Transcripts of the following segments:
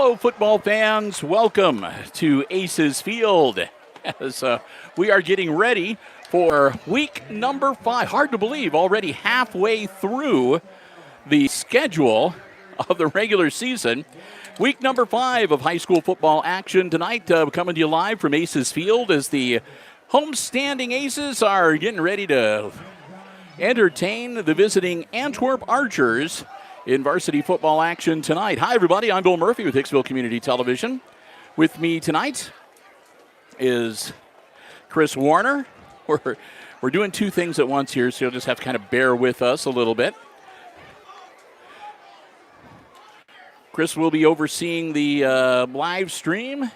Hello, football fans. Welcome to Aces Field as we are getting ready for week number 5. Hard to believe, already halfway through the schedule of the regular season. Week number 5 of high school football action tonight, coming to you live from Aces Field as the homestanding Aces are getting ready to entertain the visiting Antwerp Archers in varsity football action tonight. Hi, everybody. I'm Bill Murphy with Hicksville Community Television. With me tonight is Chris Warner. We're doing two things at once here, so you'll just have to kind of bear with us a little bit. Chris will be overseeing the live stream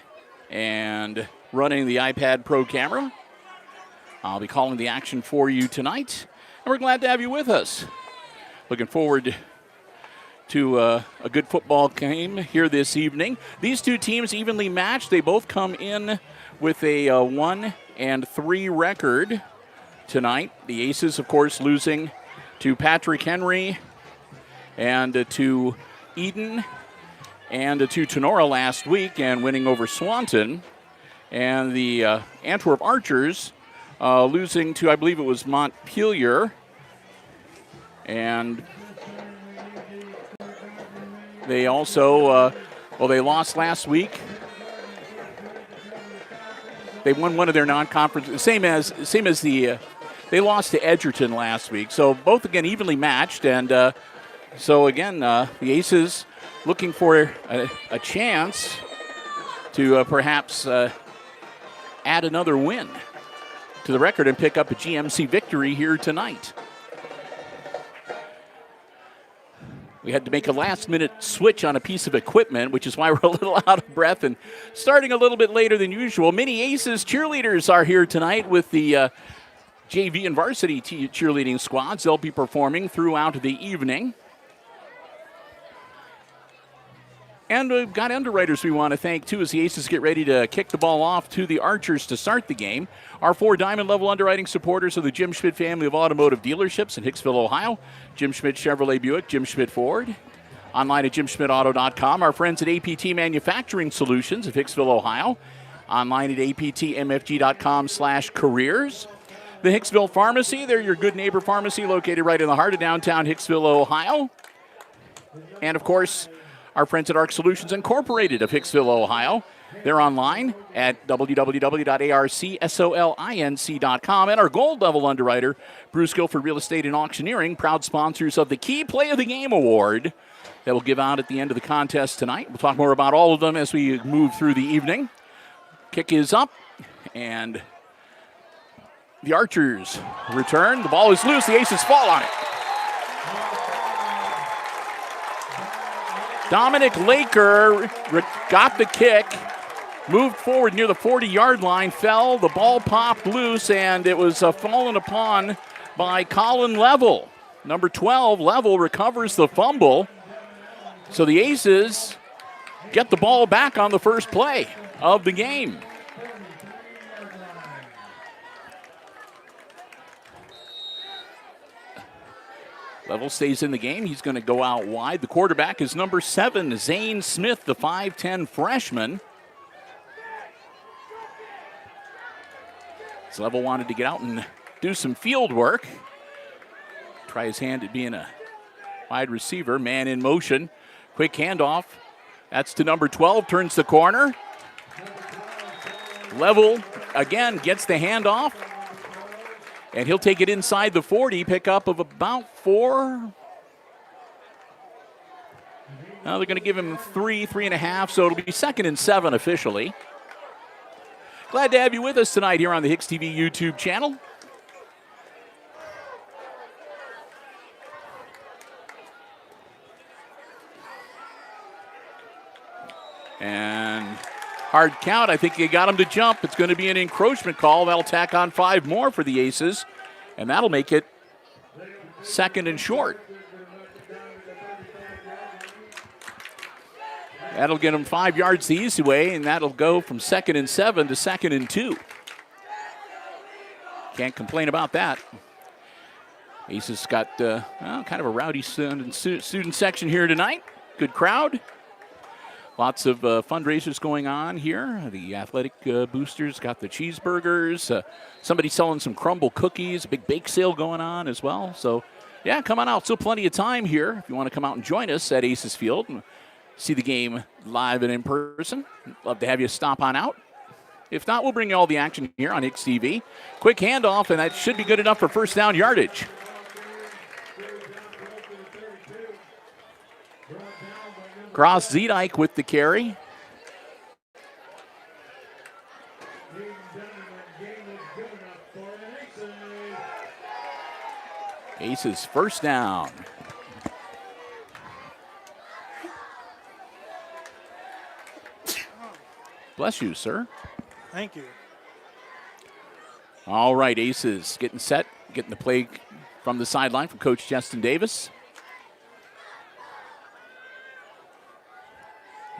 and running the iPad Pro camera. I'll be calling the action for you tonight, and we're glad to have you with us. Looking forward to a good football game here this evening. These two teams evenly matched. They both come in with a 1-3 record tonight. The Aces, of course, losing to Patrick Henry and to Eden and to Tenora last week and winning over Swanton. And the Antwerp Archers losing to, I believe it was Montpelier. And they also, they lost last week. They won one of their non-conference, same as they lost to Edgerton last week. So both, again, evenly matched. And so, again, the Aces looking for a chance to perhaps add another win to the record and pick up a GMC victory here tonight. We had to make a last-minute switch on a piece of equipment, which is why we're a little out of breath and starting a little bit later than usual. Many Aces cheerleaders are here tonight with the JV and varsity cheerleading squads. They'll be performing throughout the evening. And we've got underwriters we want to thank, too, as the Aces get ready to kick the ball off to the Archers to start the game. Our 4 diamond-level underwriting supporters are the Jim Schmidt family of automotive dealerships in Hicksville, Ohio. Jim Schmidt Chevrolet Buick, Jim Schmidt Ford. Online at jimschmidtauto.com. Our friends at APT Manufacturing Solutions of Hicksville, Ohio. Online at aptmfg.com/careers. The Hicksville Pharmacy, they're your good neighbor pharmacy located right in the heart of downtown Hicksville, Ohio. And, of course, our friends at ARC Solutions Incorporated of Hicksville, Ohio. They're online at www.arcsolinc.com. And our gold level underwriter, Bruce Guilford Real Estate and Auctioneering, proud sponsors of the Key Play of the Game Award that will give out at the end of the contest tonight. We'll talk more about all of them as we move through the evening. Kick is up, and the Archers return. The ball is loose. The Aces fall on it. Dominic Laker got the kick, moved forward near the 40-yard line, fell, the ball popped loose, and it was fallen upon by Colin Level. Number 12, Level, recovers the fumble. So the Aces get the ball back on the first play of the game. Level stays in the game. He's going to go out wide. The quarterback is number 7, Zane Smith, the 5'10 freshman. So Level wanted to get out and do some field work. Try his hand at being a wide receiver. Man in motion. Quick handoff. That's to number 12. Turns the corner. Level, again, gets the handoff. And he'll take it inside the 40, pickup of about 4. Now they're going to give him 3.5, so it'll be 2nd and 7 officially. Glad to have you with us tonight here on the HIX-TV YouTube channel. And hard count. I think they got him to jump. It's going to be an encroachment call. That'll tack on 5 more for the Aces, and that'll make it 2nd and short. That'll get him 5 yards the easy way, and that'll go from 2nd and 7 to 2nd and 2. Can't complain about that. Aces got kind of a rowdy student section here tonight. Good crowd. Lots of fundraisers going on here. The athletic boosters got the cheeseburgers. Somebody selling some crumble cookies. A big bake sale going on as well. So, yeah, come on out. Still plenty of time here if you want to come out and join us at Aces Field and see the game live and in person. Love to have you stop on out. If not, we'll bring you all the action here on HIX-TV. Quick handoff, and that should be good enough for first down yardage. Gross Zedike with the carry. Aces first down. Bless you, sir. Thank you. All right, Aces getting set, getting the play from the sideline from Coach Justin Davis.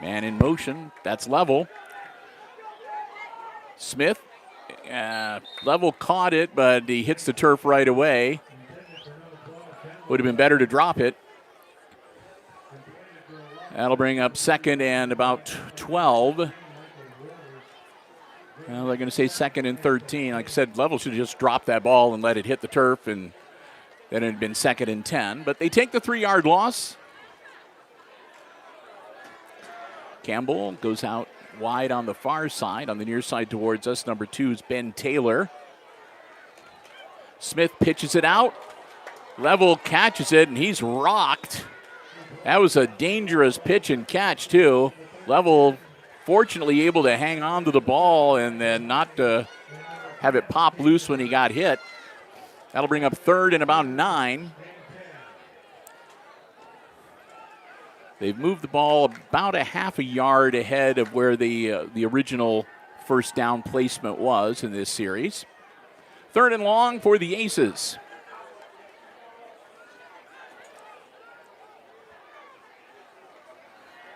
Man in motion, that's Level. Smith, Level caught it, but he hits the turf right away. Would have been better to drop it. That'll bring up second and about 12. Well, they're going to say second and 13. Like I said, Level should have just dropped that ball and let it hit the turf, and then it had been second and 10. But they take the 3-yard loss. Campbell goes out wide on the far side. On the near side towards us, number 2 is Ben Taylor. Smith pitches it out. Level catches it, and he's rocked. That was a dangerous pitch and catch, too. Level fortunately able to hang on to the ball and then not have it pop loose when he got hit. That'll bring up third and about 9. They've moved the ball about a half a yard ahead of where the original first down placement was in this series. Third and long for the Aces.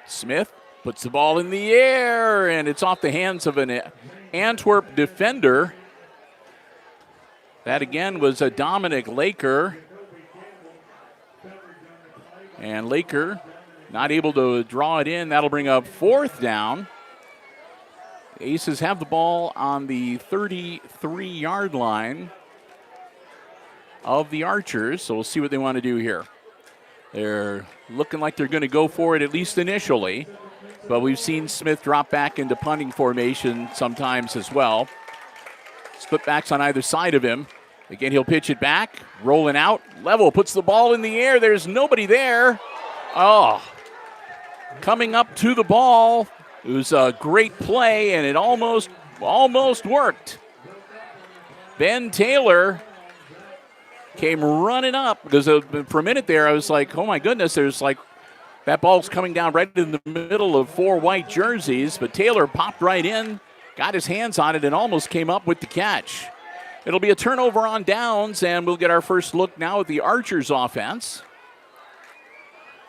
Smith puts the ball in the air, and it's off the hands of an Antwerp defender. That again was a Dominic Laker. And Laker not able to draw it in. That'll bring up fourth down. The Aces have the ball on the 33-yard line of the Archers, so we'll see what they want to do here. They're looking like they're going to go for it at least initially, but we've seen Smith drop back into punting formation sometimes as well. Split backs on either side of him. Again, he'll pitch it back, rolling out. Level puts the ball in the air. There's nobody there. Oh, coming up to the ball. It was a great play, and it almost worked. Ben Taylor came running up because for a minute there I was like, oh my goodness, there's like that ball's coming down right in the middle of 4 white jerseys, but Taylor popped right in, got his hands on it, and almost came up with the catch. It'll be a turnover on downs, and we'll get our first look now at the Archers offense.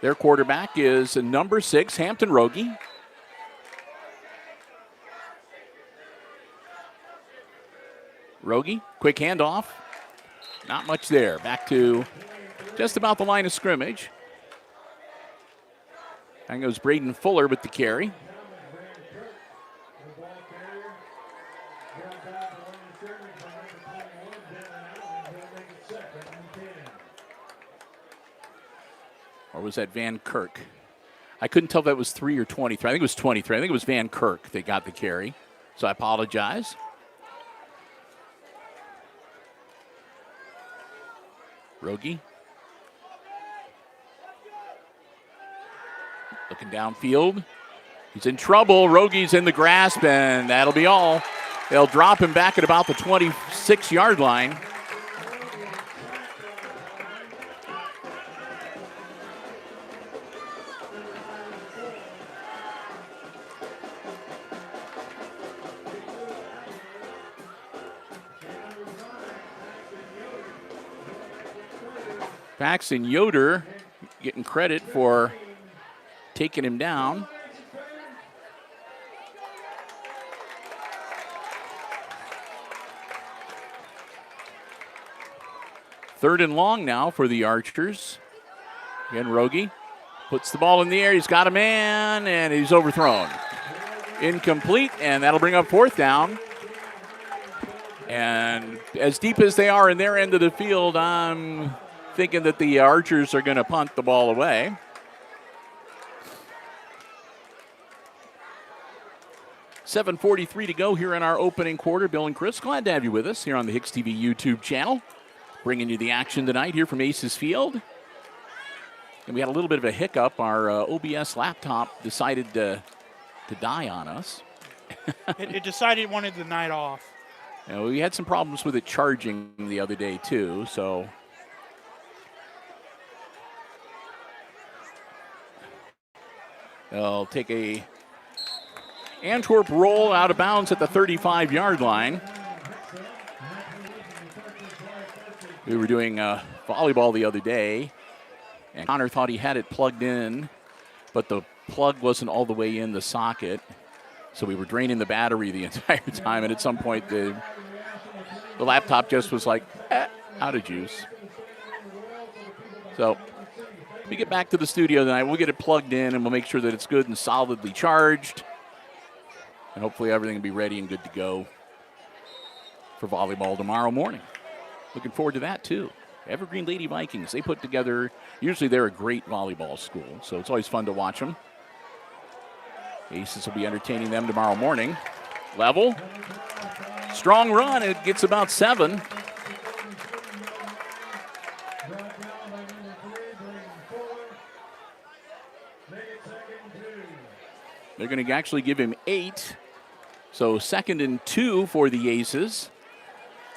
Their quarterback is number 6, Hampton Rogie. Rogie, quick handoff. Not much there. Back to just about the line of scrimmage. And goes Braden Fuller with the carry. Or was that Van Kirk? I couldn't tell if that was 3 or 23. I think it was 23. I think it was Van Kirk that got the carry. So I apologize. Rogie. Looking downfield. He's in trouble. Rogie's in the grasp, and that'll be all. They'll drop him back at about the 26-yard line. Paxton Yoder getting credit for taking him down. Third and long now for the Archers. Again, Rogie Puts the ball in the air. He's got a man, and he's overthrown. Incomplete, and that'll bring up 4th down. And as deep as they are in their end of the field, I'm thinking that the Archers are going to punt the ball away. $7:43 to go here in our opening quarter. Bill and Chris, glad to have you with us here on the HIX-TV YouTube channel. Bringing you the action tonight here from Aces Field. And we had a little bit of a hiccup. Our OBS laptop decided to die on us. It decided it wanted the night off. You know, we had some problems with it charging the other day, too, so. They'll take a Antwerp roll out of bounds at the 35-yard line. We were doing volleyball the other day, and Connor thought he had it plugged in, but the plug wasn't all the way in the socket. So we were draining the battery the entire time, and at some point the laptop just was like, out of juice. So we get back to the studio tonight. We'll get it plugged in, and we'll make sure that it's good and solidly charged. And hopefully everything will be ready and good to go for volleyball tomorrow morning. Looking forward to that, too. Evergreen Lady Vikings, they put together, usually they're a great volleyball school, so it's always fun to watch them. Aces will be entertaining them tomorrow morning. Level. Strong run. It gets about 7. They're going to actually give him 8. So 2nd and 2 for the Aces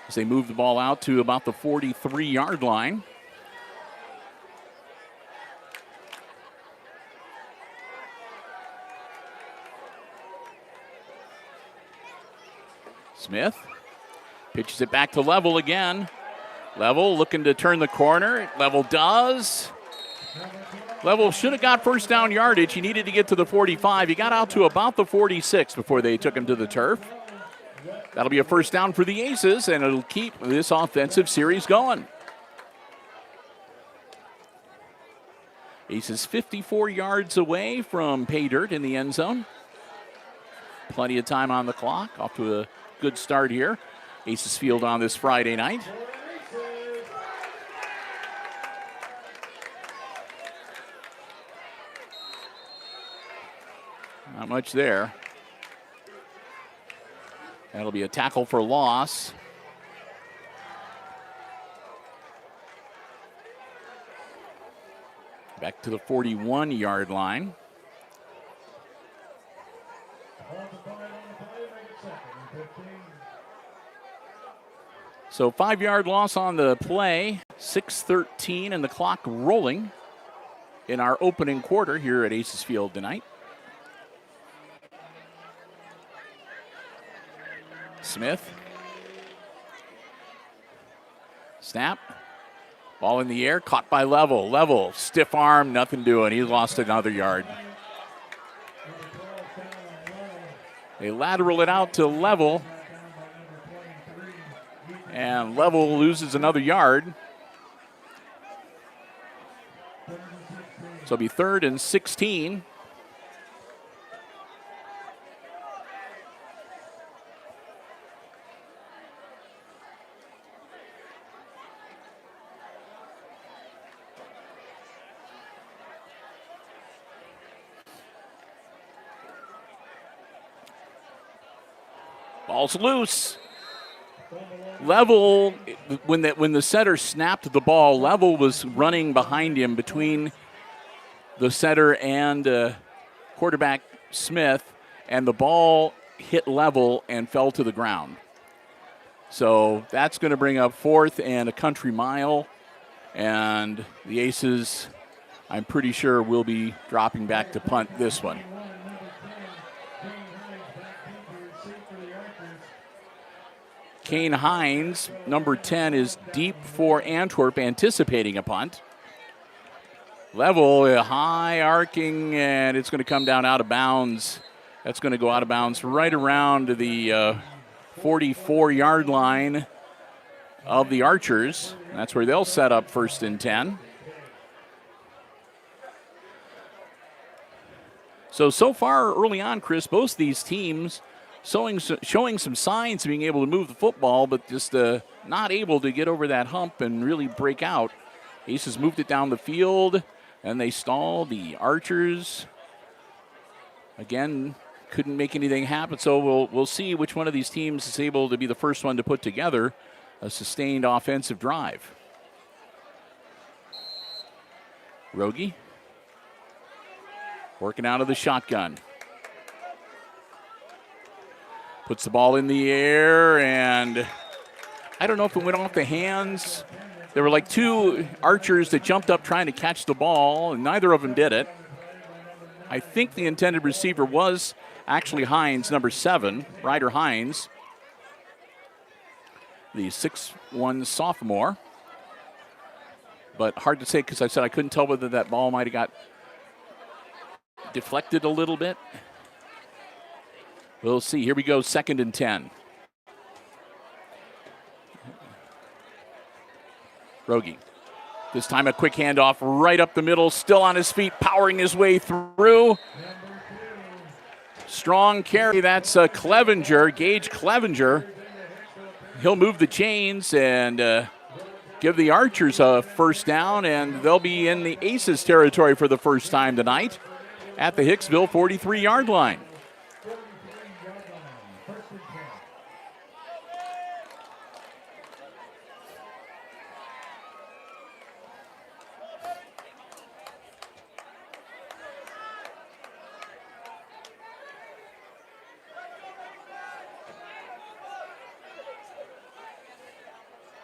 as they move the ball out to about the 43-yard line. Smith pitches it back to Level again. Level looking to turn the corner. Level does. Level should have got first down yardage. He needed to get to the 45. He got out to about the 46 before they took him to the turf. That'll be a first down for the Aces, and it'll keep this offensive series going. Aces 54 yards away from pay dirt in the end zone. Plenty of time on the clock. Off to a good start here. Aces Field on this Friday night. Not much there. That'll be a tackle for loss. Back to the 41-yard line. So 5-yard loss on the play. 6:13 and the clock rolling in our opening quarter here at Aces Field tonight. Smith. Snap. Ball in the air, caught by Level. Level, stiff arm, nothing doing. He lost another yard. They lateral it out to Level. And Level loses another yard. So it'll be 3rd and 16. Ball's loose. Level, when the setter snapped the ball, Level was running behind him between the setter and quarterback Smith, and the ball hit Level and fell to the ground. So that's going to bring up 4th and a country mile, and the Aces, I'm pretty sure, will be dropping back to punt this one. Kane Hines, number 10, is deep for Antwerp, anticipating a punt. Level, high arcing, and it's going to come down out of bounds. That's going to go out of bounds right around the 44-yard line of the Archers. That's where they'll set up 1st and 10. So far early on, Chris, both these teams showing some signs of being able to move the football, but just not able to get over that hump and really break out. Aces moved it down the field, and they stalled. The Archers, again, couldn't make anything happen. So we'll see which one of these teams is able to be the first one to put together a sustained offensive drive. Rogie working out of the shotgun. Puts the ball in the air, and I don't know if it went off the hands. There were like two Archers that jumped up trying to catch the ball, and neither of them did it. I think the intended receiver was actually Hines, number 7, Ryder Hines, the 6'1" sophomore. But hard to say because I said I couldn't tell whether that ball might have got deflected a little bit. We'll see. Here we go, 2nd and 10. Rogie. This time a quick handoff right up the middle, still on his feet, powering his way through. Strong carry, that's Clevenger, Gage Clevenger. He'll move the chains and give the Archers a first down, and they'll be in the Aces territory for the first time tonight at the Hicksville 43-yard line.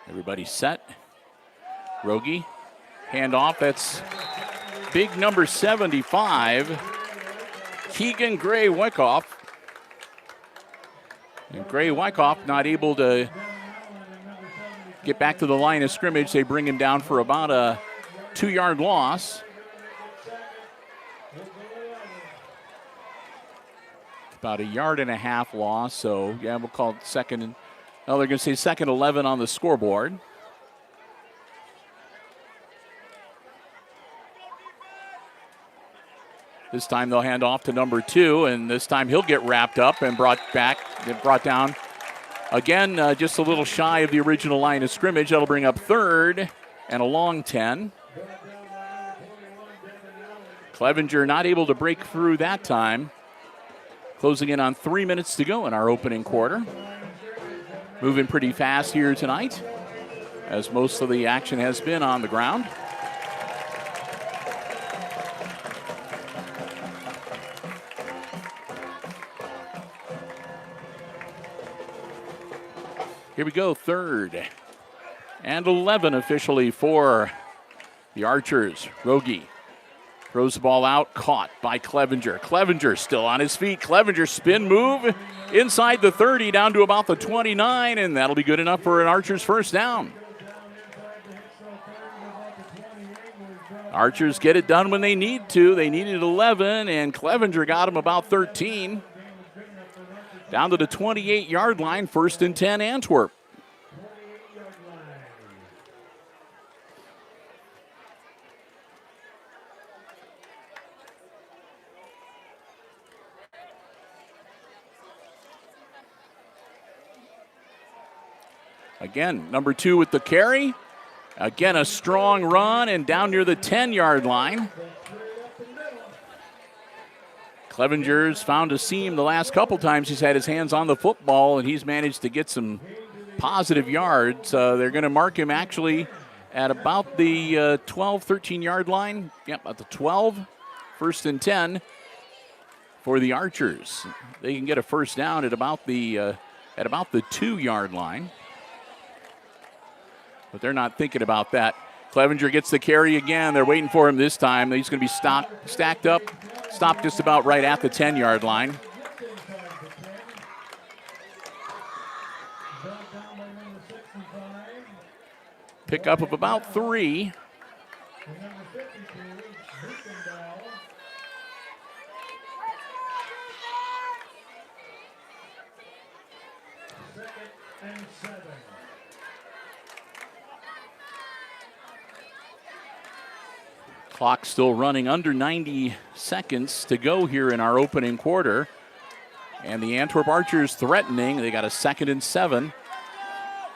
Everybody set. Rogie, handoff. That's big number 75, Keegan Gray Wyckoff. And Gray Wyckoff not able to get back to the line of scrimmage. They bring him down for about a 2-yard loss. About 1.5 yard loss. So, yeah, we'll call it second and, well, they're going to say second 11 on the scoreboard. This time they'll hand off to number 2, and this time he'll get wrapped up and brought down. Again, just a little shy of the original line of scrimmage. That'll bring up 3rd and a long 10. Clevenger not able to break through that time. Closing in on 3 minutes to go in our opening quarter. Moving pretty fast here tonight, as most of the action has been on the ground. Here we go, 3rd and 11 officially for the Archers. Rogie throws the ball out, caught by Clevenger. Clevenger still on his feet. Clevenger spin move inside the 30 down to about the 29, and that'll be good enough for an Archers first down. Archers get it done when they need to. They needed 11, and Clevenger got him about 13. Down to the 28-yard line, 1st and 10 Antwerp. Again, number 2 with the carry. Again, a strong run and down near the 10-yard line. Clevenger's found a seam the last couple times he's had his hands on the football, and he's managed to get some positive yards. They're going to mark him actually at about the 12, 13-yard line. Yep, at the 12, 1st and 10 for the Archers. They can get a first down at about the 2-yard line. But they're not thinking about that. Clevenger gets the carry again. They're waiting for him this time. He's going to be stacked up, stopped just about right at the 10-yard line. Pickup of about 3. Clock still running, under 90 seconds to go here in our opening quarter. And the Antwerp Archers threatening. They got a 2nd and 7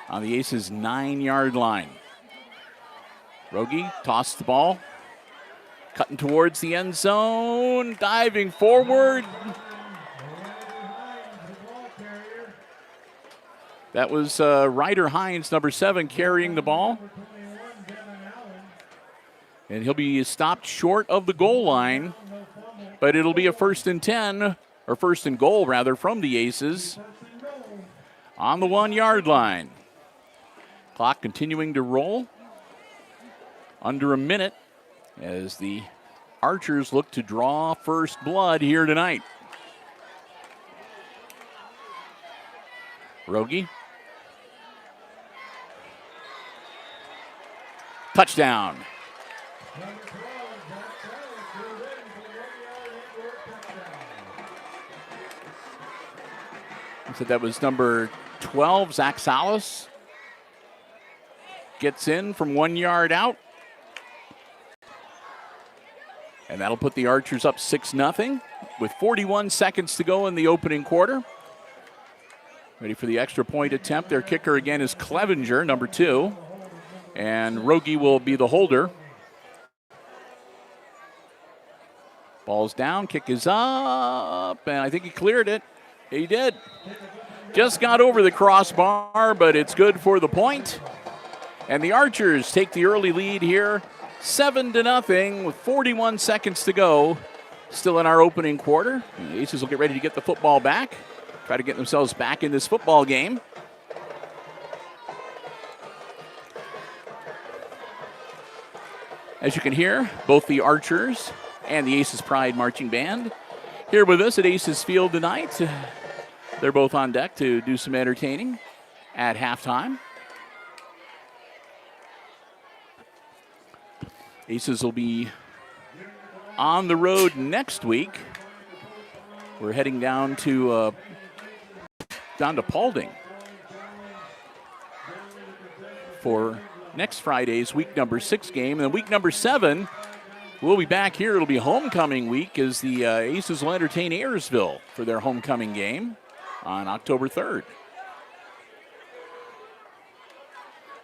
on the Aces' 9-yard line. Rogie tossed the ball. Cutting towards the end zone. Diving forward. That was Ryder Hines, number 7, carrying the ball. And he'll be stopped short of the goal line. But it'll be a 1st and 10, or 1st and goal, rather, from the Aces on the 1-yard line. Clock continuing to roll. Under a minute as the Archers look to draw first blood here tonight. Rogie. Touchdown. So that was number 12, Zach Salas. Gets in from 1 yard out. And that'll put the Archers up 6-0 with 41 seconds to go in the opening quarter. Ready for the extra point attempt. Their kicker again is Clevenger, number 2. And Rogie will be the holder. Ball's down, kick is up, and I think he cleared it. He did. Just got over the crossbar, but it's good for the point. And the Archers take the early lead here, 7-0 with 41 seconds to go. Still in our opening quarter. The Aces will get ready to get the football back. Try to get themselves back in this football game. As you can hear, both the Archers and the Aces Pride Marching Band here with us at Aces Field tonight. They're both on deck to do some entertaining at halftime. Aces will be on the road next week. We're heading down to Paulding for next Friday's week number 6 game. And then week number 7, we'll be back here. It'll be homecoming week as the Aces will entertain Ayersville for their homecoming game on October 3rd.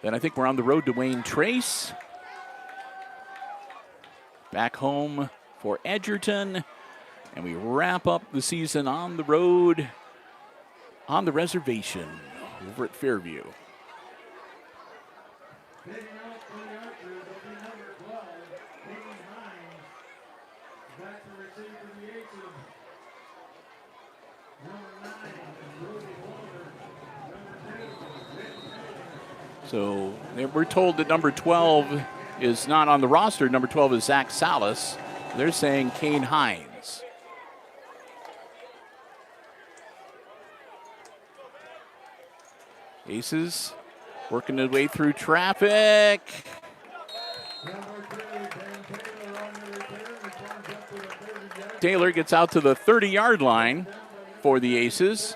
Then I think we're on the road to Wayne Trace. Back home for Edgerton. And we wrap up the season on the road on the reservation over at Fairview. So we're told that number 12 is not on the roster. Number 12 is Zach Salas. They're saying Kane Hines. Aces working their way through traffic. Taylor gets out to the 30-yard line for the Aces.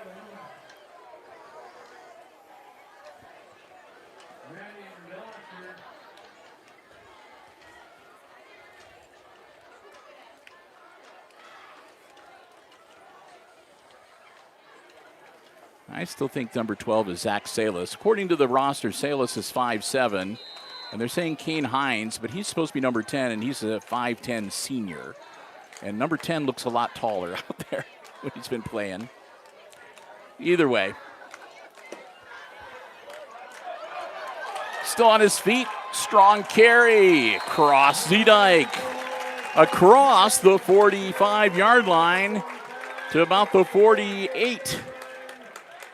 I still think number 12 is Zach Salas. According to the roster, Salas is 5'7", and they're saying Kane Hines, but he's supposed to be number 10, and he's a 5'10" senior. And number 10 looks a lot taller out there when he's been playing. Either way. Still on his feet, strong carry, across the dike, across the 45-yard line to about the 48.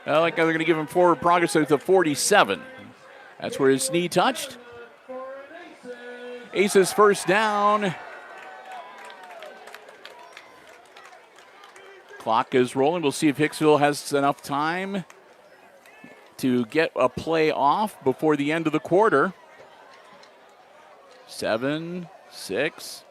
Like they're going to give him forward progress to the 47. That's where his knee touched. Aces first down. Clock is rolling. We'll see if Hicksville has enough time to get a play off before the end of the quarter. 7, 6.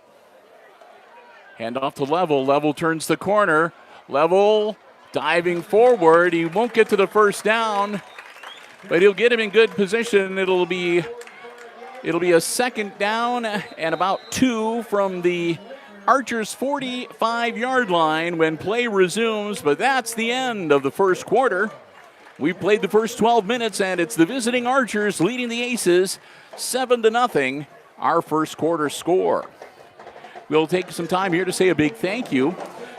Handoff to Level. Level turns the corner. Level diving forward. He won't get to the first down, but he'll get him in good position. It'll be It'll be a second down and about 2 from the Archers' 45-yard line when play resumes, but that's the end of the first quarter. We've played the first 12 minutes, and it's the visiting Archers leading the Aces 7-0, our first quarter score. We'll take some time here to say a big thank you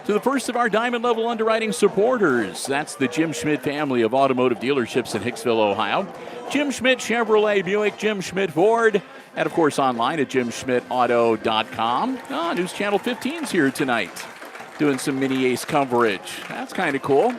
to the first of our Diamond Level Underwriting supporters. That's the Jim Schmidt family of automotive dealerships in Hicksville, Ohio. Jim Schmidt Chevrolet Buick, Jim Schmidt Ford, and of course online at jimschmidtauto.com. News Channel 15's here tonight doing some mini ace coverage. That's kind of cool.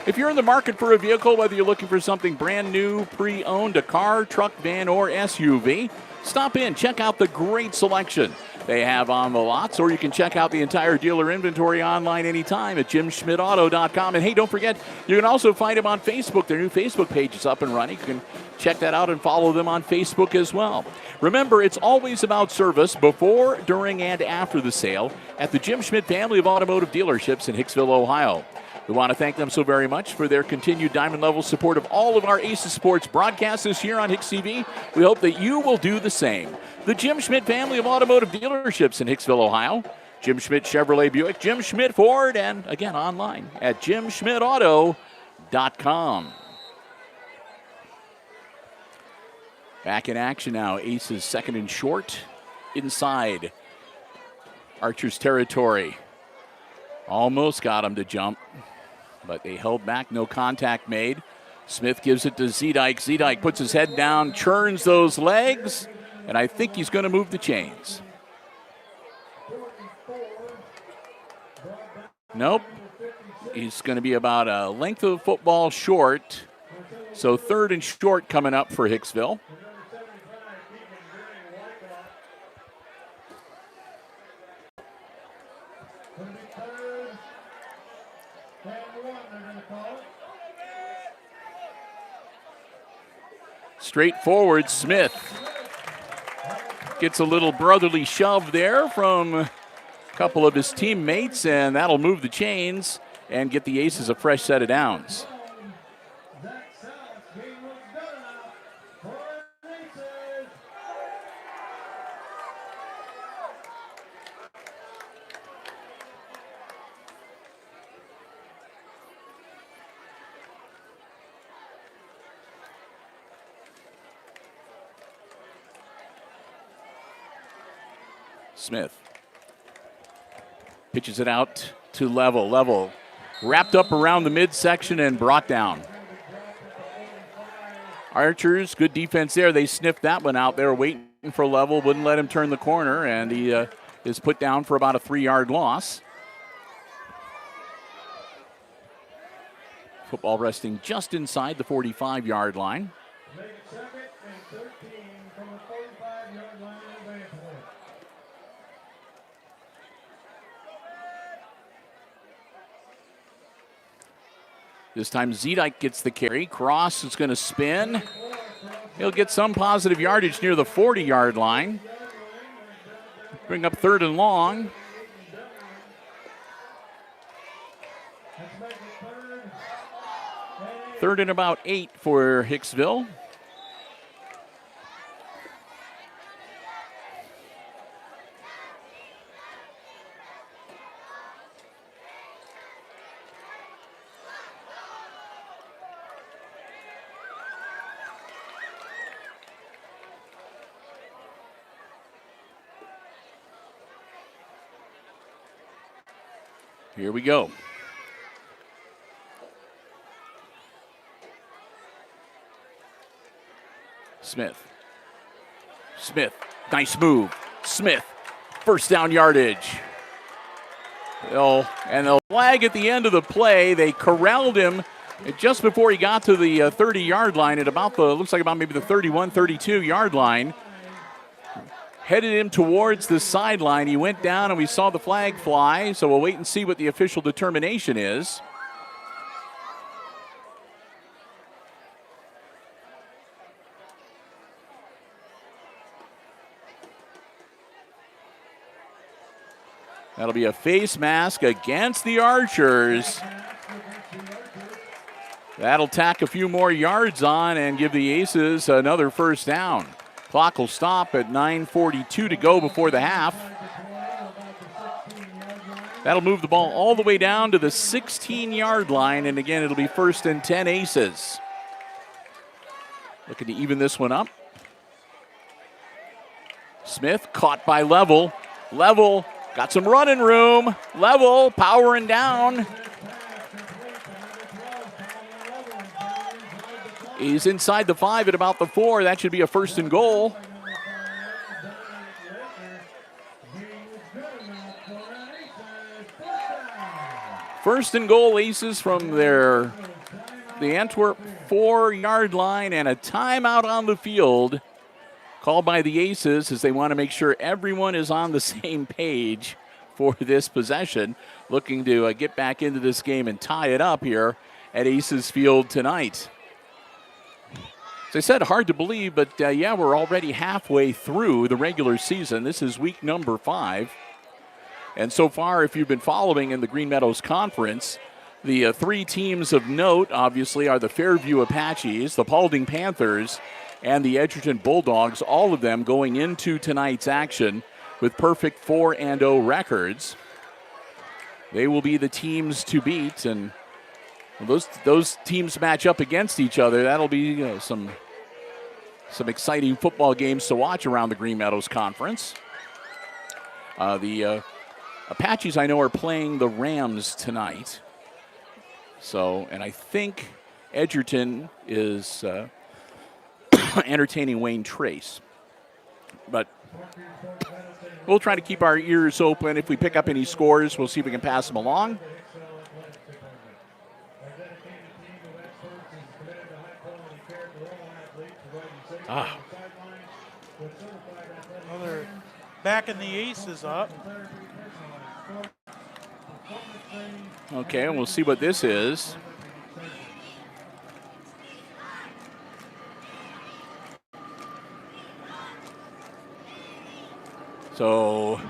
If you're in the market for a vehicle, whether you're looking for something brand new, pre-owned, a car, truck, van, or SUV, stop in, check out the great selection they have on the lots, or you can check out the entire dealer inventory online anytime at jimschmidtauto.com. And hey, don't forget, you can also find them on Facebook. Their new Facebook page is up and running. You can check that out and follow them on Facebook as well. Remember, it's always about service before, during, and after the sale at the Jim Schmidt family of automotive dealerships in Hicksville, Ohio. We want to thank them so very much for their continued diamond level support of all of our Aces Sports broadcasts this year on HIX-TV. We hope that you will do the same. The Jim Schmidt family of automotive dealerships in Hicksville, Ohio. Jim Schmidt Chevrolet Buick, Jim Schmidt Ford, and again online at jimschmidtauto.com. Back in action now. Aces second and short inside Archer's territory. Almost got him to jump, but they held back, no contact made. Smith gives it to Zedike. Zedike puts his head down, churns those legs, and I think he's going to move the chains. Nope. He's going to be about a length of football short. So third and short coming up for Hicksville. Straight forward, Smith gets a little brotherly shove there from a couple of his teammates, and that'll move the chains and get the Aces a fresh set of downs. Smith pitches it out to Level. Level wrapped up around the midsection and brought down. Archers, good defense there. They sniffed that one out. They were waiting for Level, wouldn't let him turn the corner, and he is put down for about a 3-yard loss. Football resting just inside the 45-yard line. This time Zedike gets the carry. Cross is going to spin. He'll get some positive yardage near the 40-yard line. Bring up third and long. Third and about 8 for Hicksville. Here we go. Smith. Smith, nice move. Smith, first down yardage. And they'll flag at the end of the play. They corralled him just before he got to the 30-yard line at about looks like about maybe the 31, 32-yard line. Headed him towards the sideline. He went down and we saw the flag fly, so we'll wait and see what the official determination is. That'll be a face mask against the Archers. That'll tack a few more yards on and give the Aces another first down. Clock will stop at 9:42 to go before the half. That'll move the ball all the way down to the 16-yard line, and again, it'll be 1st and 10 Aces. Looking to even this one up. Smith caught by Level. Level got some running room. Level powering down. He's inside the 5 at about the 4. That should be a 1st and goal. First and goal, Aces from the Antwerp 4-yard line, and a timeout on the field called by the Aces as they want to make sure everyone is on the same page for this possession, looking to get back into this game and tie it up here at Aces Field tonight. As I said, hard to believe, but yeah, we're already halfway through the regular season. This is week number 5. And so far, if you've been following in the Green Meadows Conference, the 3 teams of note, obviously, are the Fairview Apaches, the Paulding Panthers, and the Edgerton Bulldogs, all of them going into tonight's action with perfect 4-0 records. They will be the teams to beat, and those teams match up against each other. That'll be some exciting football games to watch around the Green Meadows Conference. The Apaches, I know, are playing the Rams tonight. So, and I think Edgerton is entertaining Wayne Trace. But we'll try to keep our ears open. If we pick up any scores, we'll see if we can pass them along. Well, they're backing the Aces up. Okay, and we'll see what this is. So,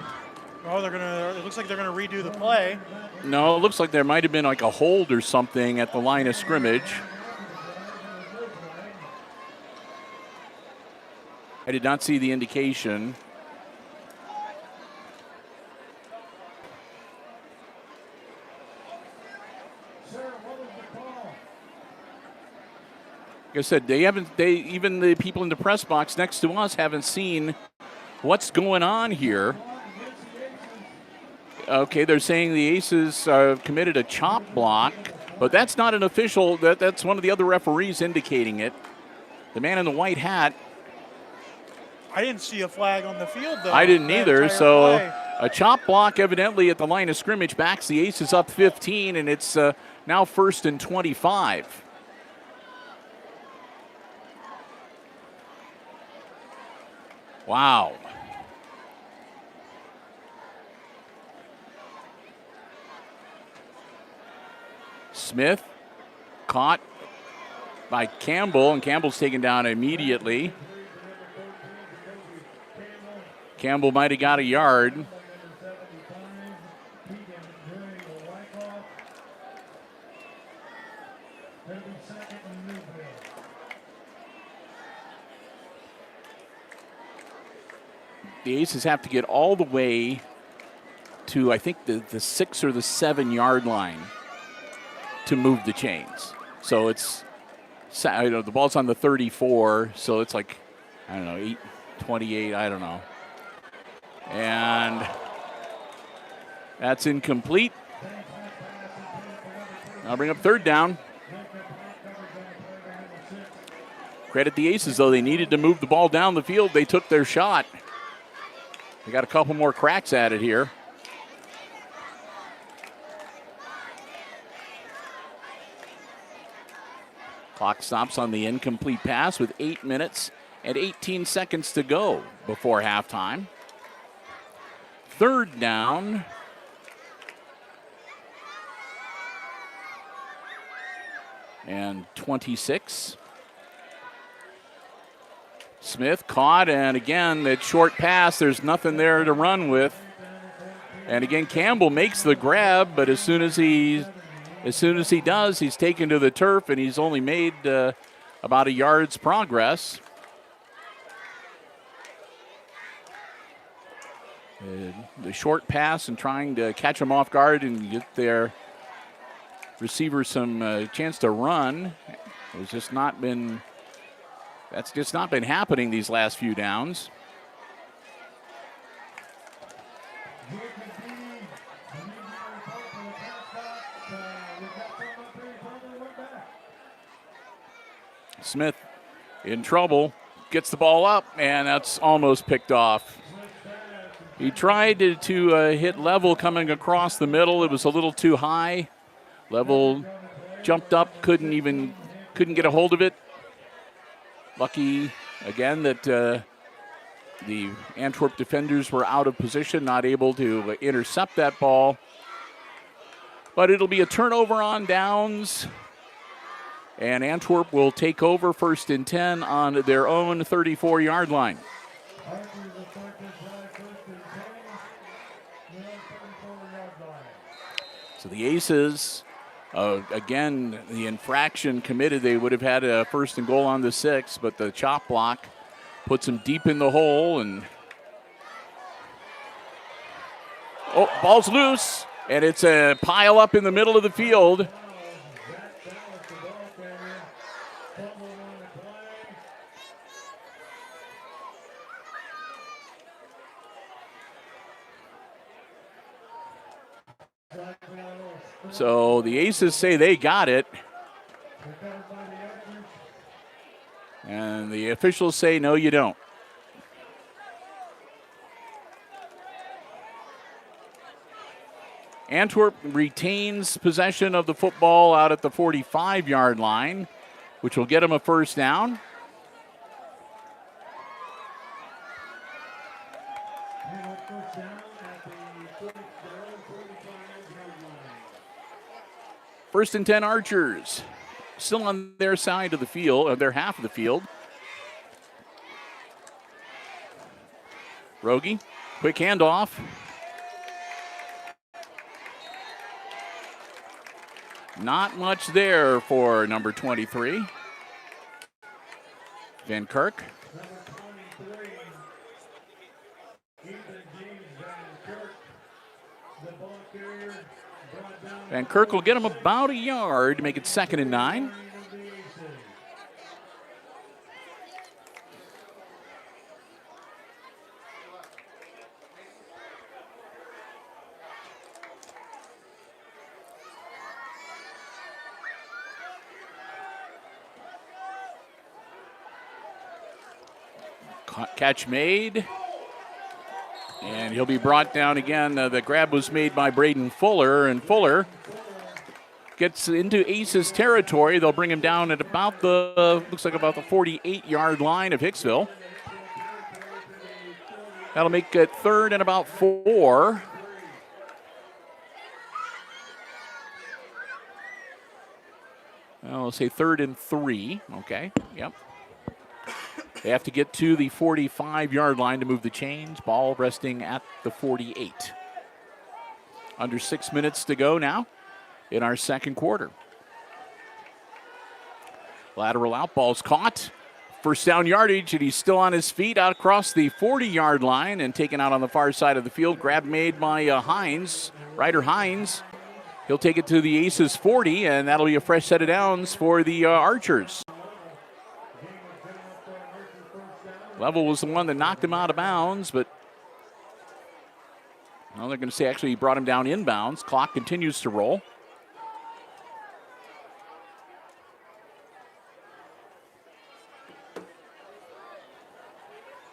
it looks like they're gonna redo the play. No, it looks like there might have been like a hold or something at the line of scrimmage. I did not see the indication. Like I said, even the people in the press box next to us haven't seen what's going on here. Okay, they're saying the Aces committed a chop block, but that's not an official. That's one of the other referees indicating it. The man in the white hat. I didn't see a flag on the field, though. I didn't either. So play. A chop block evidently at the line of scrimmage backs the Aces up 15, and it's now 1st and 25. Wow. Smith caught by Campbell, and Campbell's taken down immediately. Campbell might have got a yard. The Aces have to get all the way to, I think, the 6 or the 7 yard line to move the chains. So it's, the ball's on the 34, so it's like, I don't know, 8:28, I don't know. And that's incomplete. I'll bring up 3rd down. Credit the Aces, though. They needed to move the ball down the field. They took their shot. They got a couple more cracks at it here. Clock stops on the incomplete pass with 8 minutes and 18 seconds to go before halftime. 3rd down. And 26. Smith caught, and again, that short pass, there's nothing there to run with. And again, Campbell makes the grab, but as soon as he does, he's taken to the turf, and he's only made about a yard's progress. The short pass and trying to catch them off guard and get their receiver some chance to run. It's just not been. That's just not been happening these last few downs. Smith in trouble, gets the ball up, and that's almost picked off. He tried to hit Level coming across the middle. It was a little too high. Level jumped up, couldn't get a hold of it. Lucky again that the Antwerp defenders were out of position, not able to intercept that ball. But it'll be a turnover on downs. And Antwerp will take over 1st and 10 on their own 34-yard line. So the Aces, again, the infraction committed. They would have had a 1st and goal on the 6, but the chop block puts them deep in the hole. And oh, ball's loose, and it's a pile up in the middle of the field. So the Aces say they got it. And the officials say, no, you don't. Antwerp retains possession of the football out at the 45-yard line, which will get them a 1st down. First and 10 Archers, still on their side of the field, or their half of the field. Rogie, quick handoff. Not much there for number 23. Van Kirk. Van Kirk will get him about a yard to make it 2nd and 9. Catch made. And he'll be brought down again. The grab was made by Braden Fuller, and Fuller gets into Aces territory. They'll bring him down at about looks like about the 48-yard line of Hicksville. That'll make it 3rd and about 4. I'll say 3rd and 3. Okay, yep. They have to get to the 45-yard line to move the chains. Ball resting at the 48. Under 6 minutes to go now in our 2nd quarter. Lateral out, ball's caught. 1st down yardage, and he's still on his feet out across the 40-yard line and taken out on the far side of the field. Grab made by Hines, Ryder Hines. He'll take it to the Aces 40, and that'll be a fresh set of downs for the Archers. Level was the one that knocked him out of bounds, but well, they're going to say actually he brought him down inbounds. Clock continues to roll.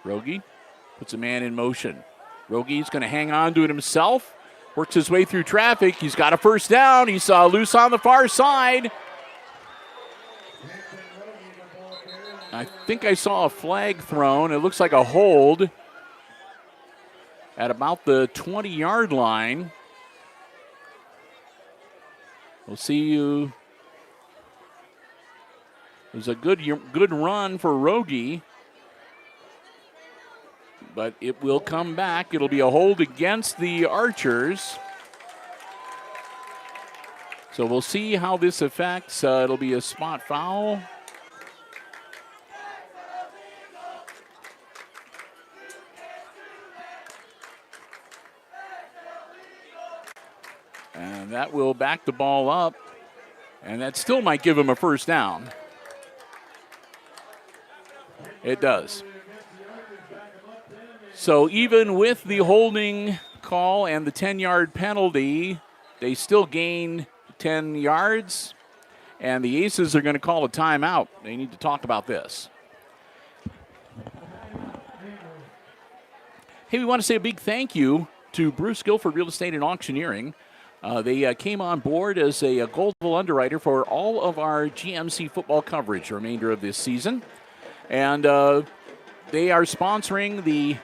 Rogie puts a man in motion. Rogie's going to hang on to it himself. Works his way through traffic. He's got a 1st down. He's loose on the far side. I think I saw a flag thrown. It looks like a hold at about the 20-yard line. We'll see you. It was a good run for Rogie, but it will come back. It'll be a hold against the Archers. So we'll see how this affects. It'll be a spot foul. And that will back the ball up. And that still might give him a first down. It does. So even with the holding call and the 10-yard penalty, they still gain 10 yards. And the Aces are going to call a timeout. They need to talk about this. Hey, we want to say a big thank you to Bruce Guilford Real Estate and Auctioneering. They came on board as a gold level underwriter for all of our GMC football coverage the remainder of this season. And they are sponsoring the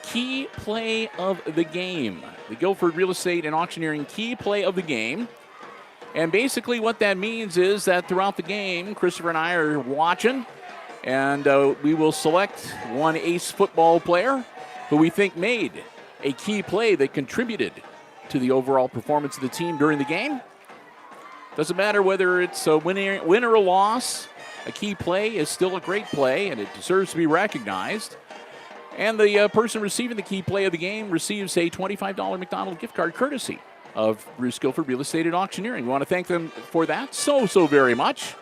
key play of the game, the Guilford Real Estate and Auctioneering key play of the game. And basically what that means is that throughout the game, Christopher and I are watching, and we will select one ace football player who we think made a key play that contributed to the overall performance of the team during the game. Doesn't matter whether it's a win or a loss, a key play is still a great play, and it deserves to be recognized. And the person receiving the key play of the game receives a $25 McDonald's gift card courtesy of Bruce Guilford Real Estate and Auctioneering. We want to thank them for that so very much.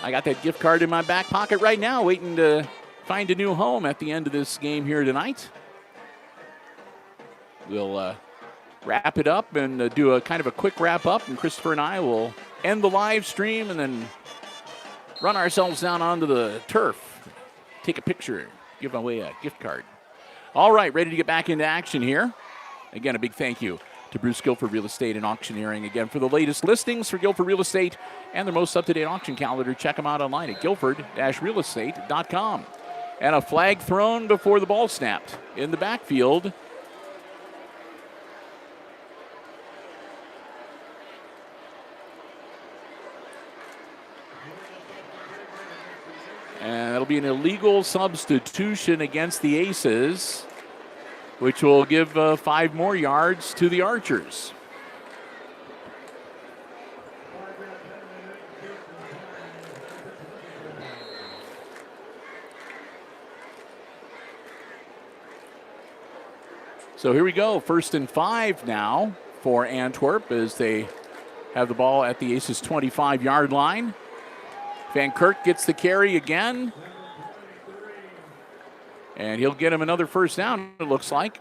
I got that gift card in my back pocket right now, waiting to find a new home at the end of this game here tonight. We'll wrap it up and do a kind of a quick wrap up, and Christopher and I will end the live stream and then run ourselves down onto the turf, take a picture, give away a gift card. All right, ready to get back into action here. Again, a big thank you to Bruce Guilford Real Estate and Auctioneering. Again, for the latest listings for Guilford Real Estate and their most up-to-date auction calendar, check them out online at guilford-realestate.com. And a flag thrown before the ball snapped in the backfield. And it'll be an illegal substitution against the Aces, which will give 5 more yards to the Archers. So here we go, 1st and 5 now for Antwerp as they have the ball at the Aces 25-yard line. Van Kirk gets the carry again. And he'll get him another first down, it looks like.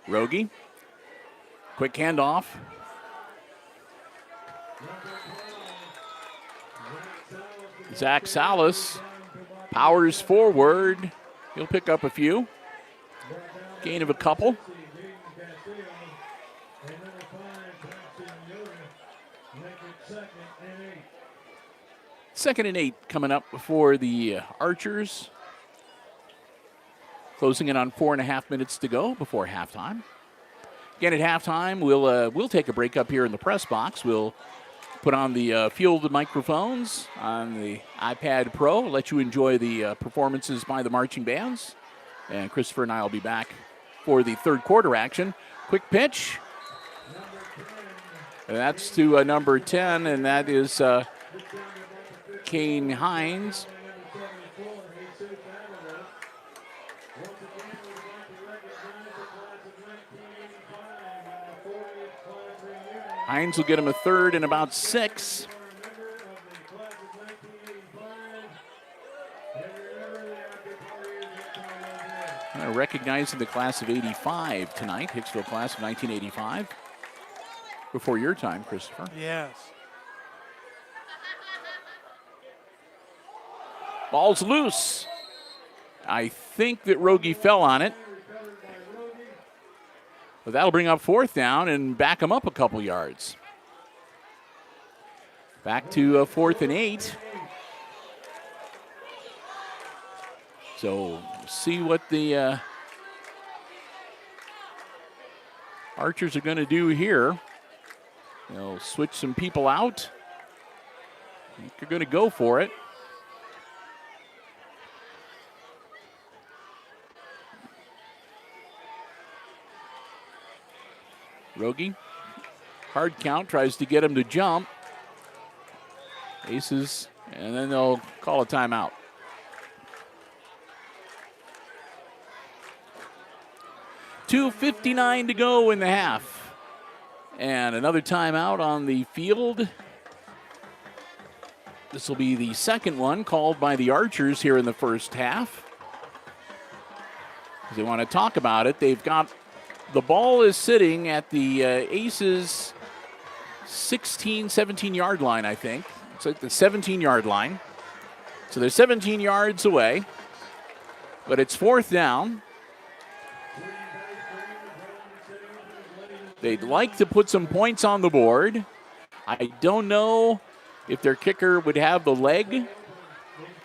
Rogie, quick handoff. Zach Salas powers forward. He'll pick up a few. Gain of a couple. Second and 8 coming up for the Archers. Closing in on 4.5 minutes to go before halftime. Again, at halftime, we'll take a break up here in the press box. We'll put on the field microphones on the iPad Pro, let you enjoy the performances by the marching bands. And Christopher and I will be back for the third quarter action. Quick pitch. And that's to number 10, and that is Kane Hines. Hines will get him a third and about 6. Recognizing the class of 85 tonight, Hicksville class of 1985. Before your time, Christopher. Yes. Ball's loose. I think that Rogie fell on it. But that'll bring up 4th down and back him up a couple yards. Back to 4th and 8. So see what the Archers are going to do here. They'll switch some people out. think you're going to go for it. Rogie, hard count, tries to get him to jump. Aces, and then they'll call a timeout. .2:59 to go in the half. And another timeout on the field. This will be the second one called by the Archers here in the first half. They want to talk about it. They've got the ball is sitting at the Aces 16, 17-yard line, I think. It's like the 17-yard line. So they're 17 yards away, but it's fourth down. They'd like to put some points on the board. I don't know if their kicker would have the leg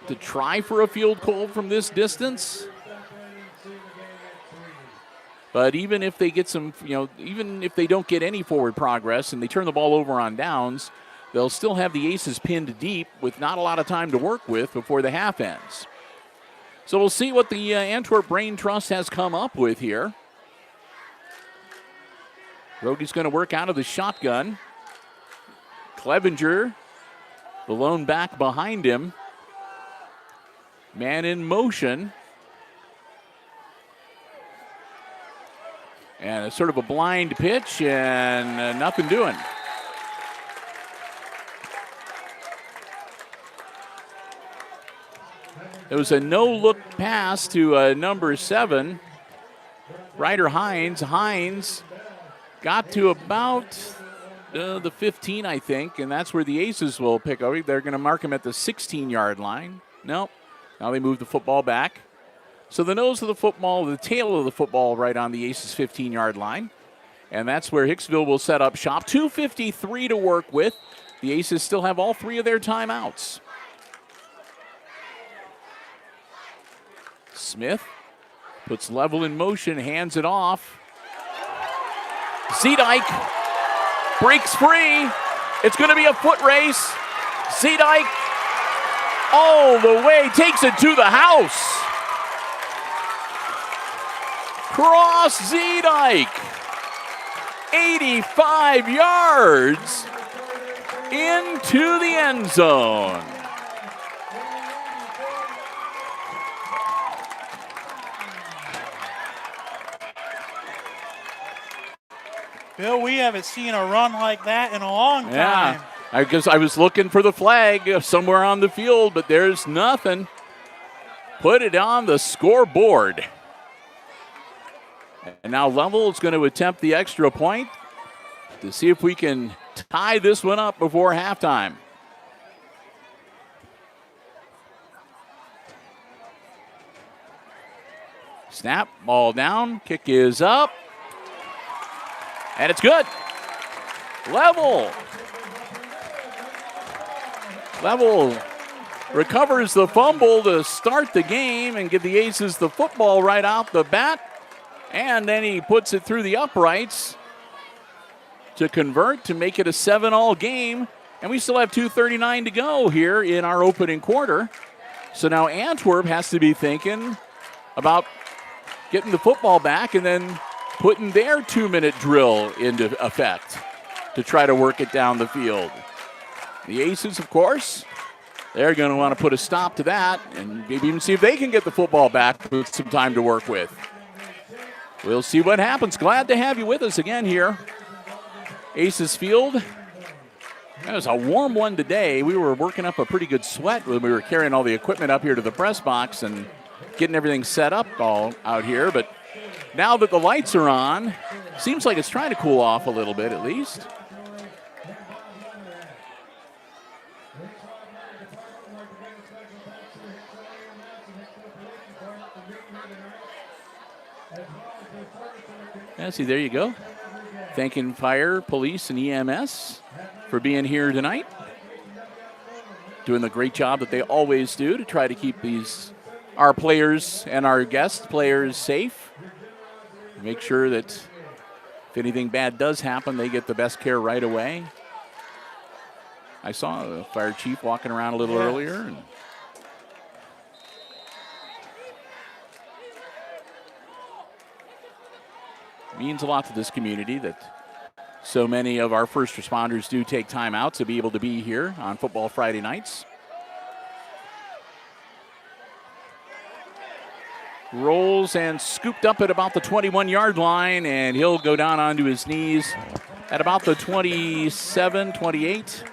to try for a field goal from this distance. But even if they get some, even if they don't get any forward progress and they turn the ball over on downs, they'll still have the Aces pinned deep with not a lot of time to work with before the half ends. So we'll see what the Antwerp Brain Trust has come up with here. Rogie's going to work out of the shotgun. Clevenger, the lone back behind him. Man in motion. And it's sort of a blind pitch and nothing doing. It was a no-look pass to number 7, Ryder Hines. Hines got to about the 15, I think, and that's where the Aces will pick over. They're going to mark him at the 16-yard line. Nope. Now they move the football back. So the nose of the football, the tail of the football right on the Aces 15-yard line. And that's where Hicksville will set up shop. 2:53 to work with. The Aces still have all 3 of their timeouts. Smith puts Level in motion, hands it off. Zedike breaks free. It's going to be a foot race. Zedike all the way, takes it to the house. Cross Zedike, 85 yards into the end zone. Bill, we haven't seen a run like that in a long time. Yeah, I guess I was looking for the flag somewhere on the field, but there's nothing. Put it on the scoreboard. And now Level is going to attempt the extra point to see if we can tie this one up before halftime. Snap, ball down, kick is up. And it's good. Level recovers the fumble to start the game and give the Aces the football right off the bat. And then he puts it through the uprights to convert to make it a 7-all game. And we still have 2:39 to go here in our opening quarter. So now Antwerp has to be thinking about getting the football back and then putting their 2-minute drill into effect to try to work it down the field. The Aces, of course, they're going to want to put a stop to that and maybe even see if they can get the football back with some time to work with. We'll see what happens. Glad to have you with us again here. Aces Field. It was a warm one today. We were working up a pretty good sweat when we were carrying all the equipment up here to the press box and getting everything set up all out here. But now that the lights are on, seems like it's trying to cool off a little bit at least. Yeah, see, there you go. Thanking fire, police, and EMS for being here tonight. Doing the great job that they always do to try to keep our players and our guest players safe. Make sure that if anything bad does happen, they get the best care right away. I saw the fire chief walking around a little earlier. And means a lot to this community that so many of our first responders do take time out to be able to be here on Football Friday nights. Rolls and scooped up at about the 21-yard line, and he'll go down onto his knees at about the 27, 28.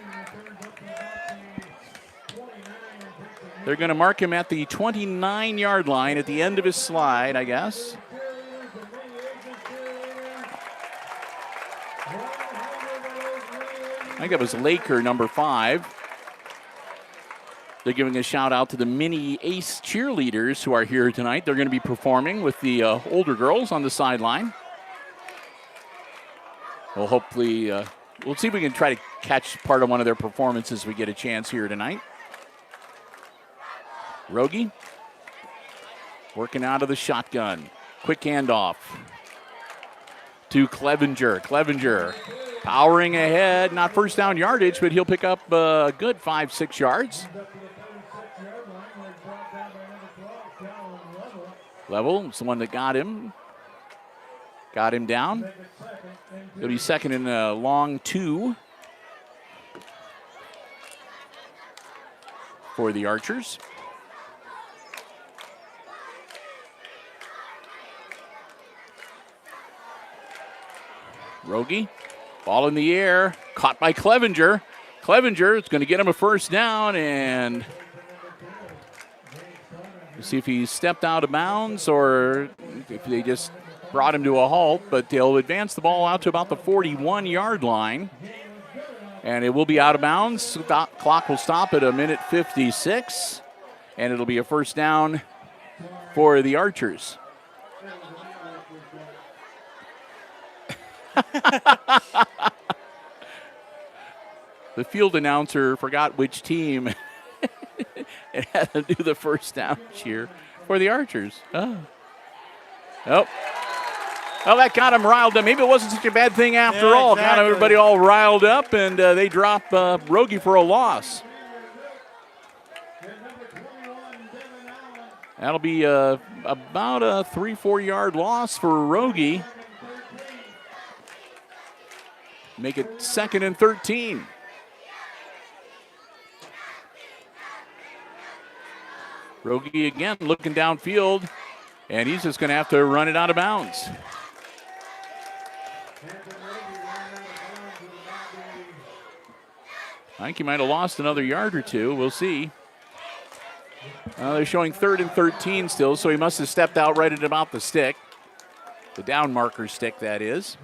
They're going to mark him at the 29-yard line at the end of his slide, I guess. I think that was Laker, number 5. They're giving a shout out to the mini Ace cheerleaders who are here tonight. They're going to be performing with the older girls on the sideline. Well, hopefully, we'll see if we can try to catch part of one of their performances as we get a chance here tonight. Rogie working out of the shotgun. Quick handoff to Clevenger. Clevenger powering ahead. Not first down yardage, but he'll pick up a good 5-6 yards. Level is the one that got him down. It'll be second and a long 2 for the Archers. Rogie, ball in the air, caught by Clevenger. Clevenger is going to get him a first down, and we'll see if he stepped out of bounds or if they just brought him to a halt, but they'll advance the ball out to about the 41-yard line, and it will be out of bounds. The clock will stop at 1:56, and it'll be a first down for the Archers. The field announcer forgot which team and had to do the first down cheer for the Archers. Oh. Well, that got him riled up. Maybe it wasn't such a bad thing after all. Exactly. Got everybody all riled up, and they drop Rogie for a loss. That'll be about a 3-4 yard loss for Rogie. Make it second and 13. Rogie again looking downfield, and he's just going to have to run it out of bounds. I think he might have lost another yard or two. We'll see. They're showing 3rd and 13 still, so he must have stepped out right at about the stick. The down marker stick, that is.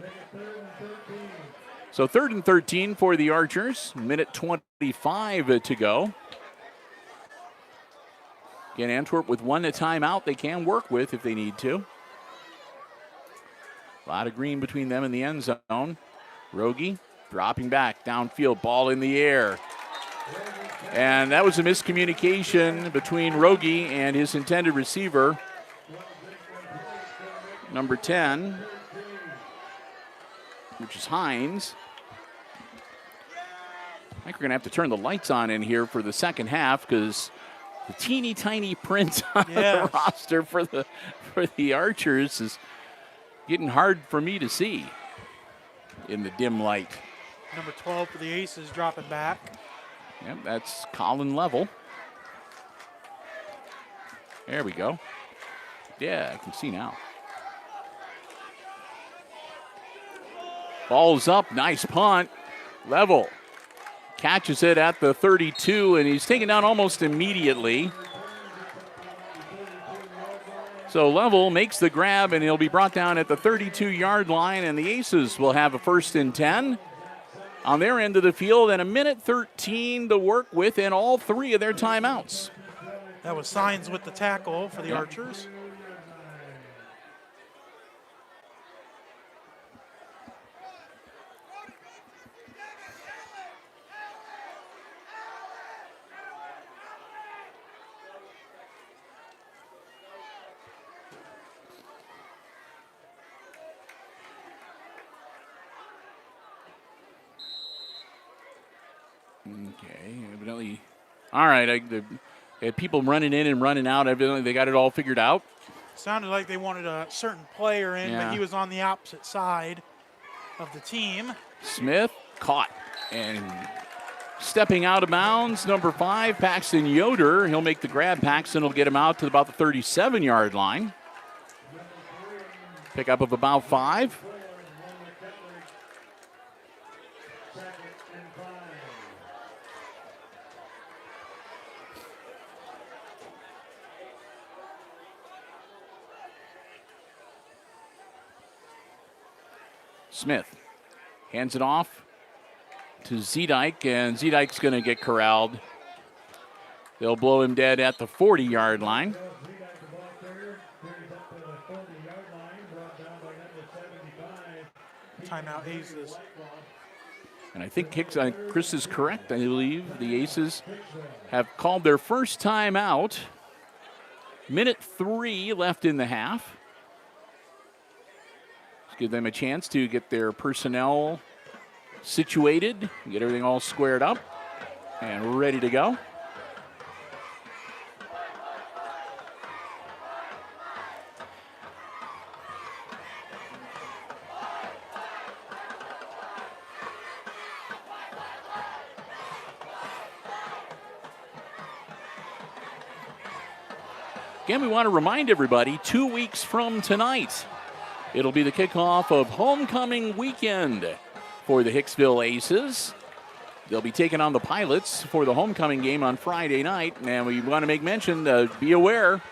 So 3rd and 13 for the Archers. 1:25 to go. Again, Antwerp with 1 timeout they can work with if they need to. A lot of green between them and the end zone. Rogie dropping back downfield, ball in the air. And that was a miscommunication between Rogie and his intended receiver, number 10, which is Hines. I think we're going to have to turn the lights on in here for the second half because the teeny tiny print on the roster for the Archers is getting hard for me to see in the dim light. Number 12 for the Aces dropping back. Yep, that's Colin Level. There we go. Yeah, I can see now. Ball's up, nice punt. Level catches it at the 32, and he's taken down almost immediately. So Level makes the grab, and he'll be brought down at the 32-yard line, and the Aces will have a 1st and 10 on their end of the field, and 1:13 to work with in all 3 of their timeouts. That was Signs with the tackle for the Archers. Okay, evidently. All right, they had people running in and running out. Evidently, they got it all figured out. Sounded like they wanted a certain player in, Yeah. but he was on the opposite side of the team. Smith caught and stepping out of bounds, number 5, Paxton Yoder. He'll make the grab. Paxton will get him out to about the 37-yard line. Pickup of about 5. Smith hands it off to Zedike, and Zedike's going to get corralled. They'll blow him dead at the 40-yard line. Timeout Aces. And I think Chris is correct. I believe the Aces have called their first timeout. Minute 3 left in the half. Let's give them a chance to get their personnel situated, get everything all squared up and ready to go. Again, we want to remind everybody, 2 weeks from tonight, it'll be the kickoff of homecoming weekend for the Hicksville Aces. They'll be taking on the Pilots for the homecoming game on Friday night. And we want to make mention, be aware,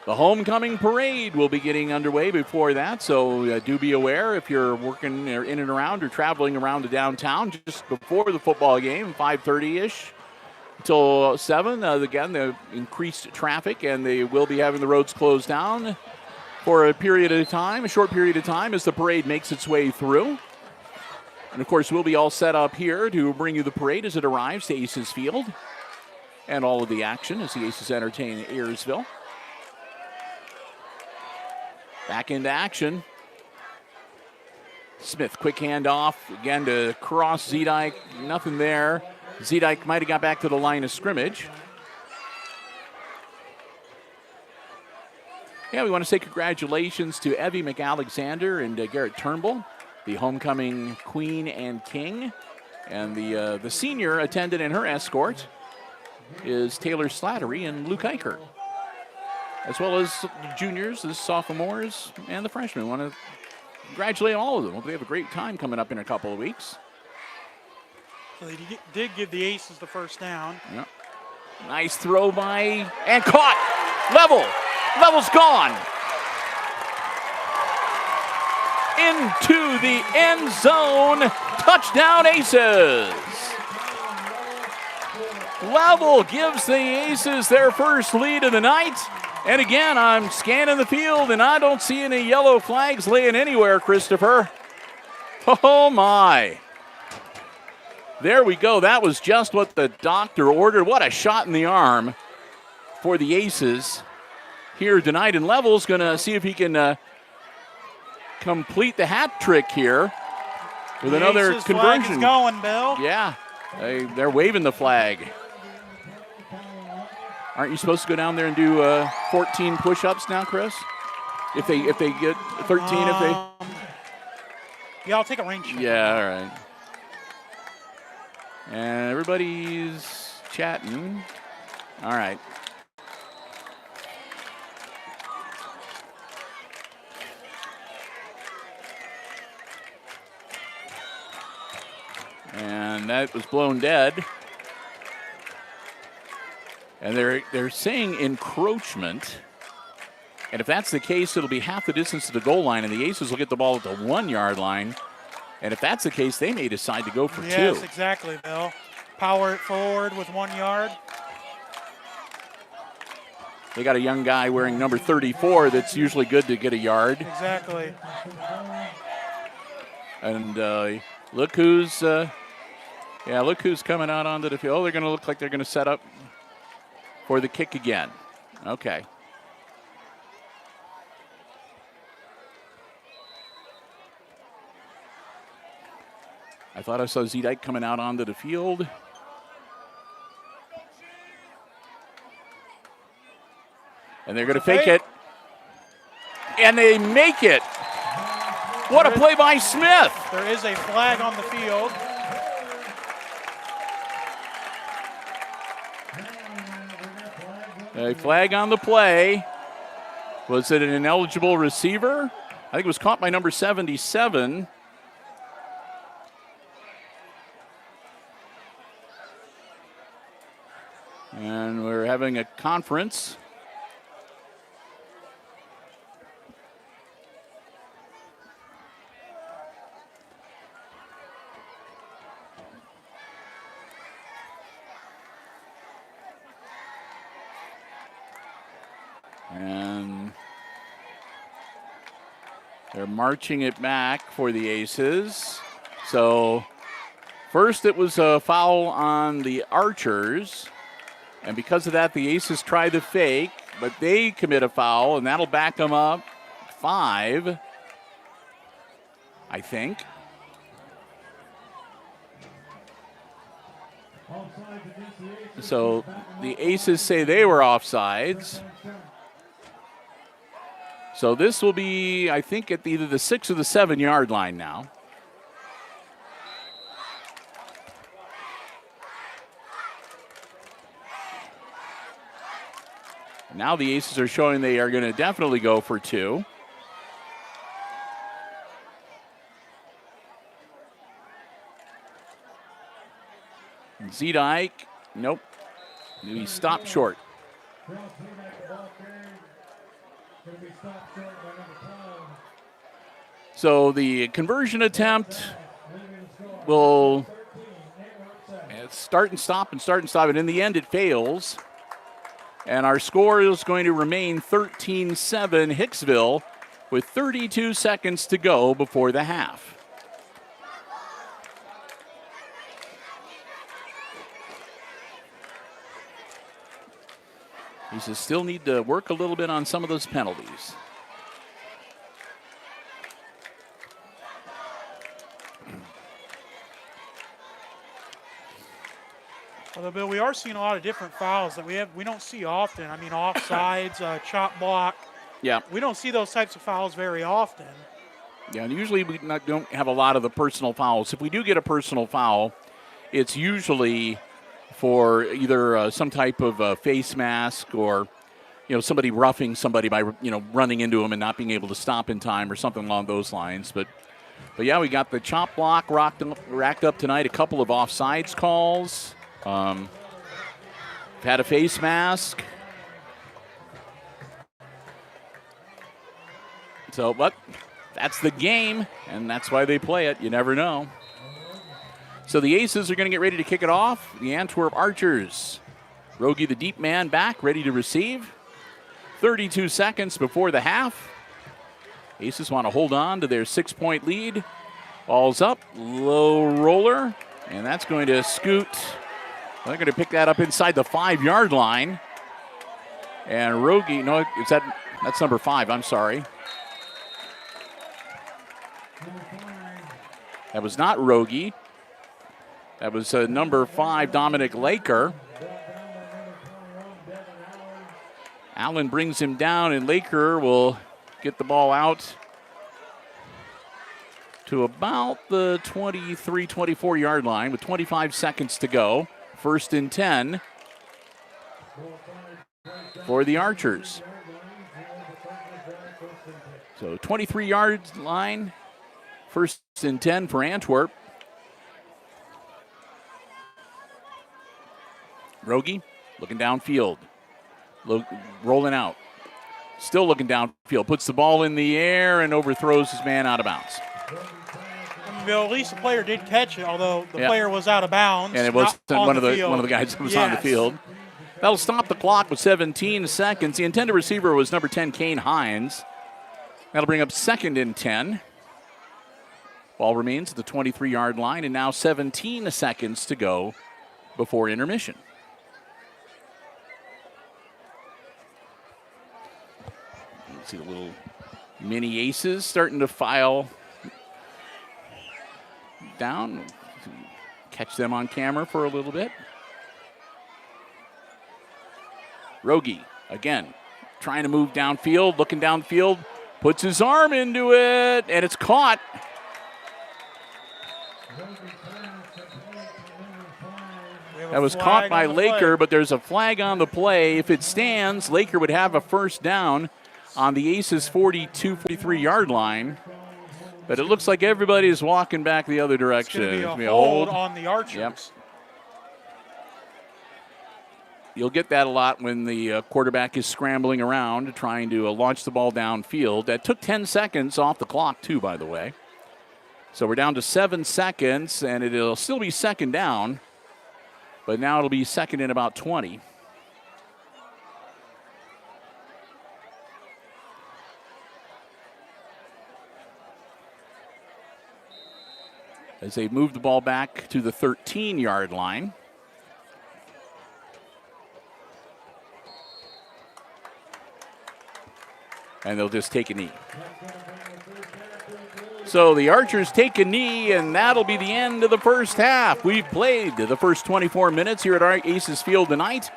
the homecoming parade will be getting underway before that. So do be aware if you're working in and around or traveling around the downtown just before the football game, 5:30-ish. Until 7, again, the increased traffic, and they will be having the roads closed down for a period of time, a short period of time, as the parade makes its way through. And, of course, we'll be all set up here to bring you the parade as it arrives to Aces Field and all of the action as the Aces entertain Ayersville. Back into action. Smith, quick handoff, again to cross Zedike, nothing there. Zedike might have got back to the line of scrimmage. Yeah, we want to say congratulations to Evie McAlexander and Garrett Turnbull, the homecoming queen and king. And the senior attendant and her escort is Taylor Slattery and Luke Eicher, as well as the juniors, the sophomores, and the freshmen. We want to congratulate all of them. Hope they have a great time coming up in a couple of weeks. So they did give the Aces the first down. Yep. Nice throw by, and caught. Level's gone. Into the end zone. Touchdown Aces. Level gives the Aces their first lead of the night. And again, I'm scanning the field, and I don't see any yellow flags laying anywhere, Christopher. Oh, my. There we go. That was just what the doctor ordered. What a shot in the arm for the Aces here tonight. And Level's going to see if he can complete the hat trick here with another Aces conversion. Flag is going, Bill. Yeah, they're waving the flag. Aren't you supposed to go down there and do 14 push-ups now, Chris? If they get 13, Yeah, I'll take a ring check. Yeah, all right. And everybody's chatting. All right. And that was blown dead. And they're saying encroachment. And if that's the case, it'll be half the distance to the goal line, and the Aces will get the ball at the 1-yard line. And if that's the case, they may decide to go for 2. Yes, exactly, Bill. Power it forward with 1 yard. They got a young guy wearing number 34 that's usually good to get a yard. Exactly. And look who's coming out onto the field. Oh, they're going to look like they're going to set up for the kick again. Okay. I thought I saw Zedike coming out onto the field. And they're going to fake it. And they make it. What a play by Smith. There is a flag on the field. A flag on the play. Was it an ineligible receiver? I think it was caught by number 77. And we're having a conference. And they're marching it back for the Aces. So first it was a foul on the Archers. And because of that, the Aces try the fake, but they commit a foul, and that'll back them up 5, I think. So the Aces say they were offsides. So this will be, I think, at either the 6 or the 7-yard line now. Now the Aces are showing they are going to definitely go for 2. Zedike, nope. He stopped short. So the conversion attempt will start and stop and start and stop. And in the end, it fails. And our score is going to remain 13-7 Hicksville with 32 seconds to go before the half. He still need to work a little bit on some of those penalties. Although, Bill, we are seeing a lot of different fouls that we don't see often. I mean, offsides, chop block. Yeah. We don't see those types of fouls very often. Yeah, and usually we don't have a lot of the personal fouls. If we do get a personal foul, it's usually for either some type of face mask or, somebody roughing somebody by, running into them and not being able to stop in time or something along those lines. But yeah, we got the chop block racked up tonight. A couple of offsides calls. Had a face mask. So, but that's the game, and that's why they play it. You never know. So the Aces are going to get ready to kick it off. The Antwerp Archers. Rogie, the deep man, back, ready to receive. 32 seconds before the half. Aces want to hold on to their 6-point lead. Ball's up, low roller, and that's going to scoot. They're going to pick that up inside the 5-yard line. And Rogie, no, that's number 5, I'm sorry. That was not Rogie. That was number 5, Dominic Laker. Allen brings him down, and Laker will get the ball out to about the 23, 24-yard line with 25 seconds to go. 1st and 10 for the Archers. So 23-yard line, 1st and 10 for Antwerp. Rogie looking downfield, rolling out. Still looking downfield, puts the ball in the air and overthrows his man out of bounds. Bill, at least the player did catch it, although the player was out of bounds. And it was one of the guys that was on the field. That'll stop the clock with 17 seconds. The intended receiver was number 10, Kane Hines. That'll bring up 2nd and 10. Ball remains at the 23-yard line, and now 17 seconds to go before intermission. Let's see the little mini Aces starting to file down. Catch them on camera for a little bit. Rogie again trying to move downfield, looking downfield, puts his arm into it, and it's caught. That was caught by Laker, but there's a flag on the play. If it stands, Laker would have a first down on the Aces 42, 43-yard line. But it looks like everybody is walking back the other direction. It's going to be a hold on the Archers. Yep. You'll get that a lot when the quarterback is scrambling around trying to launch the ball downfield. That took 10 seconds off the clock, too, by the way. So we're down to 7 seconds, and it'll still be second down. But now it'll be second and about 20. As they move the ball back to the 13-yard line. And they'll just take a knee. So the Archers take a knee, and that'll be the end of the first half. We've played the first 24 minutes here at our Aces Field tonight.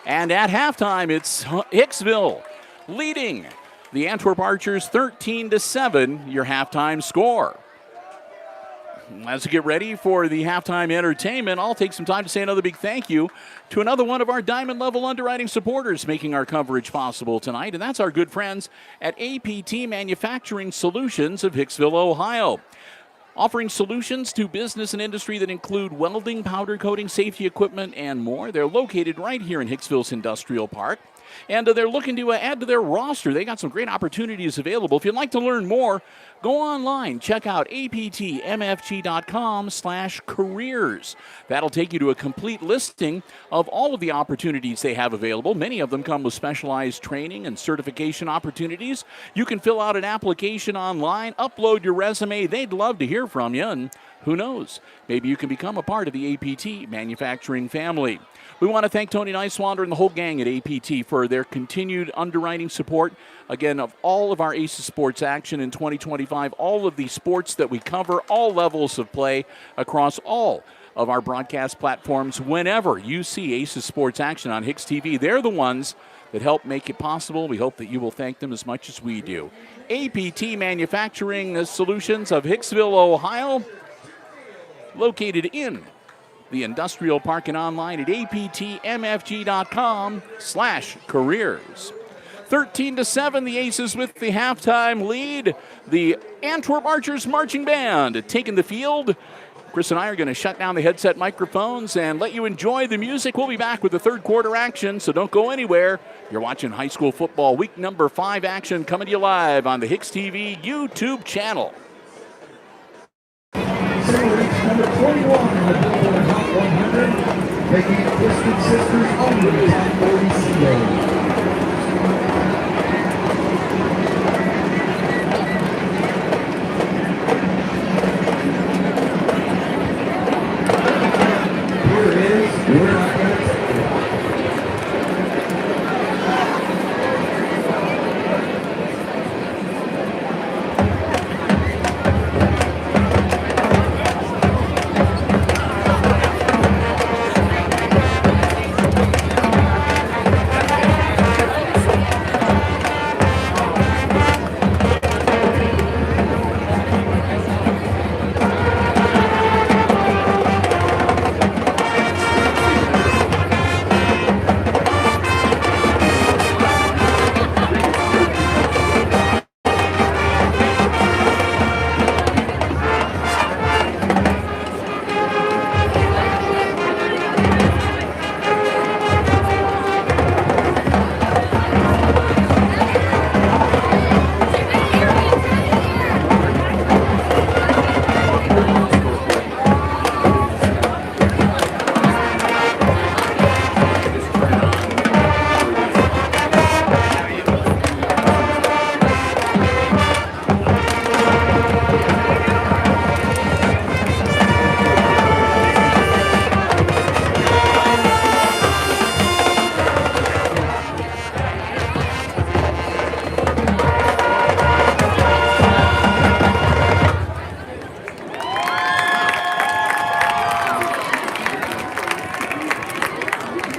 And at halftime, it's Hicksville leading the Antwerp Archers 13-7, your halftime score. As we get ready for the halftime entertainment, I'll take some time to say another big thank you to another one of our Diamond Level underwriting supporters making our coverage possible tonight, and that's our good friends at APT Manufacturing Solutions of Hicksville, Ohio. Offering solutions to business and industry that include welding, powder coating, safety equipment, and more. They're located right here in Hicksville's Industrial Park. And they're looking to add to their roster. They got some great opportunities available. If you'd like to learn more, go online. Check out aptmfg.com/careers. That'll take you to a complete listing of all of the opportunities they have available. Many of them come with specialized training and certification opportunities. You can fill out an application online, upload your resume. They'd love to hear from you. And who knows, maybe you can become a part of the APT manufacturing family. We want to thank Tony Nicewander and the whole gang at APT for their continued underwriting support, again, of all of our Aces Sports action in 2025, all of the sports that we cover, all levels of play across all of our broadcast platforms. Whenever you see Aces Sports action on HIX-TV, they're the ones that help make it possible. We hope that you will thank them as much as we do. APT Manufacturing Solutions of Hicksville, Ohio, located in the Industrial Park and online at aptmfg.com/careers. 13-7, the Aces with the halftime lead. The Antwerp Archers Marching Band taking the field. Chris and I are going to shut down the headset microphones and let you enjoy the music. We'll be back with the third quarter action, so don't go anywhere. You're watching high school football week number 5 action coming to you live on the HIX-TV YouTube channel. Number 21 on the Billboard Hot 100, taking it Twisted Sisters only, Tom 40 Zero. Here it is, we're not going to take it.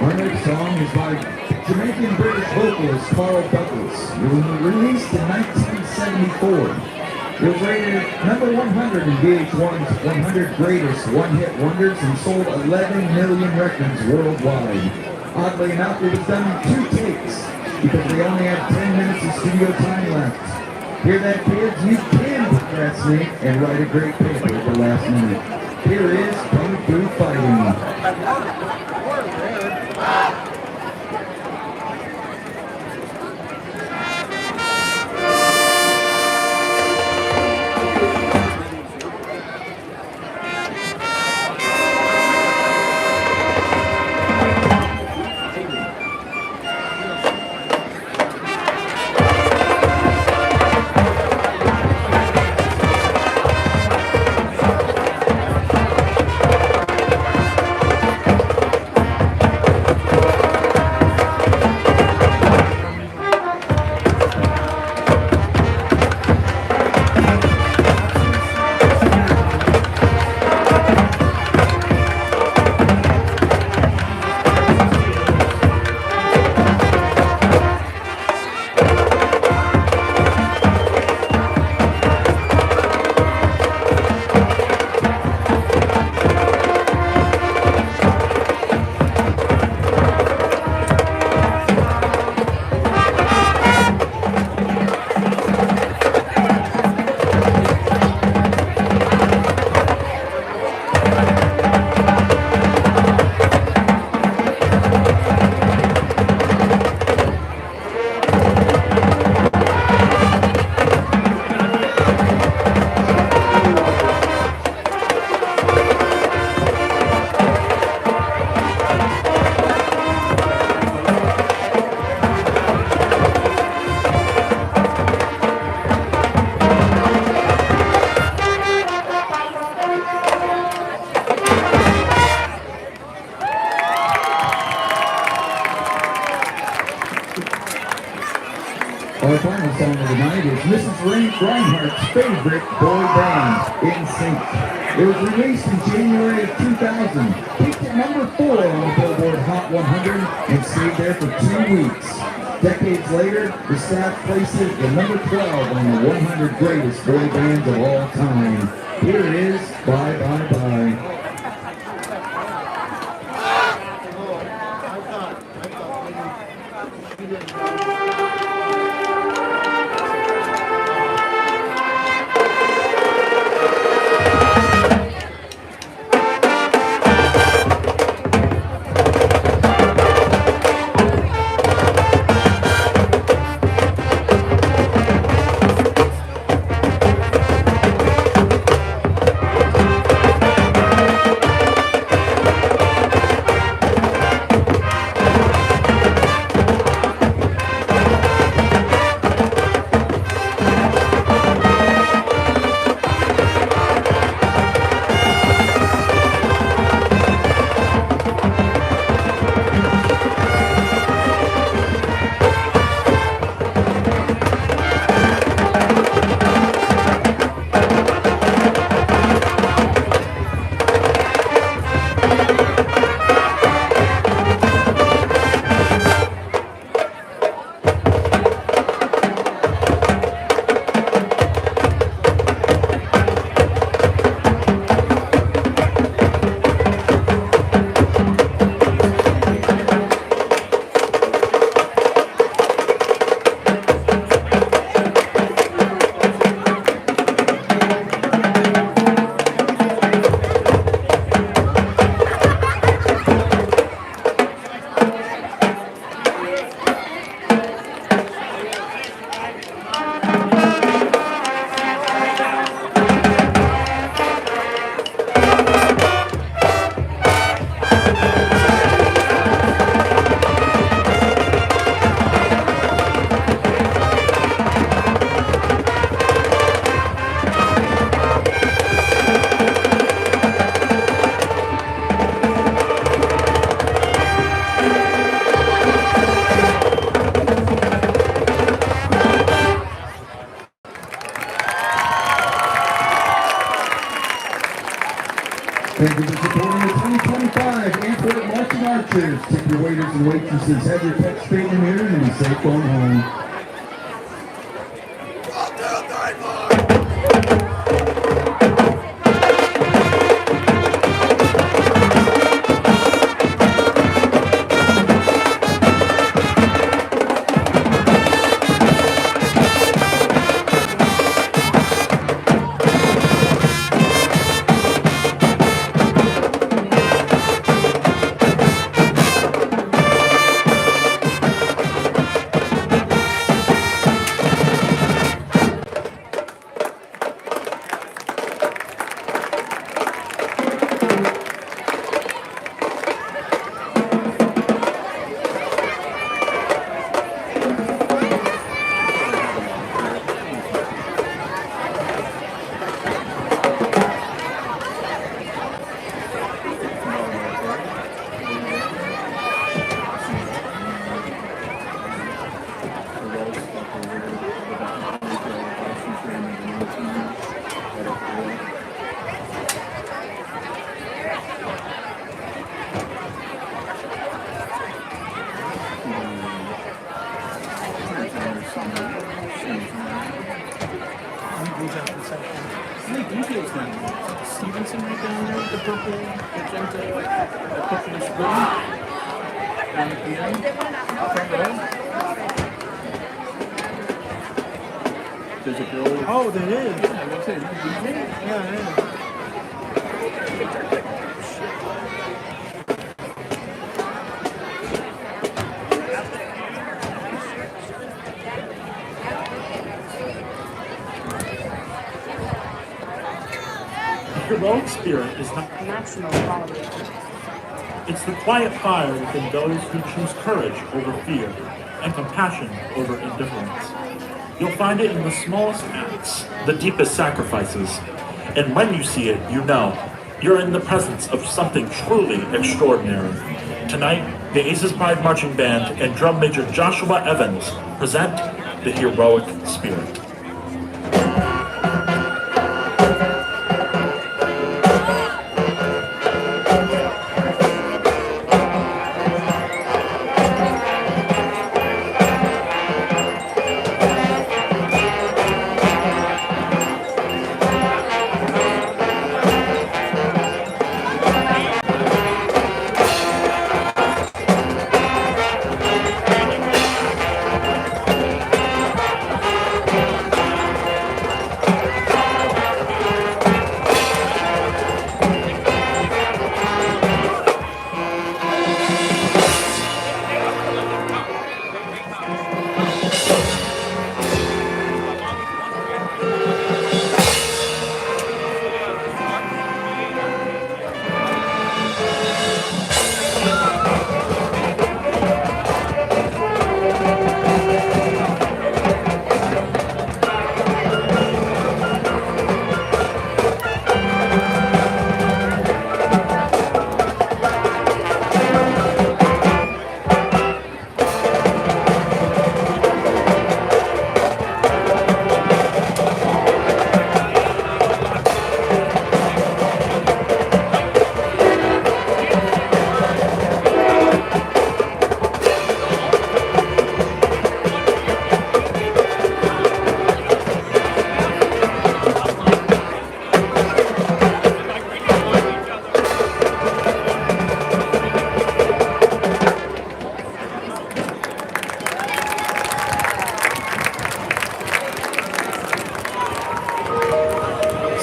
Our next song is by Jamaican British vocalist Carl Becker. It was released in 1974. It was rated number 100 in VH1's 100 Greatest One-Hit Wonders and sold 11 million records worldwide. Oddly enough, it was done in 2 takes because they only had 10 minutes of studio time left. Hear that, kids? You can procrastinate and write a great paper at the last minute. Here is Kung Fu Fighting. Our final song of the night is Mrs. Reinhardt's favorite boy band, NSYNC. It was released in January of 2000, peaked at number 4 on the Billboard Hot 100, and stayed there for 2 weeks. Decades later, the staff placed it at number 12 on the 100 greatest boy bands of all time. Here it is, Bye Bye Bye. Thank you for supporting the 2025 Antwerp Marching Archers. Tip your waiters and waitresses, have your pets spayed and neutered, and be safe going home. Stevenson right down there with the purple magenta, purplish ribbon. Down at the end. Front row. There's a girl. Oh, there is. Yeah, what's it? Yeah, it is. Heroic spirit is not maximum quality. it's the quiet fire within those who choose courage over fear and compassion over indifference. You'll find it in the smallest acts, the deepest sacrifices. And when you see it, you know you're in the presence of something truly extraordinary. Tonight, the Aces Pride Marching Band and Drum Major Joshua Evans present the Heroic Spirit.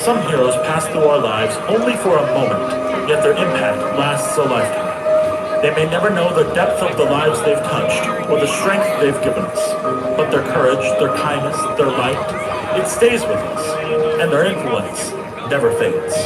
Some heroes pass through our lives only for a moment, yet their impact lasts a lifetime. They may never know the depth of the lives they've touched or the strength they've given us, but their courage, their kindness, their light, it stays with us, and their influence never fades.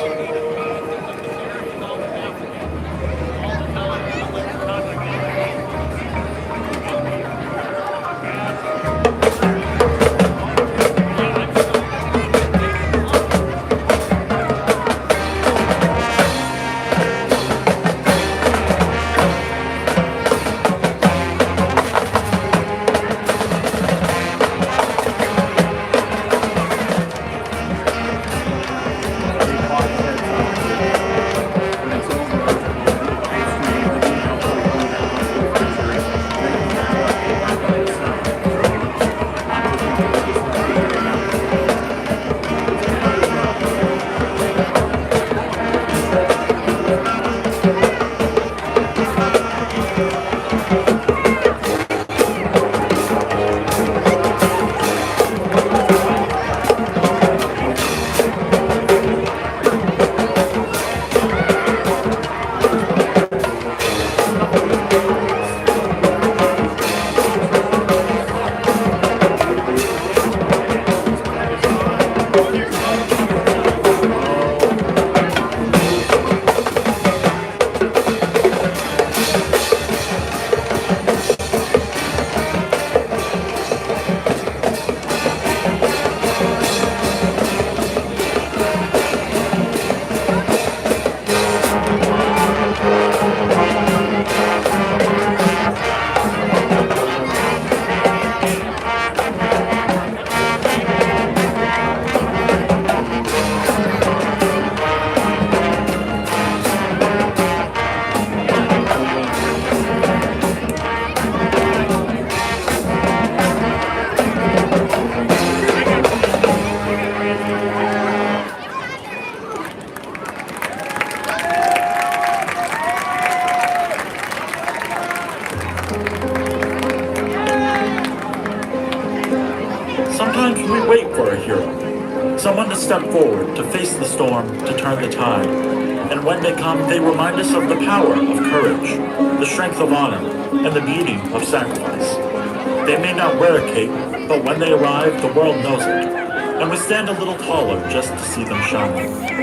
wait for a hero, someone to step forward, to face the storm, to turn the tide. And when they come, they remind us of the power of courage, the strength of honor, and the beauty of sacrifice. They may not wear a cape, but when they arrive, the world knows it. And we stand a little taller just to see them shine.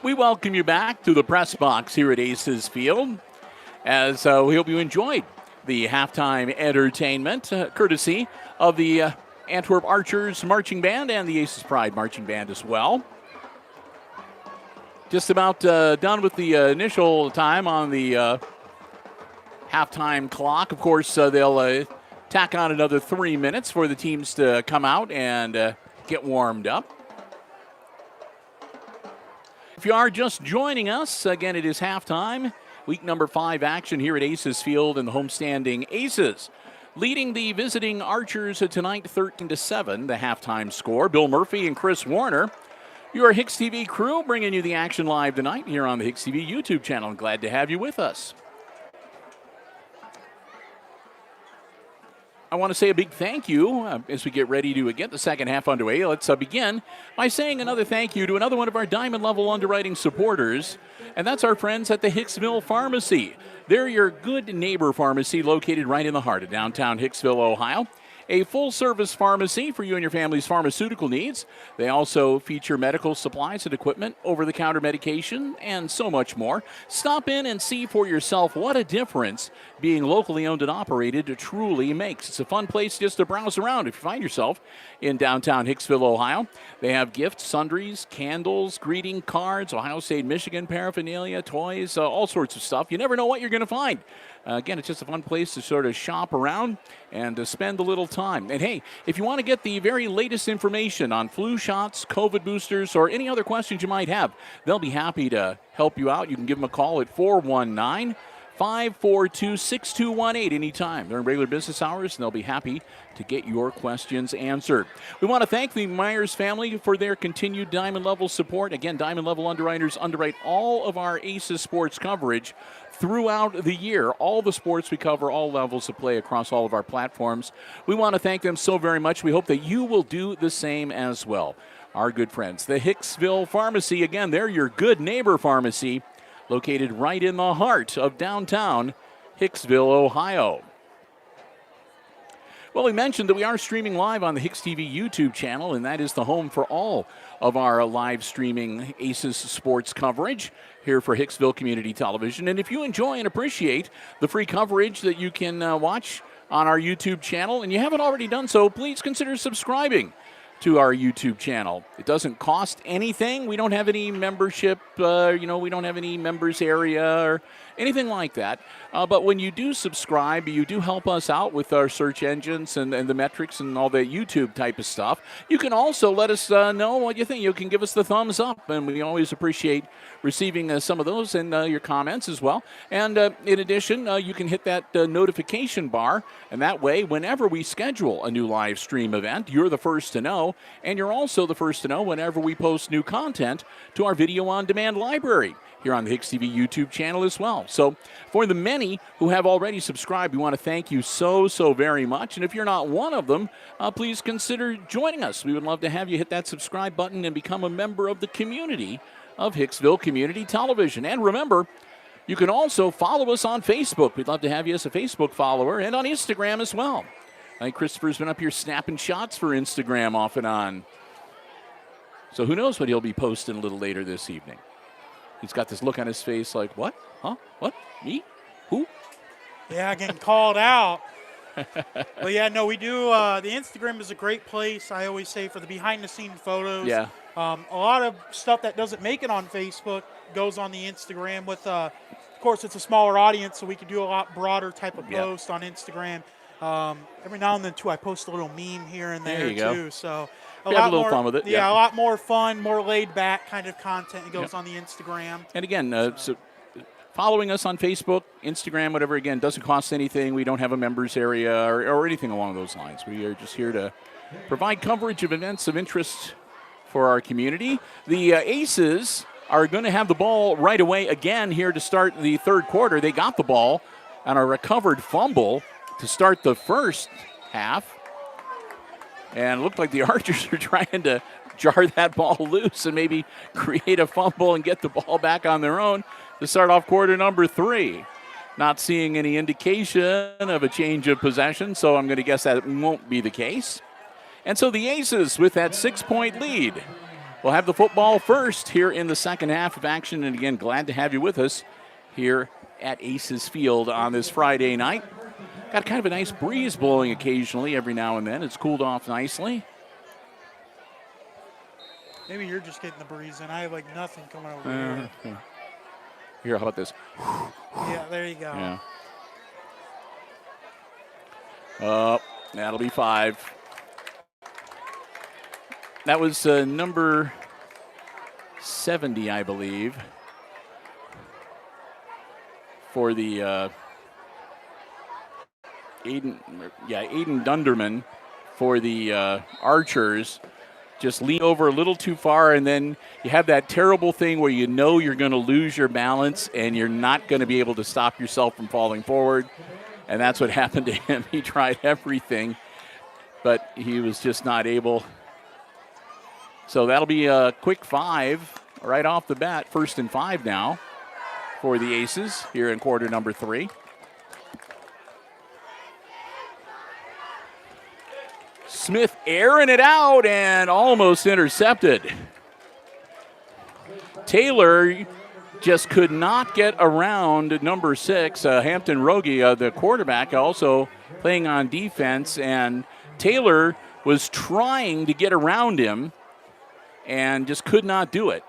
We welcome you back to the press box here at Aces Field, as we hope you enjoyed the halftime entertainment courtesy of the Antwerp Archers Marching Band and the Aces Pride Marching Band as well. Just about done with the initial time on the halftime clock. Of course, they'll tack on another 3 minutes for the teams to come out and get warmed up. If you are just joining us, again, it is halftime. Week number 5 action here at Aces Field, and the homestanding Aces leading the visiting Archers tonight 13-7, the halftime score. Bill Murphy and Chris Warner, your HIX-TV crew, bringing you the action live tonight here on the HIX-TV YouTube channel. I'm glad to have you with us. I want to say a big thank you as we get ready to get the second half underway. Let's begin by saying another thank you to another one of our Diamond Level underwriting supporters, and that's our friends at the Hicksville Pharmacy. They're your good neighbor pharmacy located right in the heart of downtown Hicksville, Ohio. A full-service pharmacy for you and your family's pharmaceutical needs. They also feature medical supplies and equipment, over-the-counter medication, and so much more. Stop in and see for yourself what a difference being locally owned and operated truly makes. It's a fun place just to browse around if you find yourself in downtown Hicksville, Ohio. They have gifts, sundries, candles, greeting cards, Ohio State, Michigan paraphernalia, toys, all sorts of stuff. You never know what you're going to find. Again, it's just a fun place to sort of shop around and to spend a little time. And hey, if you want to get the very latest information on flu shots, COVID boosters, or any other questions you might have, they'll be happy to help you out. You can give them a call at 419-542-6218 anytime. They're in regular business hours, and they'll be happy to get your questions answered. We want to thank the Myers family for their continued Diamond Level support. Again, Diamond Level underwriters underwrite all of our Aces sports coverage throughout the year. All the sports we cover, all levels of play across all of our platforms. We want to thank them so very much. We hope that you will do the same as well. Our good friends, the Hicksville Pharmacy. Again, they're your good neighbor pharmacy located right in the heart of downtown Hicksville, Ohio. Well, we mentioned that we are streaming live on the HIX-TV YouTube channel, and that is the home for all of our live streaming Aces sports coverage here for Hicksville Community Television. And if you enjoy and appreciate the free coverage that you can watch on our YouTube channel, and you haven't already done so, please consider subscribing to our YouTube channel. It doesn't cost anything. We don't have any membership, we don't have any members area or anything like that. But when you do subscribe, you do help us out with our search engines and the metrics and all the YouTube type of stuff. You can also let us know what you think. You can give us the thumbs up, and we always appreciate receiving some of those and your comments as well. And in addition, you can hit that notification bar, and that way, whenever we schedule a new live stream event, you're the first to know, and you're also the first to know whenever we post new content to our video on demand library here on the HIX-TV YouTube channel as well. So for the many who have already subscribed, we want to thank you so very much. And if you're not one of them, please consider joining us. We would love to have you hit that subscribe button and become a member of the community of Hicksville Community Television. And remember, you can also follow us on Facebook. We'd love to have you as a Facebook follower, and on Instagram as well. I think Christopher's been up here snapping shots for Instagram off and on. So who knows what he'll be posting a little later this evening. He's got this look on his face like, what? Huh? What? Me? Who? Yeah, getting called out. But yeah, no, we do. The Instagram is a great place, I always say, for the behind-the-scenes photos. Yeah. A lot of stuff that doesn't make it on Facebook goes on the Instagram with, of course, it's a smaller audience, so we can do a lot broader type of post on Instagram. Every now and then, too, I post a little meme here and there, too. So have a little fun with it. Yeah, a lot more fun, more laid-back kind of content that goes on the Instagram. And again, so following us on Facebook, Instagram, whatever, again, doesn't cost anything. We don't have a members area or anything along those lines. We are just here to provide coverage of events of interest for our community. The Aces are going to have the ball right away again here to start the third quarter. They got the ball on a recovered fumble to start the first half. And it looked like the Archers are trying to jar that ball loose and maybe create a fumble and get the ball back on their own to start off quarter number 3. Not seeing any indication of a change of possession, so I'm going to guess that won't be the case. And so the Aces, with that 6-point lead, will have the football first here in the second half of action. And again, glad to have you with us here at Aces Field on this Friday night. Got kind of a nice breeze blowing occasionally every now and then. It's cooled off nicely. Maybe you're just getting the breeze, and I have like nothing coming over here. Here, how about this? Yeah, there you go. Yeah. That'll be 5. That was number 70, I believe, for the Aiden Dunderman for the Archers. Just lean over a little too far, and then you have that terrible thing where you know you're going to lose your balance and you're not going to be able to stop yourself from falling forward. And that's what happened to him. He tried everything, but he was just not able. So that'll be a quick 5 right off the bat. 1st and 5 now for the Aces here in quarter number 3. Smith airing it out and almost intercepted. Taylor just could not get around number 6, Hampton Rogie, the quarterback, also playing on defense. And Taylor was trying to get around him and just could not do it.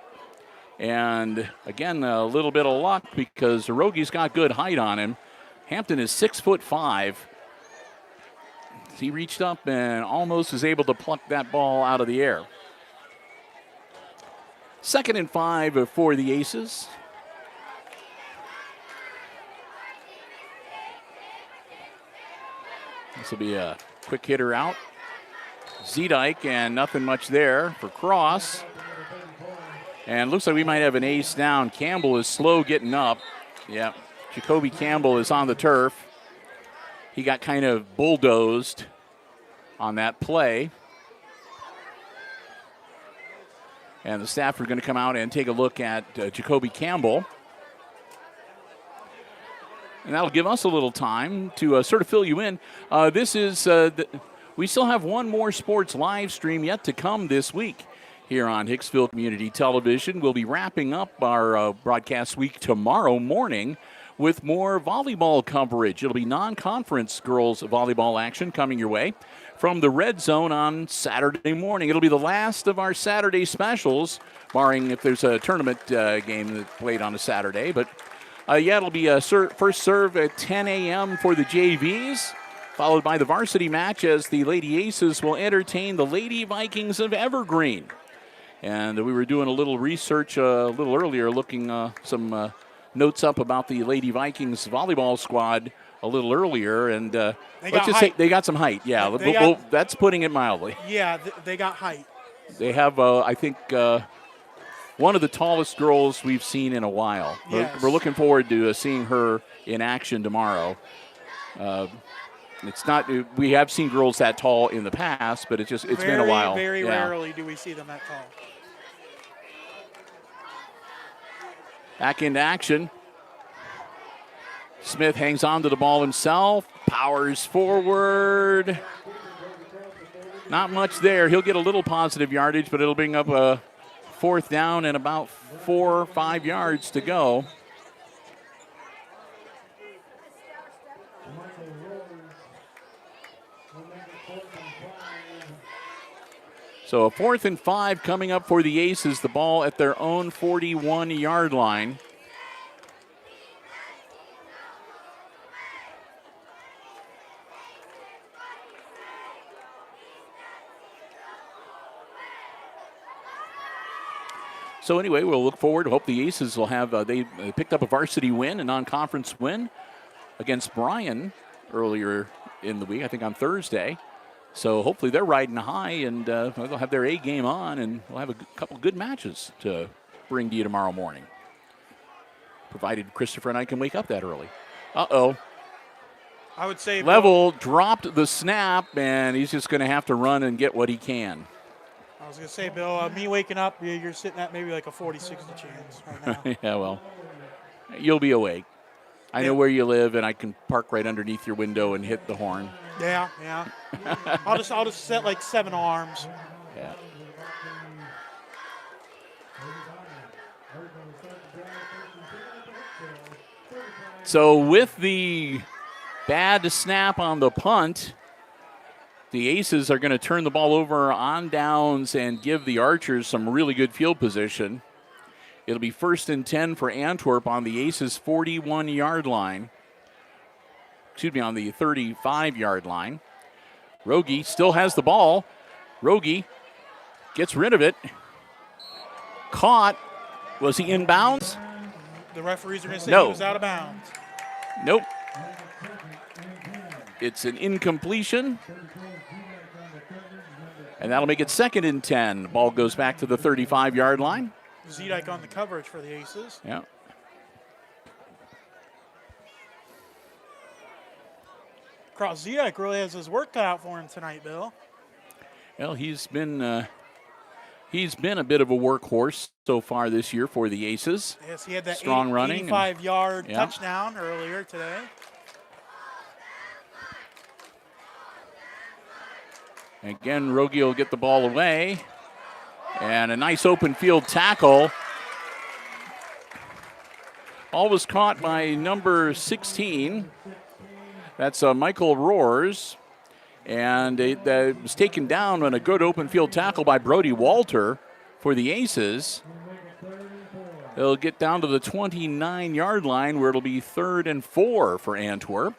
And again, a little bit of luck because Rogie's got good height on him. Hampton is 6'5". He reached up and almost was able to pluck that ball out of the air. 2nd and 5 for the Aces. This will be a quick hitter out. Zedike, and nothing much there for Cross. And looks like we might have an ace down. Campbell is slow getting up. Yeah, Jacoby Campbell is on the turf. He got kind of bulldozed on that play. And the staff are going to come out and take a look at Jacoby Campbell. And that'll give us a little time to sort of fill you in. This is, we still have one more sports live stream yet to come this week here on Hicksville Community Television. We'll be wrapping up our broadcast week tomorrow morning with more volleyball coverage. It'll be non-conference girls volleyball action coming your way from the Red Zone on Saturday morning. It'll be the last of our Saturday specials, barring if there's a tournament game that's played on a Saturday. But yeah, it'll be a first serve at 10 a.m. for the JVs, followed by the varsity match as the Lady Aces will entertain the Lady Vikings of Evergreen. And we were doing a little research a little earlier, looking some notes up about the Lady Vikings volleyball squad a little earlier, and let's just say they got some height. Yeah, that's putting it mildly. Yeah, they got height. They have, I think, one of the tallest girls we've seen in a while. Yes. We're looking forward to seeing her in action tomorrow. It's not. We have seen girls that tall in the past, but it's been a while. Very rarely do we see them that tall. Back into action. Smith hangs on to the ball himself, powers forward. Not much there. He'll get a little positive yardage, but it'll bring up a 4th down and about 4 or 5 yards to go. So a 4th and 5 coming up for the Aces. The ball at their own 41-yard line. So anyway, we'll look forward. Hope the Aces will have, they picked up a varsity win, a non-conference win against Bryan earlier in the week, I think on Thursday. So hopefully they're riding high, and they'll have their A game on, and we'll have a couple good matches to bring to you tomorrow morning, provided Christopher and I can wake up that early. Uh-oh. I would say Level dropped the snap, and he's just going to have to run and get what he can. I was going to say, Bill, me waking up, you're sitting at maybe like a 40-60 chance right now. Yeah, well, you'll be awake. I know where you live, and I can park right underneath your window and hit the horn. Yeah. I'll just set like 7 arms. Yeah. So with the Bad snap on the punt. The Aces are going to turn the ball over on downs and give the Archers some really good field position. It'll be 1st and 10 for Antwerp on the Aces' 41-yard line. Excuse me, on the 35-yard line. Rogie still has the ball. Rogie gets rid of it. Caught. Was he in bounds? The referees are going to say No. he was out of bounds. Nope. It's an incompletion. And that'll make it 2nd and 10. Ball goes back to the 35-yard line. Zedek on the coverage for the Aces. Yeah. Cross Zedek really has his work cut out for him tonight, Bill. Well, he's been a bit of a workhorse so far this year for the Aces. Yes, he had that Strong running. 85-yard Yeah. touchdown earlier today. Again, Rogie will get the ball away. And a nice open field tackle. Ball was caught by number 16. That's Michael Roars. And it was taken down on a good open field tackle by Brody Walter for the Aces. They'll get down to the 29-yard line where it'll be 3rd and 4 for Antwerp.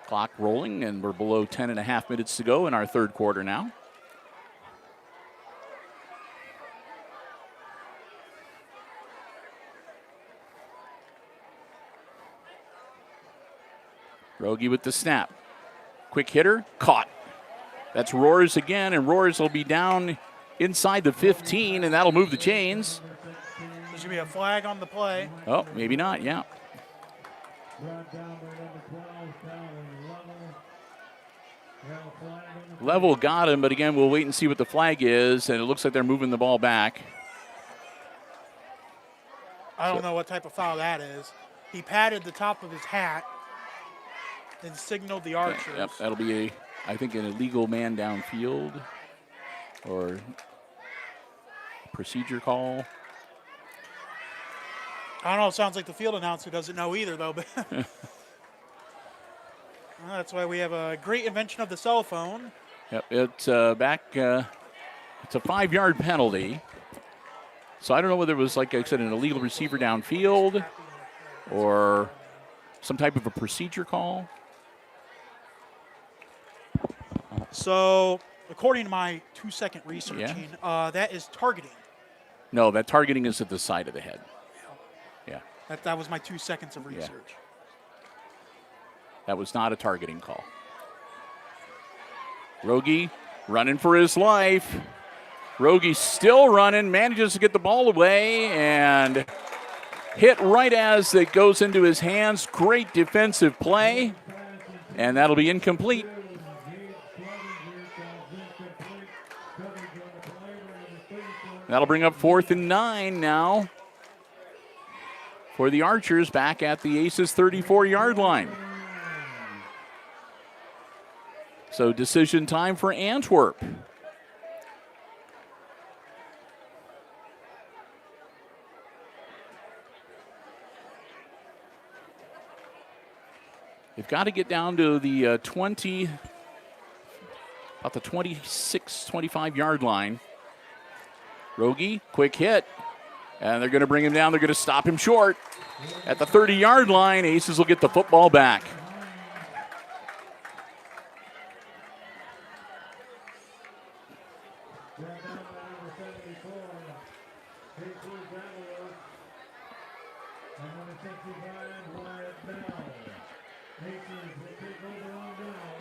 Clock rolling, and we're below 10 and a half minutes to go in our 3rd quarter now. Rogie with the snap. Quick hitter, caught. That's Roars again, and Roars will be down inside the 15, and that'll move the chains. There's going to be a flag on the play. Oh, maybe not, yeah. Level got him, but again, we'll wait and see what the flag is, and it looks like they're moving the ball back. I don't know what type of foul that is. He patted the top of his hat, then signaled the Archers. Yep, that'll be, I think, an illegal man downfield or procedure call. I don't know. It sounds like the field announcer doesn't know either, though. But well, that's why we have a great invention of the cell phone. Yep, it's back. It's a 5-yard penalty. So I don't know whether it was, like I said, an illegal receiver downfield or some type of a procedure call. So, according to my 2-second researching, that is targeting. No, that targeting is at the side of the head. Yeah, That was my 2 seconds of research. that was not a targeting call. Rogie running for his life. Rogie still running, manages to get the ball away and hit right as it goes into his hands. Great defensive play, and that'll be incomplete. That'll bring up 4th and 9 now for the Archers back at the Aces 34-yard line. So decision time for Antwerp. They've got to get down to the about the 26, 25-yard line. Rogie, quick hit. And they're going to bring him down. They're going to stop him short. At the 30-yard line, Aces will get the football back.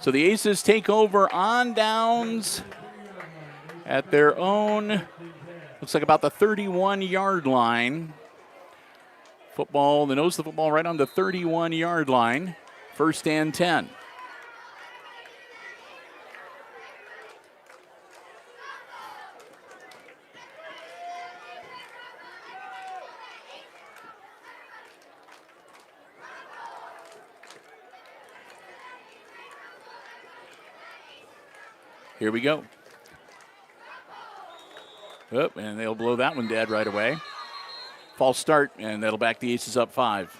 So the Aces take over on downs at their own, looks like about the 31-yard line. Football, the nose of the football right on the 31-yard line. 1st and 10. Here we go. Oh, and they'll blow that one dead right away. False start, and that'll back the Aces up 5.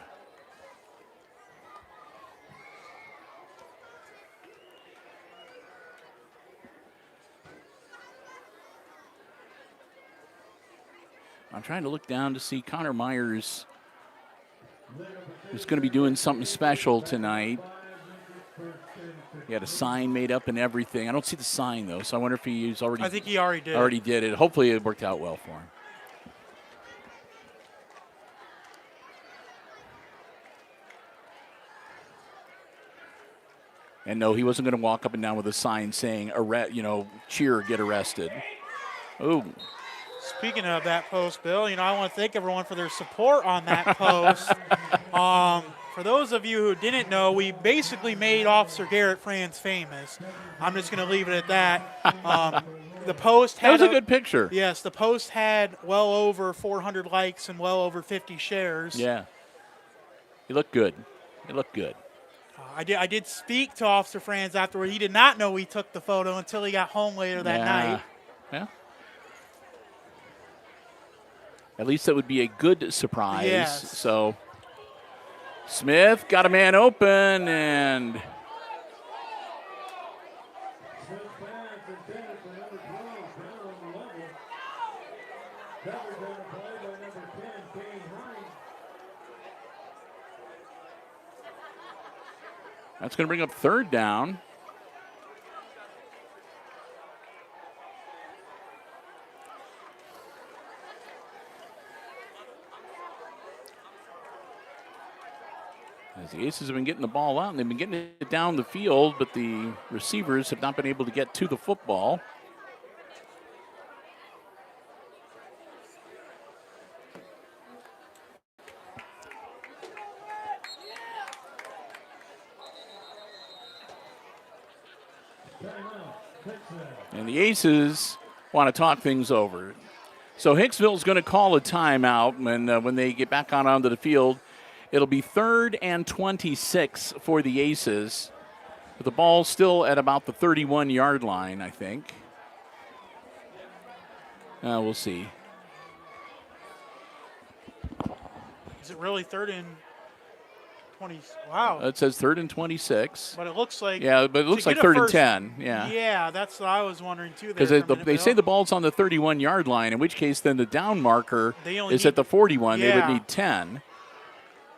I'm trying to look down to see Connor Myers who's going to be doing something special tonight. He had a sign made up and everything. I don't see the sign, though, so I wonder if he's already... I think he already did. Already did it. Hopefully it worked out well for him. And no, he wasn't going to walk up and down with a sign saying, cheer, get arrested. Ooh. Speaking of that post, Bill, I want to thank everyone for their support on that post. For those of you who didn't know, we basically made Officer Garrett Franz famous. I'm just going to leave it at that. The post had... That was a good picture. Yes, the post had well over 400 likes and well over 50 shares. Yeah. He looked good. He looked good. I did speak to Officer Franz afterward. He did not know we took the photo until he got home later that night. Yeah. At least that would be a good surprise. Yes. So Smith got a man open and that's going to bring up third down. As the Aces have been getting the ball out, and they've been getting it down the field, but the receivers have not been able to get to the football. And the Aces want to talk things over. So Hicksville's going to call a timeout when they get back onto the field. It'll be 3rd and 26 for the Aces. With the ball still at about the 31-yard line, I think. We'll see. Is it really 3rd and 20? Wow. It says 3rd and 26. But it looks like... Yeah, but it looks like 3rd and 10. Yeah. Yeah, that's what I was wondering, too. Because they say the ball's on the 31-yard line, in which case then the down marker is at the 41. Yeah. They would need 10.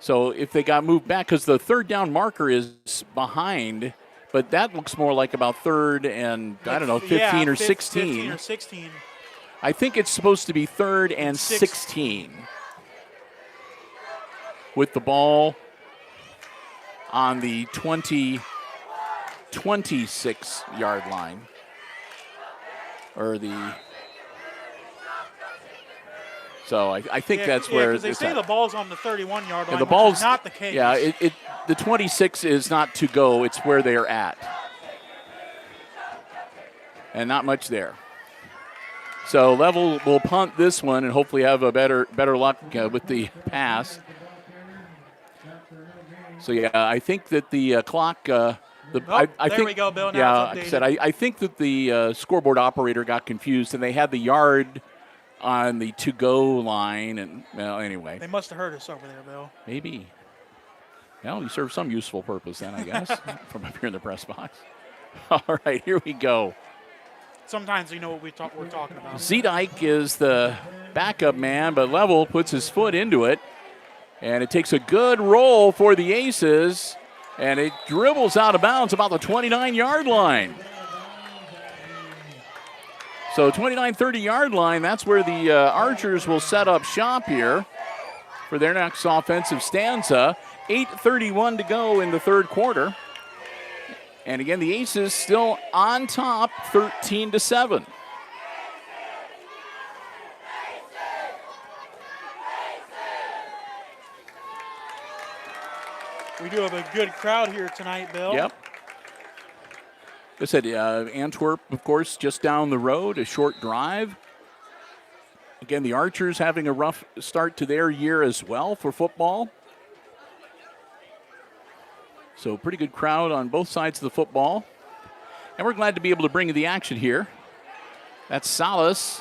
So if they got moved back, because the third down marker is behind, but that looks more like about 3rd and, 15 or 16. 15 or 16. I think it's supposed to be 3rd and 16. With the ball on the 26-yard line. Or the... So I think that's where they say the ball's on the 31-yard line, the ball's which is not the case. Yeah, the 26 is not to go. It's where they are at. And not much there. So Level will punt this one and hopefully have a better luck with the pass. So, yeah, I think that the clock I think, we go, Bill. Now yeah, it's like I updated. said, I think that the scoreboard operator got confused, and they had the yard on the to-go line. And, well, anyway. They must have heard us over there, Bill. Maybe. Well, you serve some useful purpose then, I guess, from up here in the press box. All right, here we go. Sometimes you know what we're talking about. Zedike is the backup man, but Level puts his foot into it. And it takes a good roll for the Aces, and it dribbles out of bounds about the 29-yard line. So 29, 30-yard line, that's where the Archers will set up shop here for their next offensive stanza. 8:31 to go in the third quarter. And again, the Aces still on top, 13-7. We do have a good crowd here tonight, Bill. Yep. I said Antwerp, of course, just down the road, a short drive. Again, the Archers having a rough start to their year as well for football. So pretty good crowd on both sides of the football. And we're glad to be able to bring the action here. That's Salas.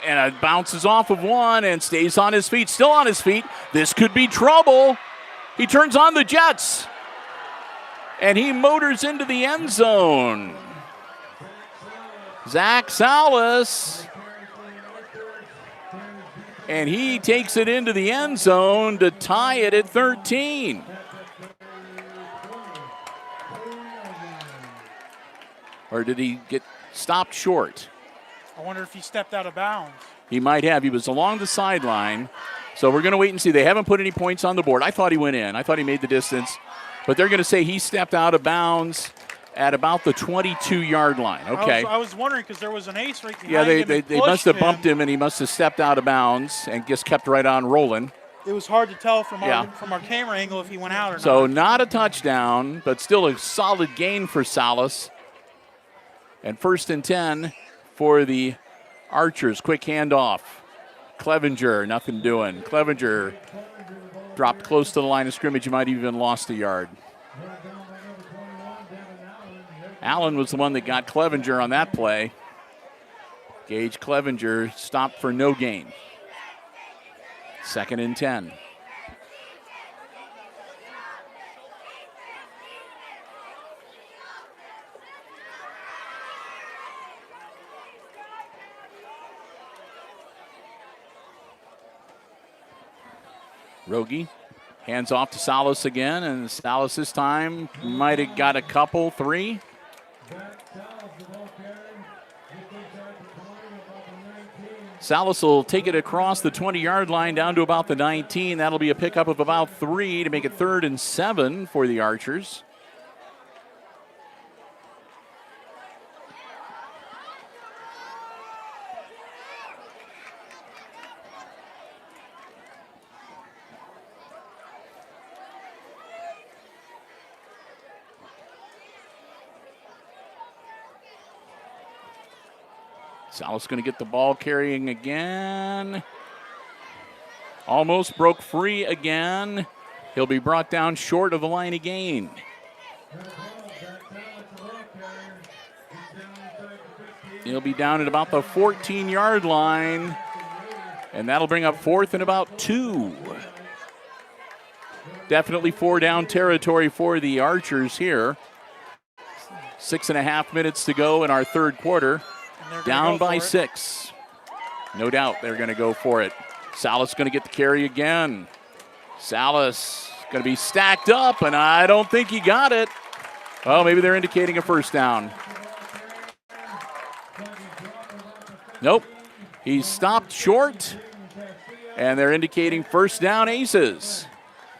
And it bounces off of one and stays on his feet, still on his feet. This could be trouble. He turns on the jets. And he motors into the end zone. Zach Salas And he takes it into the end zone to tie it at 13. Or did he get stopped short? I wonder if he stepped out of bounds. He might have. He was along the sideline. So we're going to wait and see. They haven't put any points on the board. I thought he went in. I thought he made the distance. But they're going to say he stepped out of bounds at about the 22-yard line. Okay. I was wondering because there was an ace right behind Yeah, him. they must have bumped him, and he must have stepped out of bounds and just kept right on rolling. It was hard to tell from our camera angle if he went out or not. So not a touchdown, but still a solid gain for Salas. And 1st and 10 for the Archers. Quick handoff. Clevenger, nothing doing. Clevenger dropped close to the line of scrimmage. He might have even lost a yard. Allen was the one that got Clevenger on that play. Gage Clevenger stopped for no gain. 2nd and 10. Rogie hands off to Salas again, and Salas this time might have got a couple, 3. Salas will take it across the 20-yard line down to about the 19. That'll be a pickup of about 3 to make it 3rd and 7 for the Archers. Salas going to get the ball carrying again. Almost broke free again. He'll be brought down short of the line of gain. He'll be down at about the 14-yard line, and that'll bring up 4th and about 2. Definitely 4 down territory for the Archers here. 6.5 minutes to go in our 3rd quarter. Down by 6. No doubt they're going to go for it. Salas going to get the carry again. Salas going to be stacked up, and I don't think he got it. Oh, maybe they're indicating a 1st down. Nope. He's stopped short, and they're indicating 1st down Aces.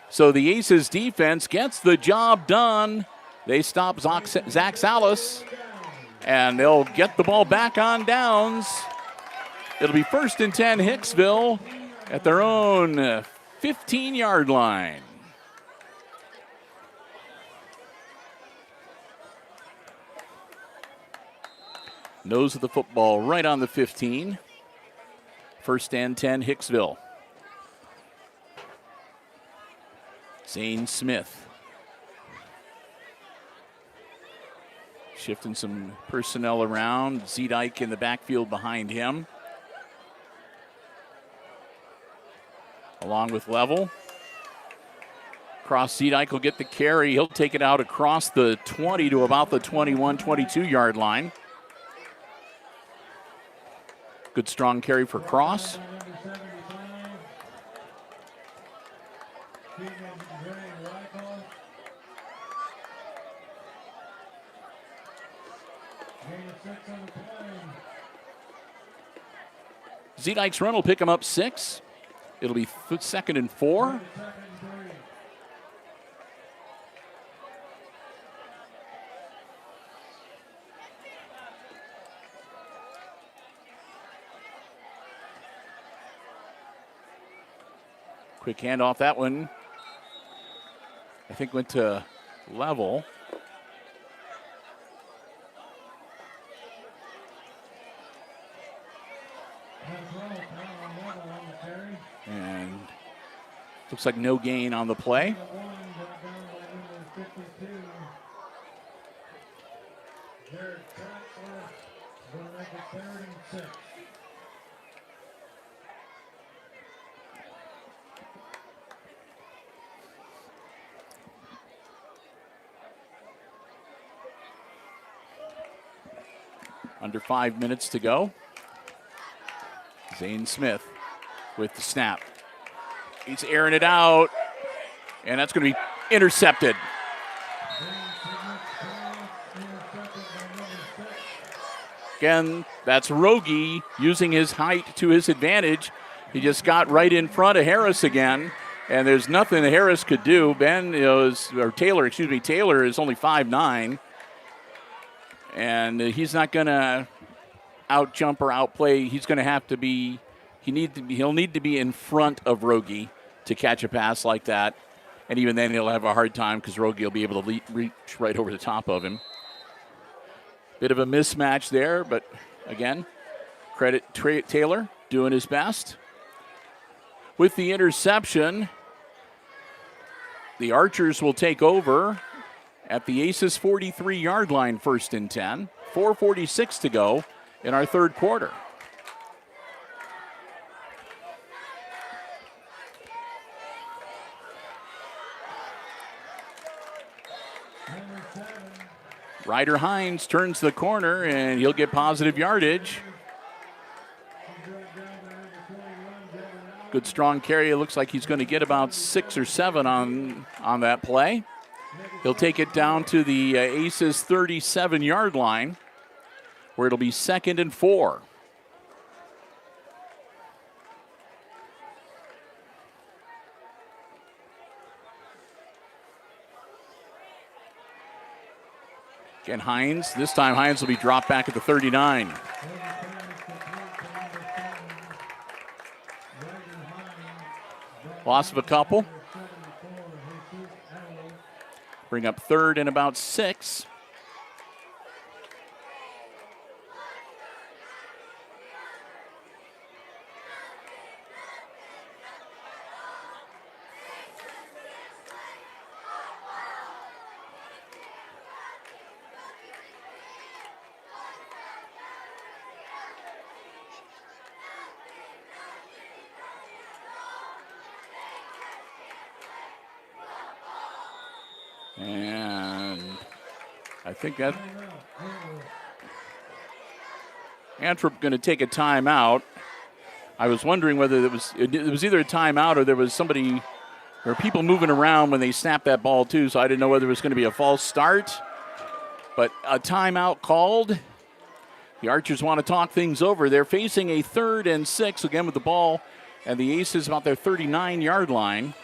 So the Aces defense gets the job done. They stop Zach Salas. And they'll get the ball back on downs. It'll be 1st and 10 Hicksville at their own 15-yard line. Nose of the football right on the 15. 1st and 10 Hicksville. Zane Smith. Shifting some personnel around. Zedike in the backfield behind him. Along with Level. Cross Zedike will get the carry. He'll take it out across the 20 to about the 21, 22-yard line. Good strong carry for Cross. Zedike's run will pick him up 6. It'll be 2nd and 4. Quick handoff, that one I think went to Level. And looks like no gain on the play. Under 5 minutes to go. Zane Smith with the snap. He's airing it out, and that's going to be intercepted. Again, that's Rogie using his height to his advantage. He just got right in front of Harris again, and there's nothing that Harris could do. Taylor is only 5'9", and he's not going to out-jump or outplay. He's going to have to be, he'll need to be in front of Rogie to catch a pass like that, and even then he'll have a hard time because Rogie will be able to reach right over the top of him. Bit of a mismatch there, but again, credit Taylor doing his best. With the interception, the Archers will take over at the Aces 43-yard line, 1st and 10. 4:46 to go in our third quarter. Ryder Hines turns the corner, and he'll get positive yardage. Good strong carry. It looks like he's going to get about 6 or 7 on that play. He'll take it down to the Aces 37-yard line, where it'll be 2nd and 4. Again, Hines. This time Hines will be dropped back at the 39. Loss of a couple. Bring up 3rd and about 6. And I think that Antwerp going to take a timeout. I was wondering whether it was either a timeout or there was somebody or people moving around when they snapped that ball too, so I didn't know whether it was going to be a false start. But a timeout called. The Archers want to talk things over. They're facing a 3rd and 6 again with the ball, and the Aces about their 39-yard line.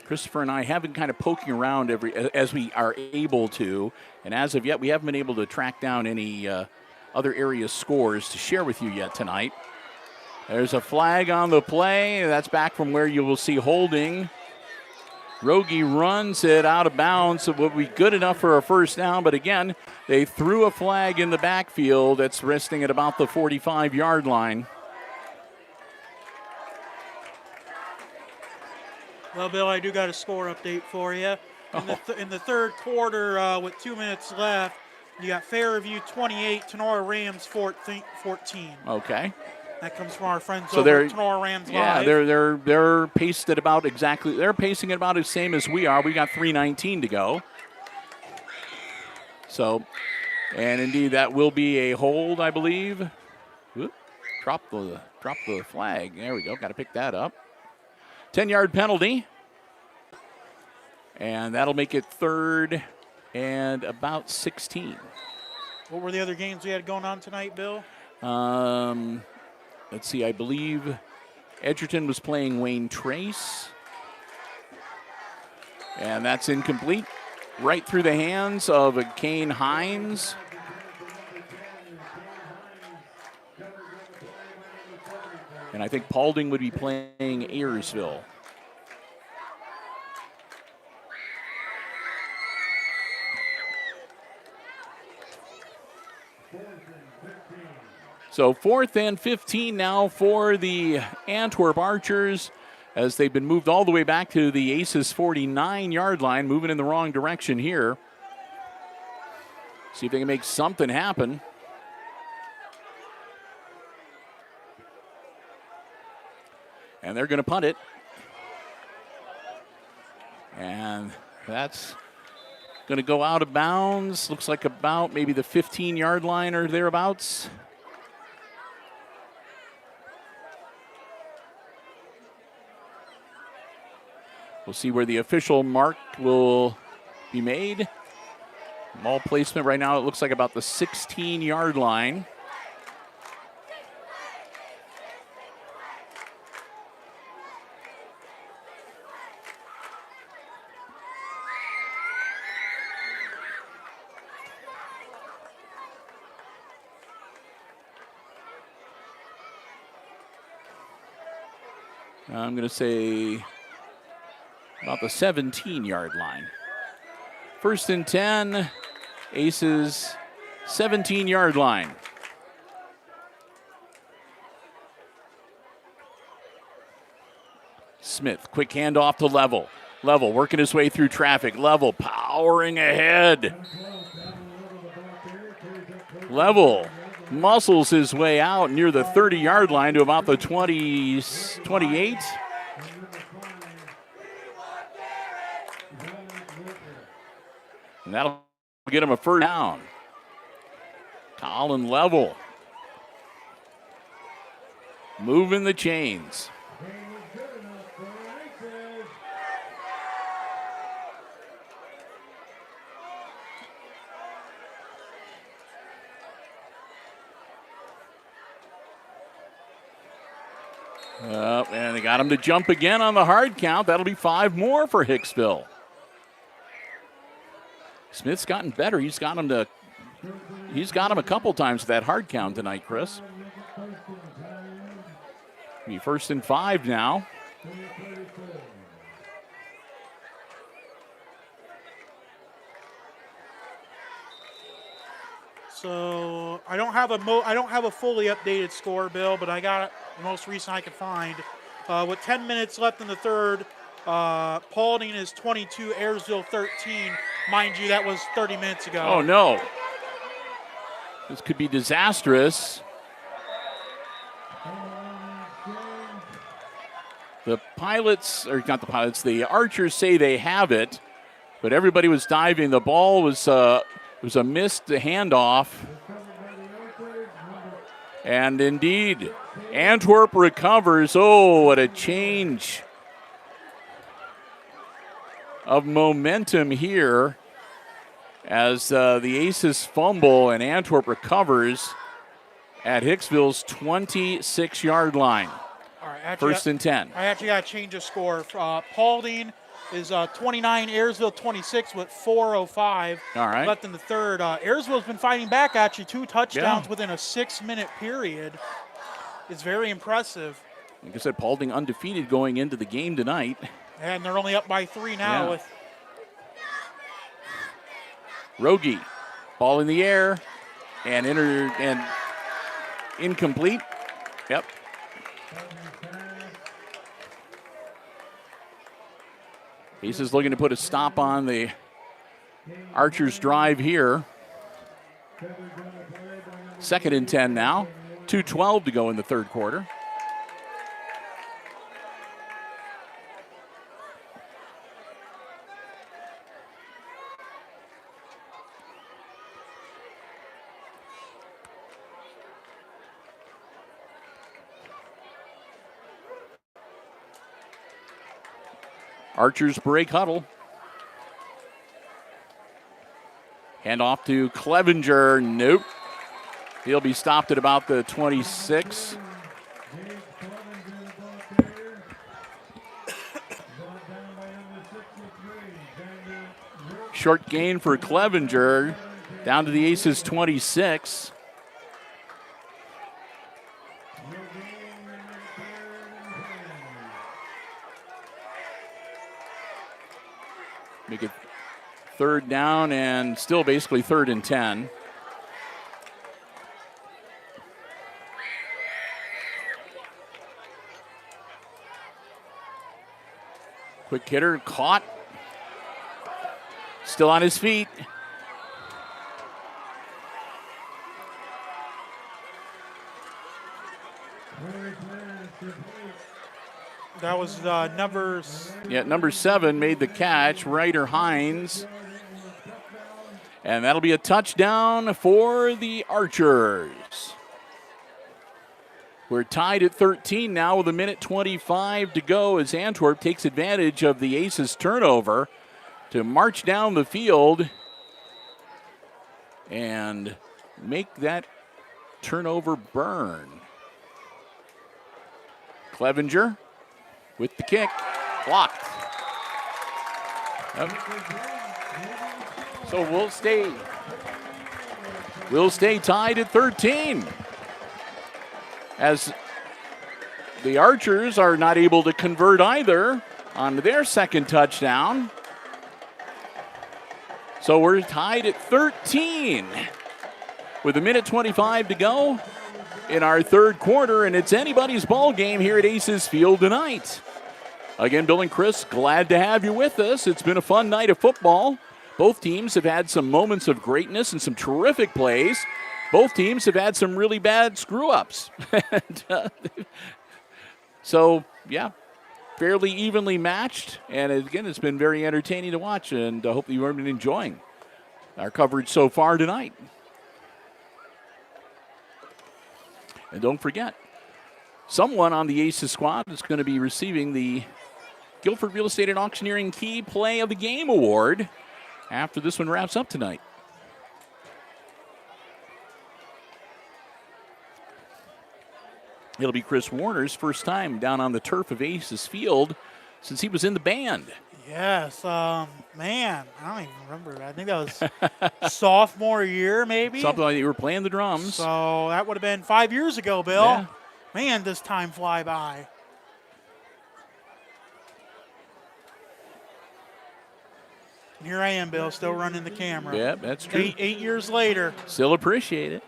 Christopher and I have been kind of poking around as we are able to, and as of yet, we haven't been able to track down any other area scores to share with you yet tonight. There's a flag on the play. That's back from where you will see holding. Rogie runs it out of bounds. It would be good enough for a first down, but again, they threw a flag in the backfield that's resting at about the 45-yard line. Well, Bill, I do got a score update for you. In the third quarter, with 2 minutes left, you got Fairview 28, Tenora Rams 14. Okay. That comes from our friends over at Tenora Rams Live. Yeah, they're paced at about exactly. They're pacing at about the same as we are. We got 3:19 to go. So, and indeed that will be a hold, I believe. Whoop, drop the flag. There we go. Got to pick that up. 10-yard penalty. And that'll make it 3rd and about 16. What were the other games we had going on tonight, Bill? Let's see. I believe Edgerton was playing Wayne Trace. And that's incomplete. Right through the hands of Kane Hines. And I think Paulding would be playing Ayersville. So 4th and 15 now for the Antwerp Archers, as they've been moved all the way back to the Aces 49-yard line, moving in the wrong direction here. See if they can make something happen. And they're going to punt it. And that's going to go out of bounds. Looks like about maybe the 15-yard line or thereabouts. We'll see where the official mark will be made. Ball placement right now, it looks like about the 16-yard line. I'm going to say about the 17-yard line. 1st and 10, Aces 17-yard line. Smith, quick handoff to Level. Level working his way through traffic. Level powering ahead. Level muscles his way out near the 30-yard line to about the 28. And that'll get him a first down. Colin Level moving the chains. And they got him to jump again on the hard count. That'll be 5 more for Hicksville. Smith's gotten better. He's got him a couple times with that hard count tonight, Chris. Be 1st and 5 now. So I don't have a fully updated score, Bill, but I got the most recent I could find. With 10 minutes left in the third, Paulding is 22, Ayersville 13. Mind you, that was 30 minutes ago. Oh, no. This could be disastrous. The Archers say they have it, but everybody was diving. The ball was a missed handoff. And indeed, Antwerp recovers. Oh, what a change of momentum here as the Aces fumble and Antwerp recovers at Hicksville's 26-yard line. All right, 1st and 10. I actually got to change the score. Paulding is 29, Ayersville 26 with 4:05 left in the third. Ayersville's been fighting back, actually 2 touchdowns within a 6-minute period. It's very impressive. Like I said, Paulding undefeated going into the game tonight. And they're only up by 3 now. With Rogie, ball in the air and incomplete. Yep. Aces looking to put a stop on the Archers' drive here. 2nd and 10 now. 2:12 to go in the third quarter. Archers break huddle. Hand off to Clevenger. Nope. He'll be stopped at about the 26. Short gain for Clevenger. Down to the Aces 26. Make it 3rd down and still basically 3rd and 10. Quick hitter, caught. Still on his feet. That was number 7 made the catch, Ryder Hines. And that'll be a touchdown for the Archers. We're tied at 13 now with 1:25 to go as Antwerp takes advantage of the Aces turnover to march down the field and make that turnover burn. Clevenger with the kick, blocked. Yep. So we'll stay tied at 13 as the Archers are not able to convert either on their second touchdown. So we're tied at 13 with 1:25 to go in our third quarter, and it's anybody's ball game here at Aces Field tonight. Again, Bill and Chris, glad to have you with us. It's been a fun night of football. Both teams have had some moments of greatness and some terrific plays. Both teams have had some really bad screw-ups. So, yeah, fairly evenly matched. And again, it's been very entertaining to watch, and I hope you have been enjoying our coverage so far tonight. And don't forget, someone on the Aces squad is going to be receiving the Guilford Real Estate and Auctioneering Key Play of the Game Award after this one wraps up tonight. It'll be Chris Warner's first time down on the turf of Aces Field since he was in the band. Yes, man, I don't even remember. I think that was sophomore year, maybe. Something like that. You were playing the drums. So that would have been 5 years ago, Bill. Yeah. Man, does time fly by. And here I am, Bill, still running the camera. Yeah, that's true. Eight years later. Still appreciate it.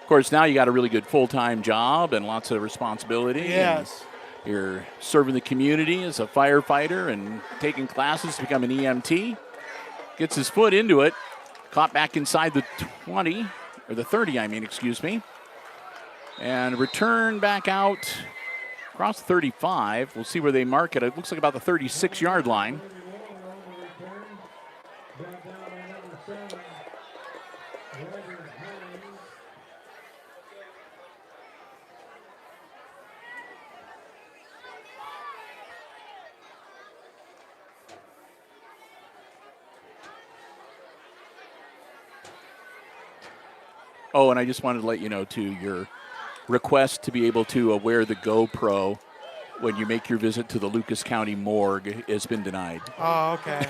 Of course, now you got a really good full-time job and lots of responsibility. Yes. You're serving the community as a firefighter and taking classes to become an EMT. Gets his foot into it. Caught back inside the 20, or the 30, excuse me. And return back out across the 35. We'll see where they mark it. It looks like about the 36-yard line. Oh, and I just wanted to let you know, too, your request to be able to wear the GoPro when you make your visit to the Lucas County morgue has been denied. Oh, okay.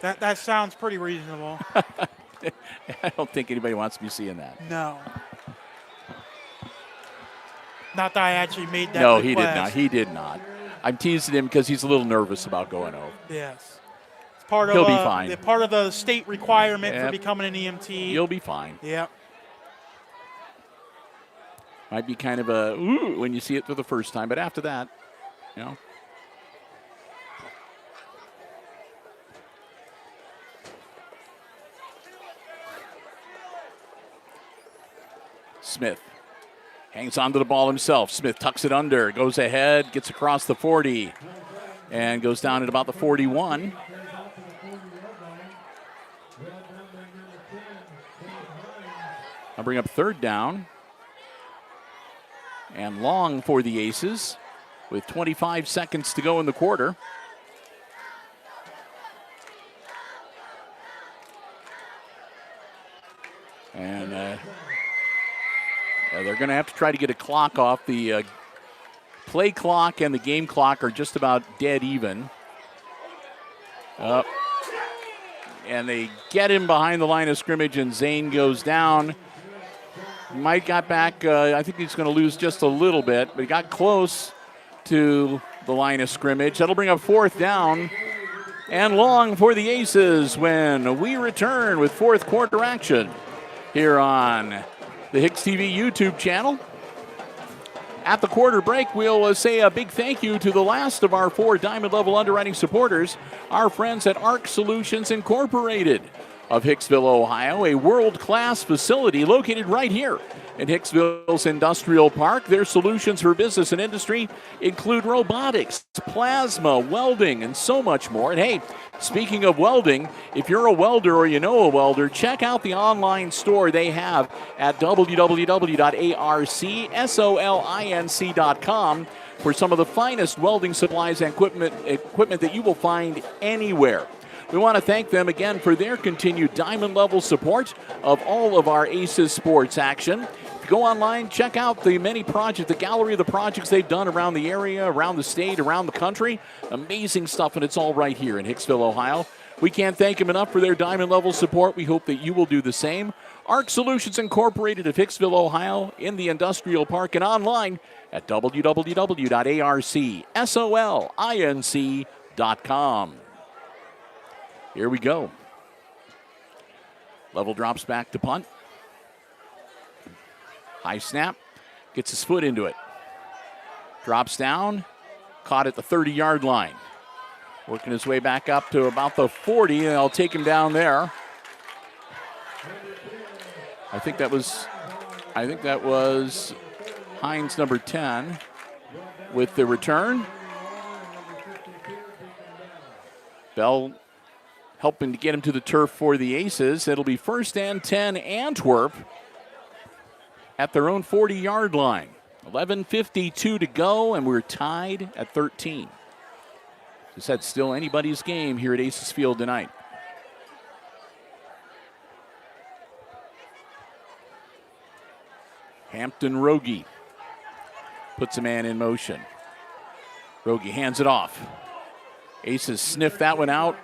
that sounds pretty reasonable. I don't think anybody wants to be seeing that. No. Not that I actually made that No, request. He did not. I'm teasing him because he's a little nervous about going over. Yes. He'll be fine. Part of the state requirement Yep. for becoming an EMT. You'll be fine. Yep. Might be kind of a ooh when you see it for the first time, but after that, you know. Smith hangs on to the ball himself. Smith tucks it under, goes ahead, gets across the 40, and goes down at about the 41. I'll bring up third down. And long for the Aces with 25 seconds to go in the quarter. And they're going to have to try to get a clock off. The play clock and the game clock are just about dead even. And they get him behind the line of scrimmage, and Zane goes down. Mike got back. I think he's going to lose just a little bit, but he got close to the line of scrimmage. That'll bring up fourth down and long for the Aces when we return with fourth quarter action here on the HIX-TV YouTube channel. At the quarter break, we'll say a big thank you to the last of our 4 Diamond Level underwriting supporters, our friends at ARC Solutions Incorporated of Hicksville, Ohio, a world-class facility located right here in Hicksville's Industrial Park. Their solutions for business and industry include robotics, plasma, welding, and so much more. And hey, speaking of welding, if you're a welder or you know a welder, check out the online store they have at www.arcsolinc.com for some of the finest welding supplies and equipment that you will find anywhere. We want to thank them again for their continued diamond level support of all of our Aces sports action. If you go online, check out the many projects, the gallery of the projects they've done around the area, around the state, around the country. Amazing stuff, and it's all right here in Hicksville, Ohio. We can't thank them enough for their diamond level support. We hope that you will do the same. ARC Solutions Incorporated of Hicksville, Ohio, in the Industrial Park and online at www.arcsolinc.com. Here we go. Level drops back to punt. High snap. Gets his foot into it. Drops down. Caught at the 30-yard line. Working his way back up to about the 40, and I'll take him down there. I think that was Hines, number 10, with the return. Bell helping to get him to the turf for the Aces. It'll be 1st and 10 Antwerp at their own 40-yard line. 11:52 to go, and we're tied at 13. Just said, still anybody's game here at Aces Field tonight. Hampton Rogie puts a man in motion. Rogie hands it off. Aces sniff that one out.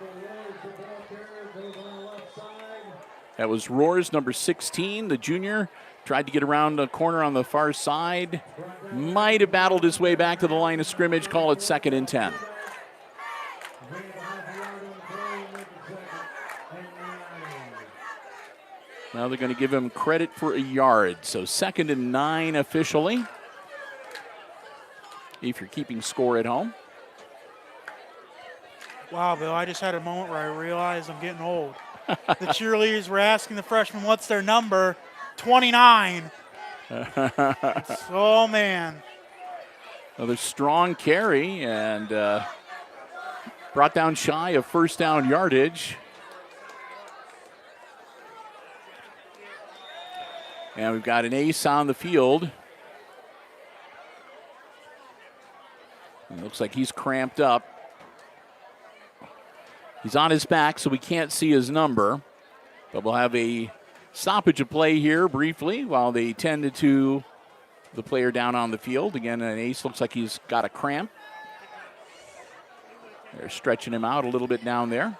That was Roars, number 16, the junior. Tried to get around the corner on the far side. Might have battled his way back to the line of scrimmage. Call it 2nd and 10. Now they're going to give him credit for a yard. So 2nd and 9 officially, if you're keeping score at home. Wow, Bill, I just had a moment where I realized I'm getting old. The cheerleaders were asking the freshmen what's their number. 29. Oh, man. Another strong carry and brought down shy of first down yardage. And we've got an ace on the field. It looks like he's cramped up. He's on his back, so we can't see his number. But we'll have a stoppage of play here briefly while they tend to the player down on the field. Again, an ace looks like he's got a cramp. They're stretching him out a little bit down there.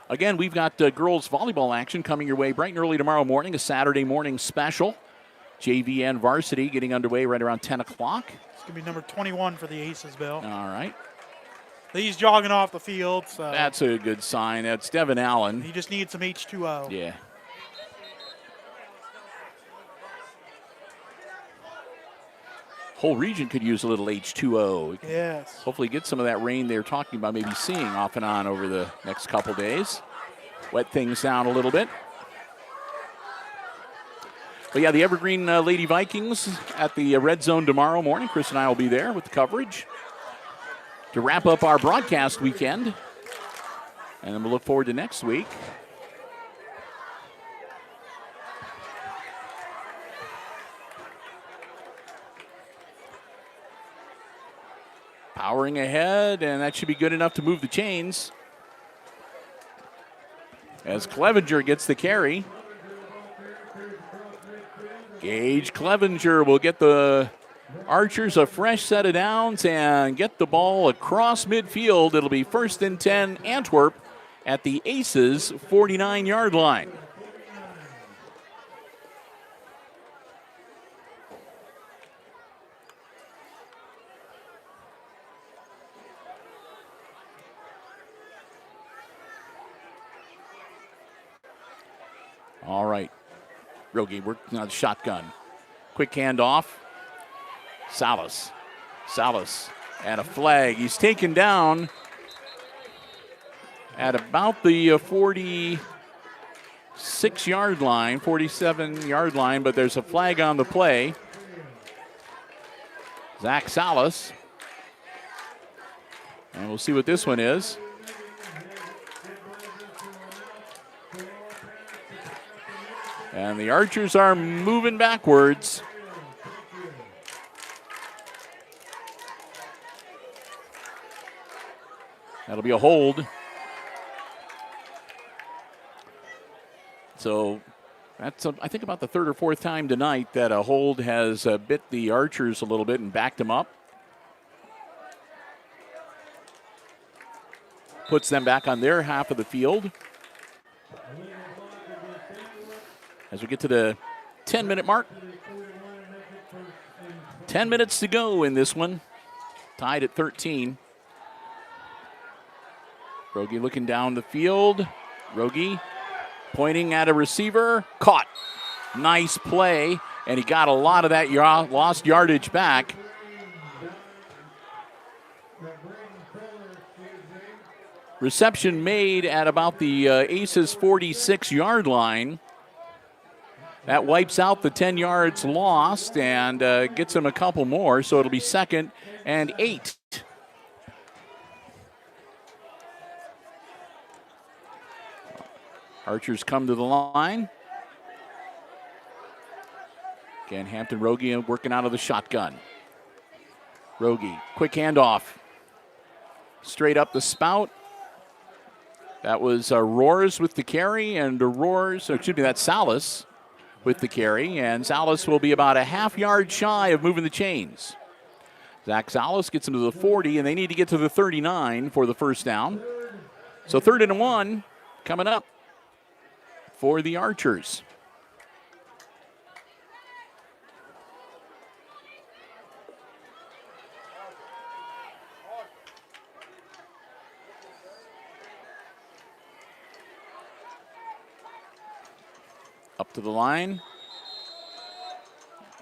Again, we've got girls volleyball action coming your way bright and early tomorrow morning, a Saturday morning special. JV and varsity getting underway right around 10 o'clock. It's going to be number 21 for the Aces, Bill. All right. He's jogging off the field. So that's a good sign. That's Devin Allen. He just needs some H2O. Yeah. Whole region could use a little H2O. Yes. Hopefully get some of that rain they're talking about maybe seeing off and on over the next couple days. Wet things down a little bit. But yeah, the Evergreen Lady Vikings at the Red Zone tomorrow morning. Chris and I will be there with the coverage to wrap up our broadcast weekend. And then we'll look forward to next week. Powering ahead, and that should be good enough to move the chains. As Clevenger gets the carry. Gage Clevenger will get the Archers a fresh set of downs and get the ball across midfield. It'll be 1st and 10 Antwerp at the Aces 49-yard line. All right. Rogi working on the shotgun. Quick handoff. Salas. And a flag. He's taken down at about the 46-yard line, 47-yard line, but there's a flag on the play. Zach Salas. And we'll see what this one is. And the Archers are moving backwards. That'll be a hold. So that's, I think, about the third or fourth time tonight that a hold has bit the Archers a little bit and backed them up. Puts them back on their half of the field. As we get to the 10-minute mark. 10 minutes to go in this one. Tied at 13. Rogi looking down the field. Rogi pointing at a receiver. Caught. Nice play. And he got a lot of that lost yardage back. Reception made at about the Aces 46-yard line. That wipes out the 10 yards lost and gets him a couple more, so it'll be 2nd and 8. Archers come to the line. Again, Hampton Rogi working out of the shotgun. Rogi, quick handoff. Straight up the spout. That was Roars with the carry, and that's Salas with the carry, and Salas will be about a half-yard shy of moving the chains. Zach Salas gets him to the 40, and they need to get to the 39 for the first down. So 3rd and 1 coming up for the Archers. Up to the line.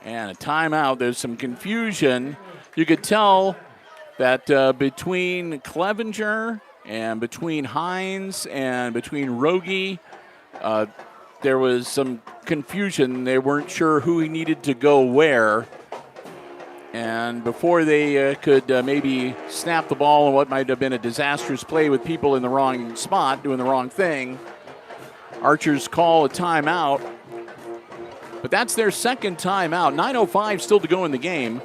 And a timeout. There's some confusion. You could tell that between Clevenger and between Hines and between Rogi, there was some confusion. They weren't sure who he needed to go where. And before they could maybe snap the ball on what might have been a disastrous play with people in the wrong spot, doing the wrong thing, Archers call a timeout, but that's their second timeout. 9:05 still to go in the game,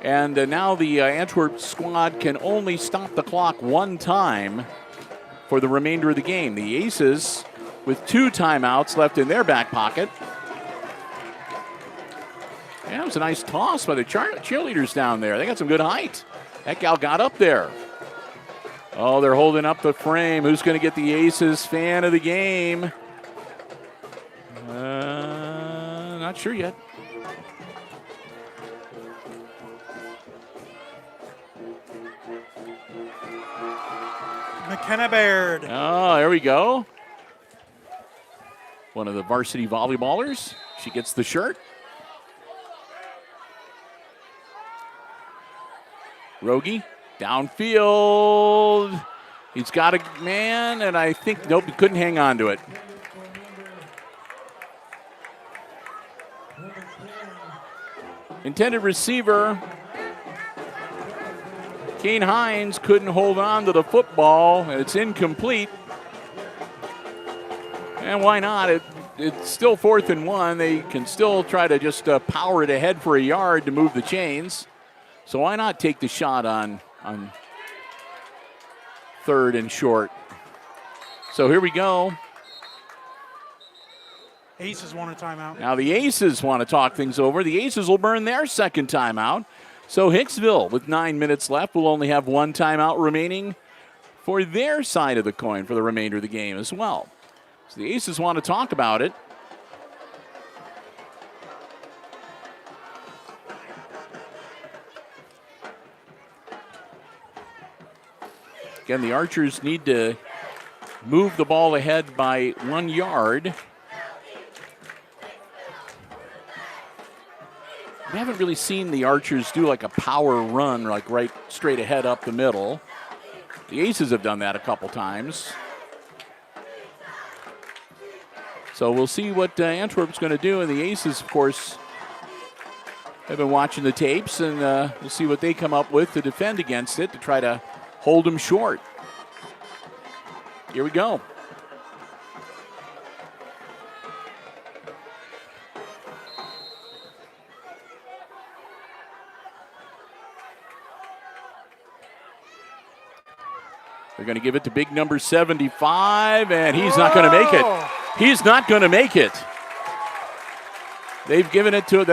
and now the Antwerp squad can only stop the clock one time for the remainder of the game. The Aces with 2 timeouts left in their back pocket. Yeah, it was a nice toss by the cheerleaders down there. They got some good height. That gal got up there. Oh, they're holding up the frame. Who's going to get the Aces fan of the game? Not sure yet. McKenna Baird. Oh, there we go. One of the varsity volleyballers. She gets the shirt. Rogi. Downfield. He's got a man, and I think, nope, he couldn't hang on to it. Intended receiver, Kane Hines, couldn't hold on to the football, and it's incomplete. And why not? It's still 4th and 1. They can still try to just power it ahead for a yard to move the chains. So why not take the shot on 3rd and short? So here we go. Aces want a timeout. Now the Aces want to talk things over. The Aces will burn their second timeout. So Hicksville, with 9 minutes left, will only have 1 timeout remaining for their side of the coin for the remainder of the game as well. So the Aces want to talk about it. Again, the Archers need to move the ball ahead by 1 yard. We haven't really seen the Archers do like a power run, like right straight ahead up the middle. The Aces have done that a couple times. So we'll see what Antwerp's going to do. And the Aces, of course, have been watching the tapes, and we'll see what they come up with to defend against it, to try to hold them short. Here we go. They're going to give it to big number 75, and he's not going to make it. He's not going to make it. They've given it to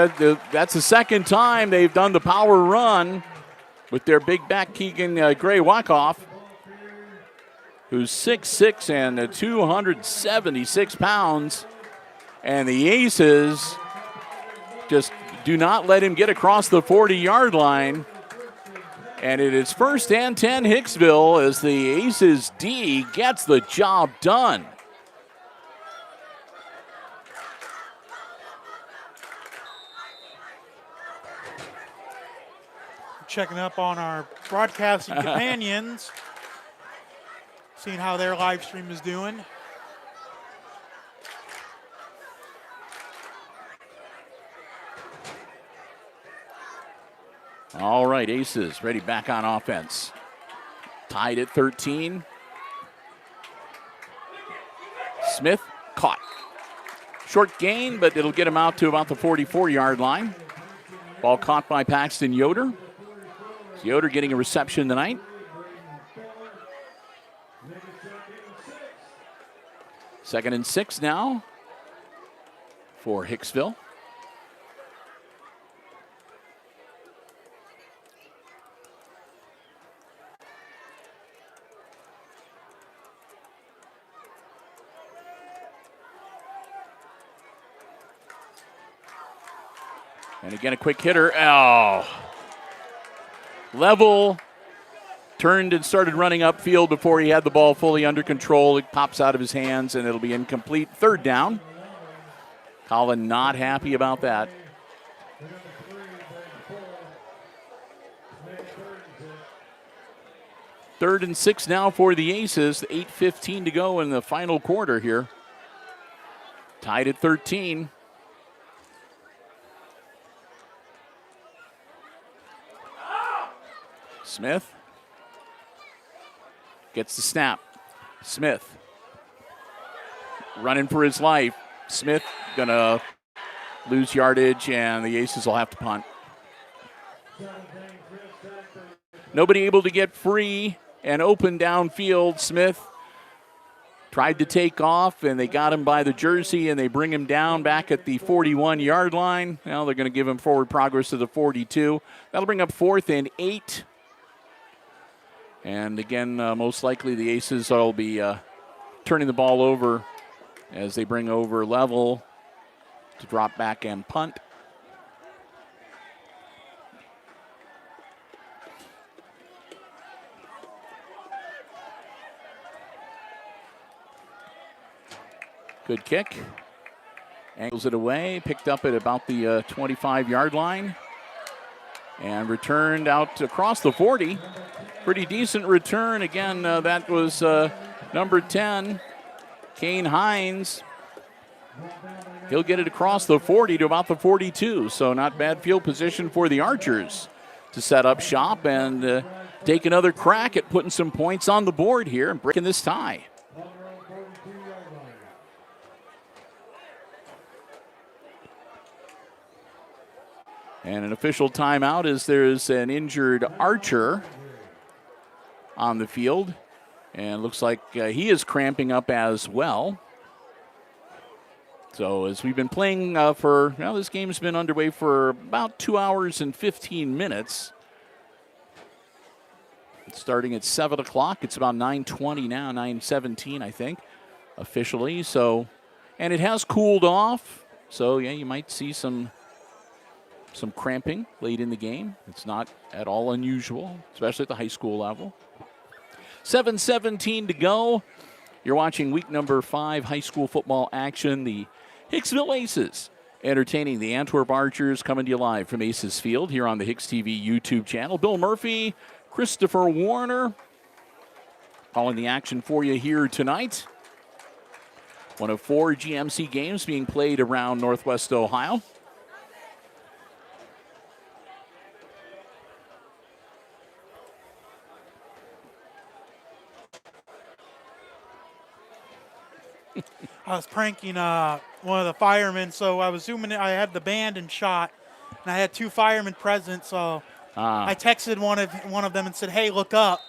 that's the second time they've done the power run with their big back Keegan Gray-Wyckoff, who's 6'6" and 276 pounds. And the Aces just do not let him get across the 40-yard line. And it is 1st and 10 Hicksville as the Aces D gets the job done. Checking up on our broadcasting companions, seeing how their live stream is doing. All right, Aces ready back on offense. Tied at 13. Smith caught. Short gain, but it'll get him out to about the 44-yard line. Ball caught by Paxton Yoder. Yoder getting a reception tonight. Second and 6 now for Hicksville. And again, a quick hitter. Oh. Level turned and started running upfield before he had the ball fully under control. It pops out of his hands, and it'll be incomplete. Third down. Colin not happy about that. Third and 6 now for the Aces. 8:15 to go in the final quarter here. Tied at 13. Smith gets the snap. Smith running for his life. Smith gonna lose yardage, and the Aces will have to punt. Nobody able to get free and open downfield. Smith tried to take off, and they got him by the jersey, and they bring him down back at the 41-yard line. Now they're going to give him forward progress to the 42. That'll bring up 4th and 8. And again, most likely the Aces will be turning the ball over as they bring over Level to drop back and punt. Good kick. Angles it away, picked up at about the 25-yard line, and returned out across the 40. Pretty decent return. Again, that was number 10, Kane Hines. He'll get it across the 40 to about the 42, so not bad field position for the Archers to set up shop and take another crack at putting some points on the board here and breaking this tie. And an official timeout as there's an injured Archer on the field. And looks like he is cramping up as well. So as we've been playing this game's been underway for about 2 hours and 15 minutes. It's starting at 7 o'clock. It's about 9:20 now, 9:17, I think, officially. So, and it has cooled off. So, yeah, you might see some cramping late in the game. It's not at all unusual, especially at the high school level. 7:17 to go. You're watching week number 5 high school football action. The Hicksville Aces entertaining the Antwerp Archers, coming to you live from Aces Field here on the HIX-TV YouTube channel. Bill Murphy, Christopher Warner, calling the action for you here tonight. One of 4 GMC games being played around Northwest Ohio. I was pranking one of the firemen, so I was zooming in. I had the band in shot, and I had 2 firemen present, so I texted one of them and said, "Hey, look up."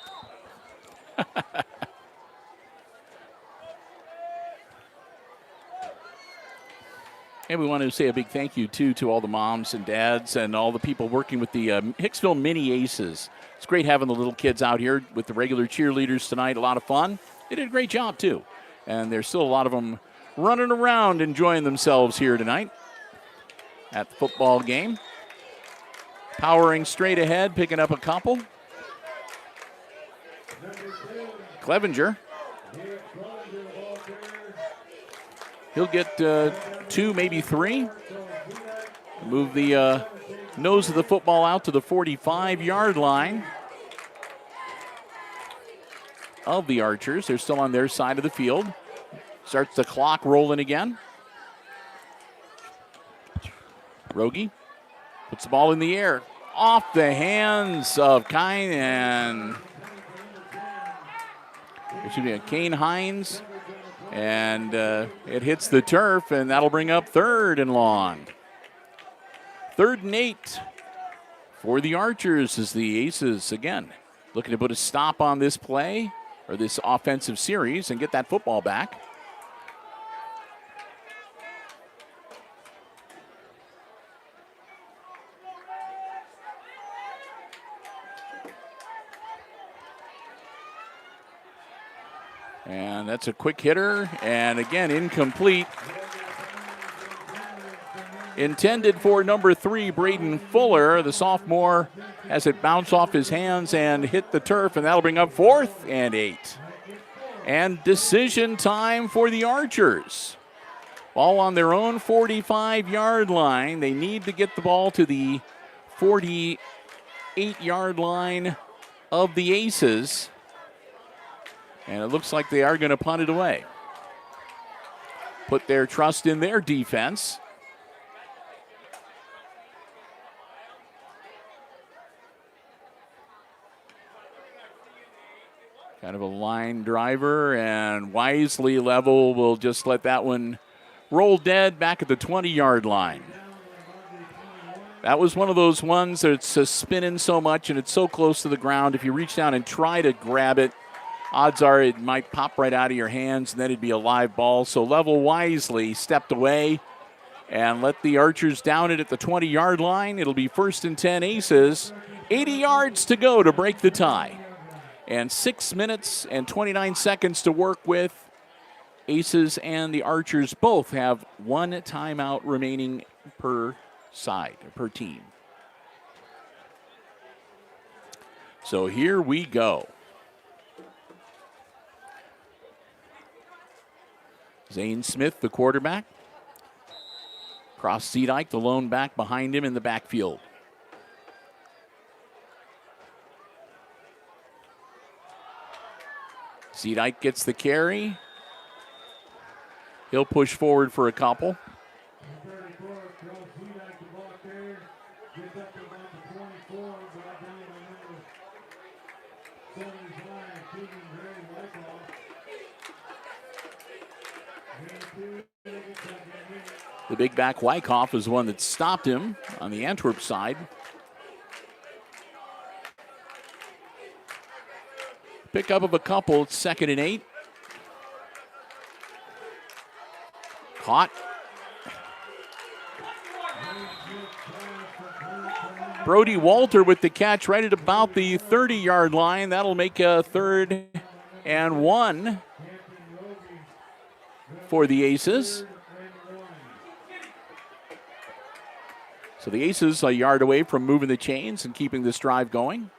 And we want to say a big thank you, too, to all the moms and dads and all the people working with the Hicksville Mini Aces. It's great having the little kids out here with the regular cheerleaders tonight. A lot of fun. They did a great job, too. And there's still a lot of them running around enjoying themselves here tonight at the football game. Powering straight ahead, picking up a couple. Clevenger. He'll get 2, maybe 3. Move the nose of the football out to the 45-yard line of the Archers. They're still on their side of the field. Starts the clock rolling again. Rogie puts the ball in the air. Off the hands of Kane Hines. And it hits the turf, and that'll bring up 3rd and long. 3rd and 8 for the Archers as the Aces, again, looking to put a stop on this play or this offensive series and get that football back. And that's a quick hitter, and again, incomplete. Intended for number 3, Braden Fuller. The sophomore has it bounce off his hands and hit the turf, and that'll bring up 4th and 8. And decision time for the Archers. Ball on their own 45-yard line. They need to get the ball to the 48-yard line of the Aces. And it looks like they are going to punt it away. Put their trust in their defense. Kind of a line driver, and wisely level will just let that one roll dead back at the 20-yard line. That was one of those ones that's spinning so much and it's so close to the ground. If you reach down and try to grab it, odds are it might pop right out of your hands, and then it'd be a live ball. So Level wisely stepped away and let the Archers down it at the 20-yard line. It'll be 1st and 10 Aces. 80 yards to go to break the tie. And 6 minutes and 29 seconds to work with. Aces and the Archers both have 1 timeout remaining per side, per team. So here we go. Zane Smith, the quarterback. Cross Zeedyke, the lone back behind him in the backfield. Zeedyke gets the carry. He'll push forward for a couple. The big back Wyckoff is one that stopped him on the Antwerp side. Pickup of a couple, it's 2nd and 8. Caught. Brody Walter with the catch right at about the 30-yard line. That'll make a 3rd and 1 for the Aces. So the Aces a yard away from moving the chains and keeping this drive going.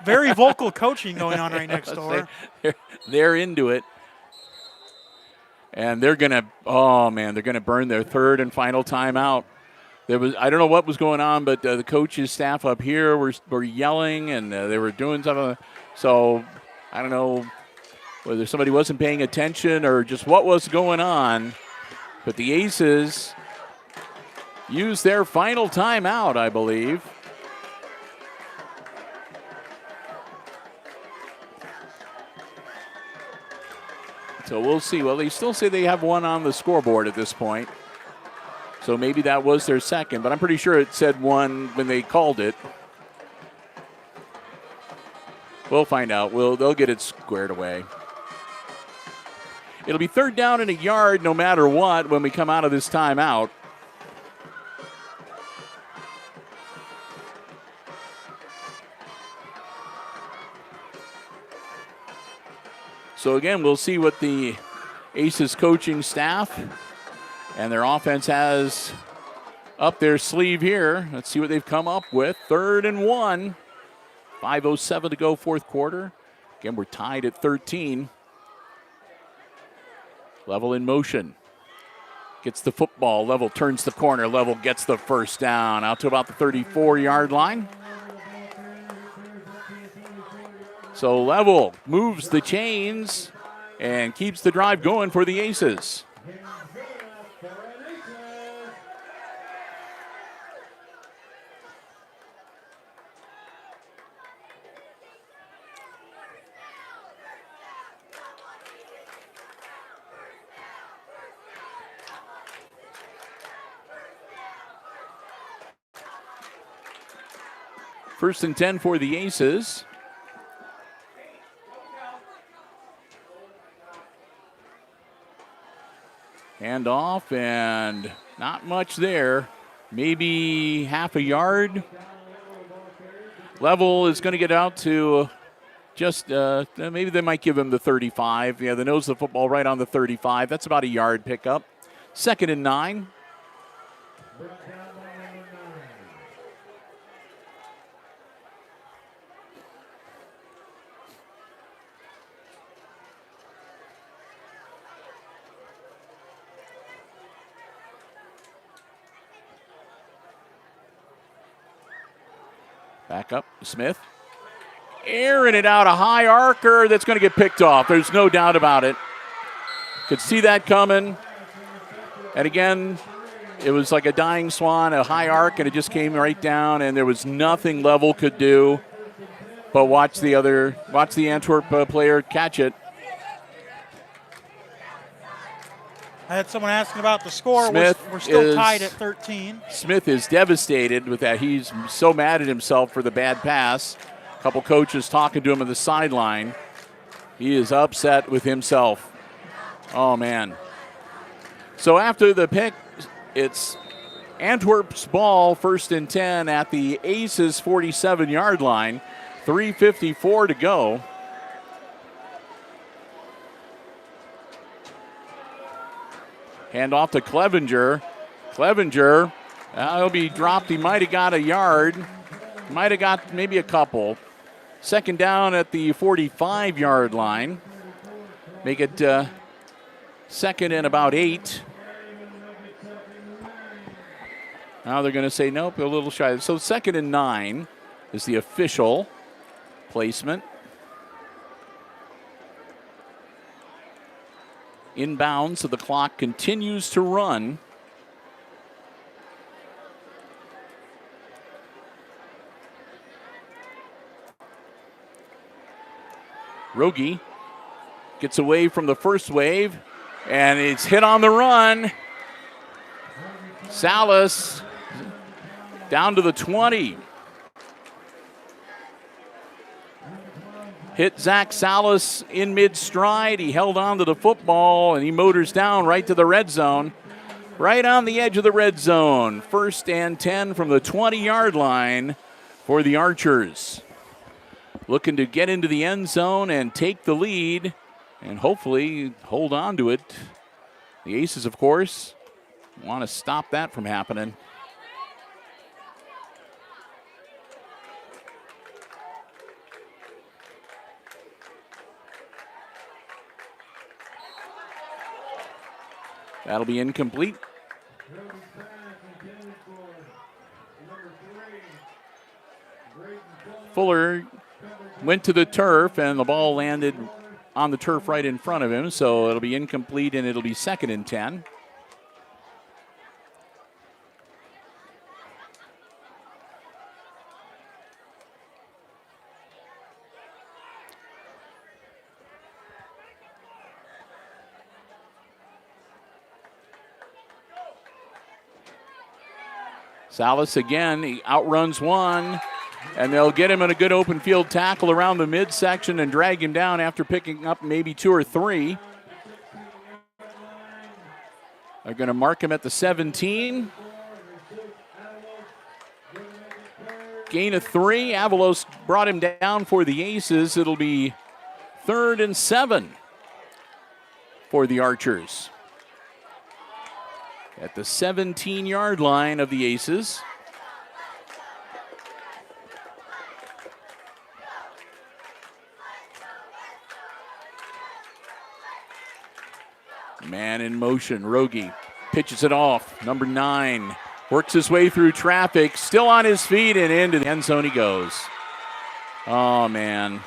Very vocal coaching going on right next door. They're into it. And they're going to, oh, man, they're going to burn their third and final timeout. I don't know what was going on, but the coaches' staff up here were yelling, and they were doing something. So I don't know whether somebody wasn't paying attention or just what was going on. But the Aces used their final timeout, I believe. So we'll see. Well, they still say they have one on the scoreboard at this point. So maybe that was their second, but I'm pretty sure it said one when they called it. We'll find out. They'll get it squared away. It'll be third down and a yard no matter what when we come out of this timeout. So again, we'll see what the Aces coaching staff and their offense has up their sleeve here. Let's see what they've come up with. 3rd and 1. 5:07 to go, fourth quarter. Again, we're tied at 13. Level in motion. Gets the football. Level turns the corner. Level gets the first down out to about the 34-yard line. So Level moves the chains and keeps the drive going for the Aces. First and 10 for the Aces. Hand off, and not much there. Maybe half a yard. Level is going to get out to just, maybe they might give him the 35. Yeah, the nose of the football right on the 35. That's about a yard pickup. 2nd and 9. Back up, Smith. Airing it out, a high arcer that's going to get picked off. There's no doubt about it. Could see that coming. And again, it was like a dying swan, a high arc, and it just came right down, and there was nothing Level could do. But watch the Antwerp player catch it. I had someone asking about the score. Smith We're still tied at 13. Smith is devastated with that. He's so mad at himself for the bad pass. A couple coaches talking to him on the sideline. He is upset with himself. Oh, man. So after the pick, it's Antwerp's ball, 1st and 10 at the Aces 47-yard line. 3:54 to go. Hand off to Clevenger. Clevenger, he'll be dropped. He might have got a yard. Might have got maybe a couple. 2nd down at the 45-yard line. Make it 2nd and about 8. Now they're going to say, nope, a little shy. So 2nd and 9 is the official placement. Inbounds, so the clock continues to run. Rogie gets away from the first wave, and it's hit on the run. Salas down to the 20. Hit Zach Salas in mid-stride. He held on to the football, and he motors down right to the red zone. Right on the edge of the red zone. 1st and 10 from the 20-yard line for the Archers. Looking to get into the end zone and take the lead and hopefully hold on to it. The Aces, of course, want to stop that from happening. That'll be incomplete. Fuller went to the turf, and the ball landed on the turf right in front of him, so it'll be incomplete, and it'll be 2nd and 10. Salas again, he outruns one, and they'll get him in a good open field tackle around the midsection and drag him down after picking up maybe 2 or 3. They're going to mark him at the 17. Gain of 3. Avalos brought him down for the Aces. It'll be 3rd and 7 for the Archers. At the 17-yard line of the Aces. Man in motion, Rogie pitches it off. Number 9 works his way through traffic, still on his feet, and into the end zone he goes. Oh, man.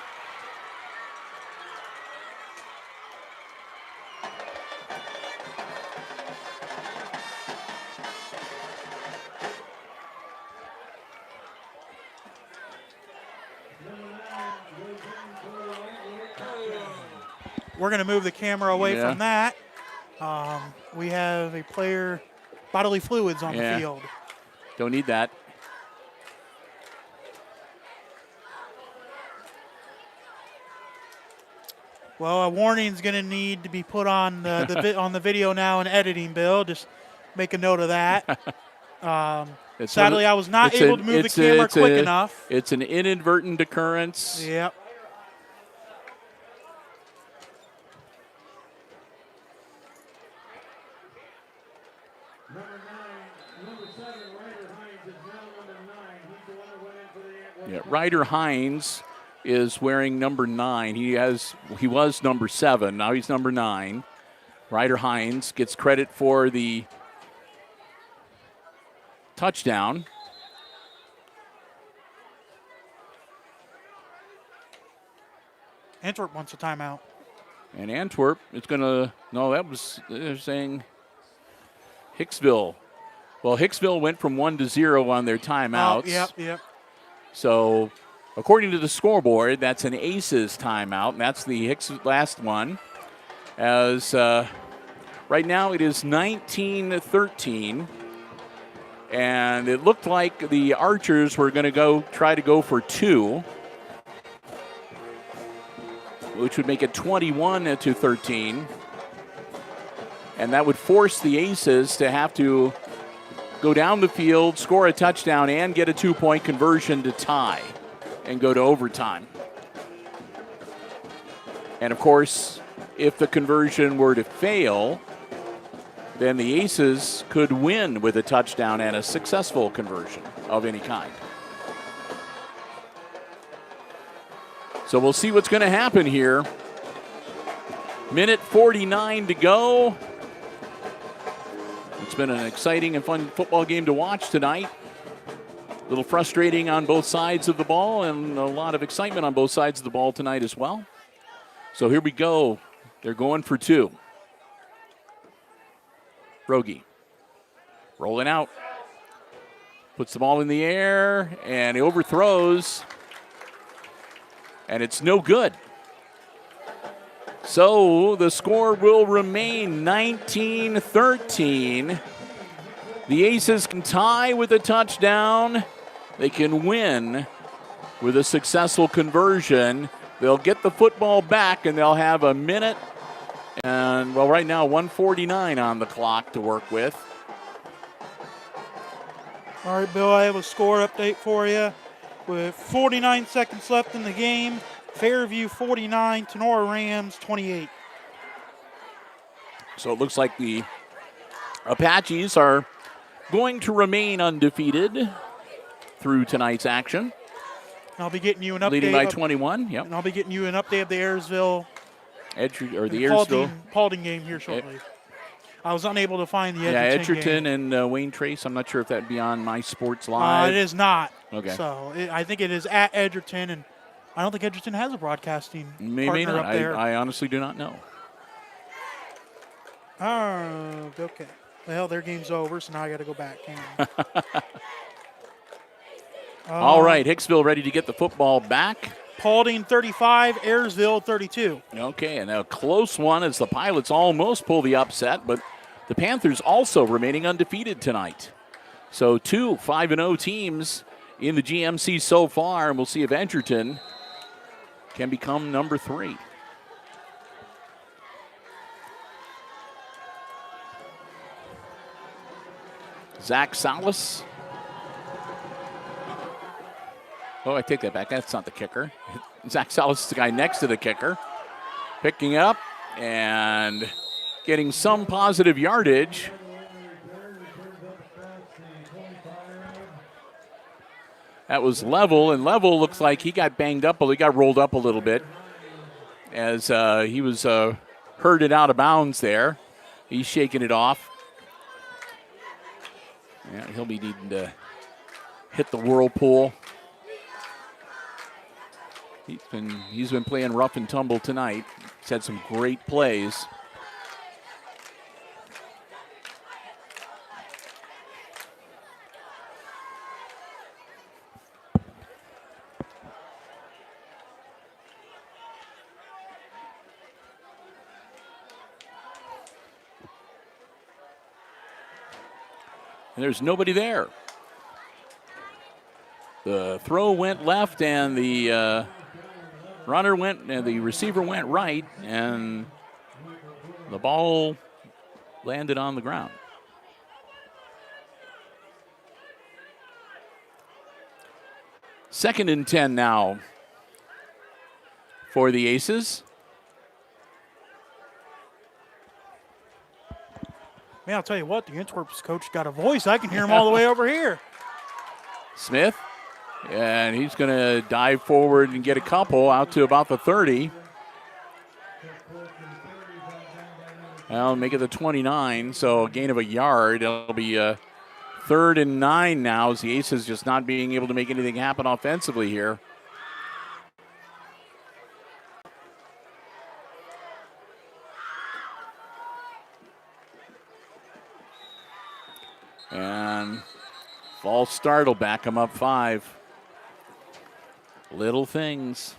We're going to move the camera away from that. We have a player, bodily fluids on the field. Don't need that. Well, a warning's going to need to be put on on the video now and editing, Bill. Just make a note of that. Sadly, I was not able to move the camera quick enough. It's an inadvertent occurrence. Yep. Yeah, Ryder Hines is wearing number 9. He was number 7. Now he's number 9. Ryder Hines gets credit for the touchdown. Antwerp wants a timeout. And Antwerp is going to, no, they're saying Hicksville. Well, Hicksville went from 1 to 0 on their timeouts. Yep. So, according to the scoreboard, that's an Aces timeout, and that's the Hicks last one. As right now it is 19-13, and it looked like the Archers were going to try to go for 2, which would make it 21-13, and that would force the Aces to have to go down the field, score a touchdown, and get a 2-point conversion to tie and go to overtime. And, of course, if the conversion were to fail, then the Aces could win with a touchdown and a successful conversion of any kind. So we'll see what's going to happen here. Minute 49 to go. It's been an exciting and fun football game to watch tonight. A little frustrating on both sides of the ball and a lot of excitement on both sides of the ball tonight as well. So here we go. They're going for 2. Rogie rolling out. Puts the ball in the air and he overthrows. And it's no good. So the score will remain 19-13. The Aces can tie with a touchdown. They can win with a successful conversion. They'll get the football back and they'll have a minute and, well, right now 1:49 on the clock to work with. All right, Bill, I have a score update for you. With 49 seconds left in the game, Fairview 49, Tenora Rams 28. So it looks like the Apaches are going to remain undefeated through tonight's action. I'll be getting you an update. Leading by 21, yep. And I'll be getting you an update of the Ayersville Paulding game here shortly. I was unable to find the Yeah, Edgerton Edgerton and Wayne Trace. I'm not sure if that'd be on My Sports Live. It is not. Okay. So I think it is at Edgerton, and I don't think Edgerton has a broadcasting Maybe partner not. up there. I honestly do not know. Oh, okay. Well, their game's over, so now I got to go back. All right, Hicksville ready to get the football back. Paulding 35, Ayersville 32. Okay, and a close one as the Pilots almost pull the upset, but the Panthers also remaining undefeated tonight. So 2 5-0 teams in the GMC so far, and we'll see if Edgerton can become number 3. Zach Salas. Oh, I take that back. That's not the kicker. Zach Salas is the guy next to the kicker. Picking up and getting some positive yardage. That was Level, and Level looks like he got banged up, he got rolled up a little bit as he was herded out of bounds there. He's shaking it off. Yeah, he'll be needing to hit the whirlpool. He's been playing rough and tumble tonight. He's had some great plays. And there's nobody there. The throw went left, and the runner went, and the receiver went right, and the ball landed on the ground. Second and 10 now for the Aces. Man, I'll tell you what, the Antwerp's coach got a voice. I can hear him all the way over here. Smith, and he's going to dive forward and get a couple out to about the 30. Well, make it the 29, so a gain of a yard. It'll be 3rd and 9 now as the Aces just not being able to make anything happen offensively here. And false start will back them up 5. Little things.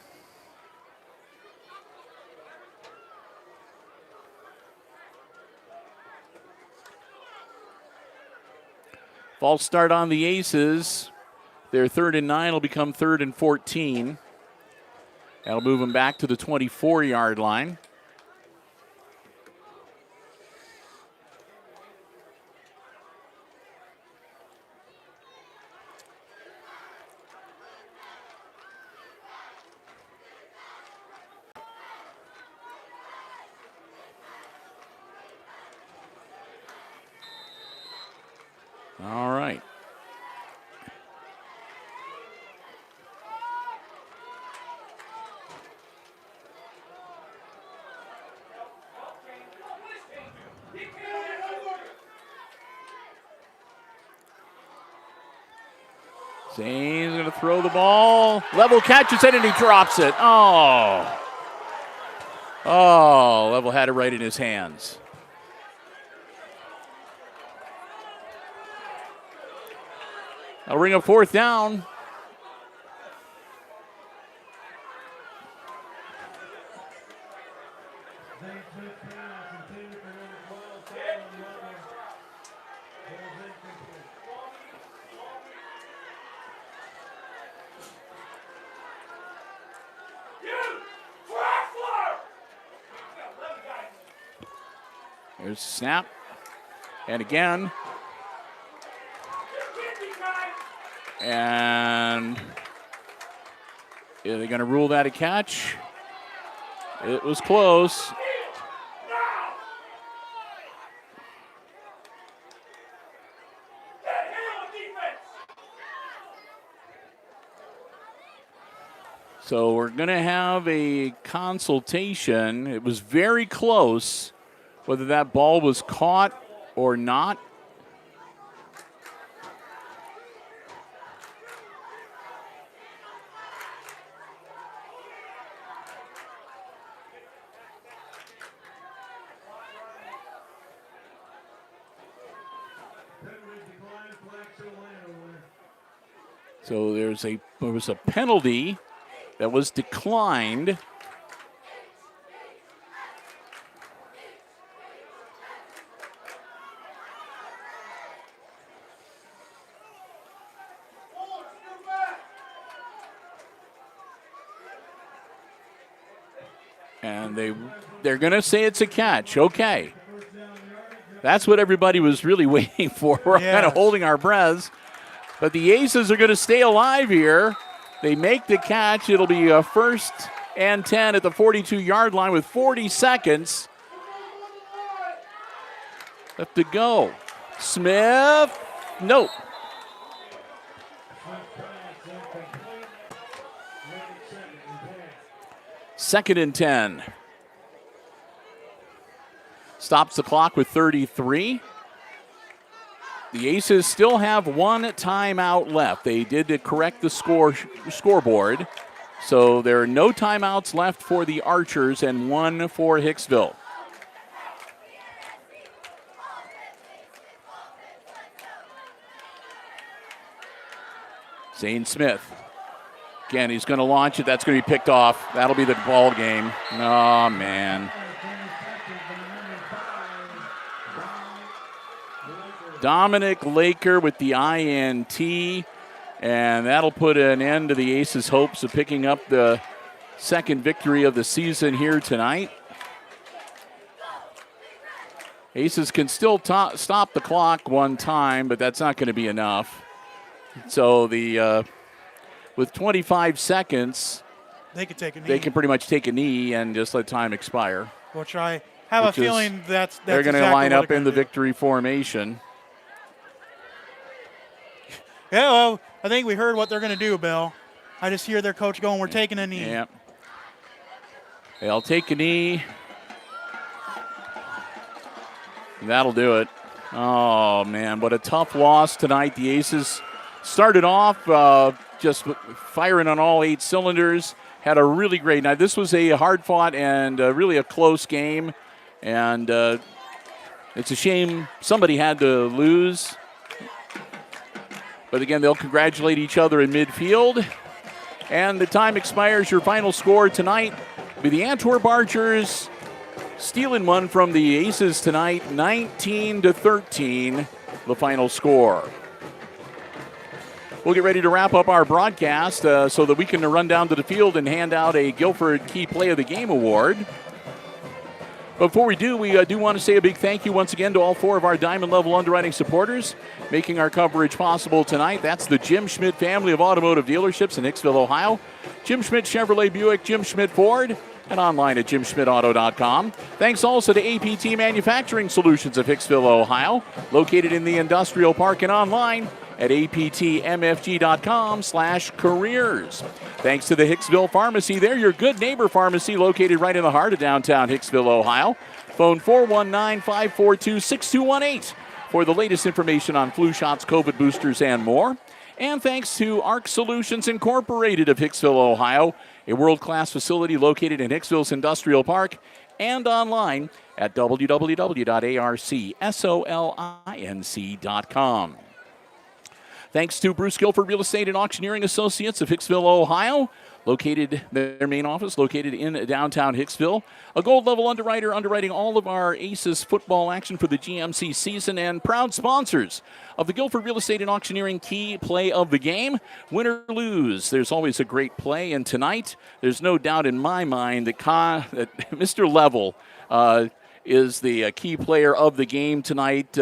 False start on the Aces. Their 3rd and 9 will become 3rd and 14. That'll move them back to the 24-yard line. All right. Zane's going to throw the ball. Level catches it, and he drops it. Oh, Level had it right in his hands. I'll ring a 4th down. There's a snap. And again. And are they going to rule that a catch? It was close. So we're going to have a consultation. It was very close, whether that ball was caught or not. So there was a penalty that was declined. And they're going to say it's a catch. Okay. That's what everybody was really waiting for. We're kind of holding our breaths. But the Aces are going to stay alive here. They make the catch. It'll be a 1st and 10 at the 42-yard line with 40 seconds left to go. Smith, nope. Second and 10. Stops the clock with 33. The Aces still have one timeout left. They did correct the scoreboard. So there are no timeouts left for the Archers and one for Hicksville. Zane Smith. Again, he's going to launch it. That's going to be picked off. That'll be the ball game. Oh, man. Dominic Laker with the INT, and that'll put an end to the Aces' hopes of picking up the second victory of the season here tonight. Aces can still stop the clock one time, but that's not going to be enough. So with 25 seconds, they can take a knee. They can pretty much take a knee and just let time expire. Which I have a feeling that's they're going to exactly line up in the do. victory formation. Yeah, well, I think we heard what they're going to do, Bill. I just hear their coach going, we're taking a knee. Yeah. They'll take a knee. That'll do it. Oh, man, what a tough loss tonight. The Aces started off just firing on all 8 cylinders. Had a really great night. This was a hard-fought and really a close game. And it's a shame somebody had to lose. But again, they'll congratulate each other in midfield. And the time expires. Your final score tonight will be the Antwerp Archers stealing one from the Aces tonight, 19-13, the final score. We'll get ready to wrap up our broadcast so that we can run down to the field and hand out a Guilford Key Play of the Game award. Before we do, we do want to say a big thank you once again to all 4 of our Diamond Level Underwriting supporters making our coverage possible tonight. That's the Jim Schmidt family of automotive dealerships in Hicksville, Ohio. Jim Schmidt Chevrolet Buick, Jim Schmidt Ford, and online at jimschmidtauto.com. Thanks also to APT Manufacturing Solutions of Hicksville, Ohio, located in the Industrial Park and online at aptmfg.com/careers. Thanks to the Hicksville Pharmacy. They're your good neighbor pharmacy located right in the heart of downtown Hicksville, Ohio. Phone 419-542-6218 for the latest information on flu shots, COVID boosters, and more. And thanks to ARC Solutions Incorporated of Hicksville, Ohio, a world-class facility located in Hicksville's Industrial Park and online at www.arcsolinc.com. Thanks to Bruce Guilford Real Estate and Auctioneering Associates of Hicksville, Ohio, their main office located in downtown Hicksville. A gold-level underwriter underwriting all of our Aces football action for the GMC season, and proud sponsors of the Guilford Real Estate and Auctioneering Key Play of the Game. Win or lose, there's always a great play, and tonight there's no doubt in my mind that Mr. Level is the key player of the game tonight.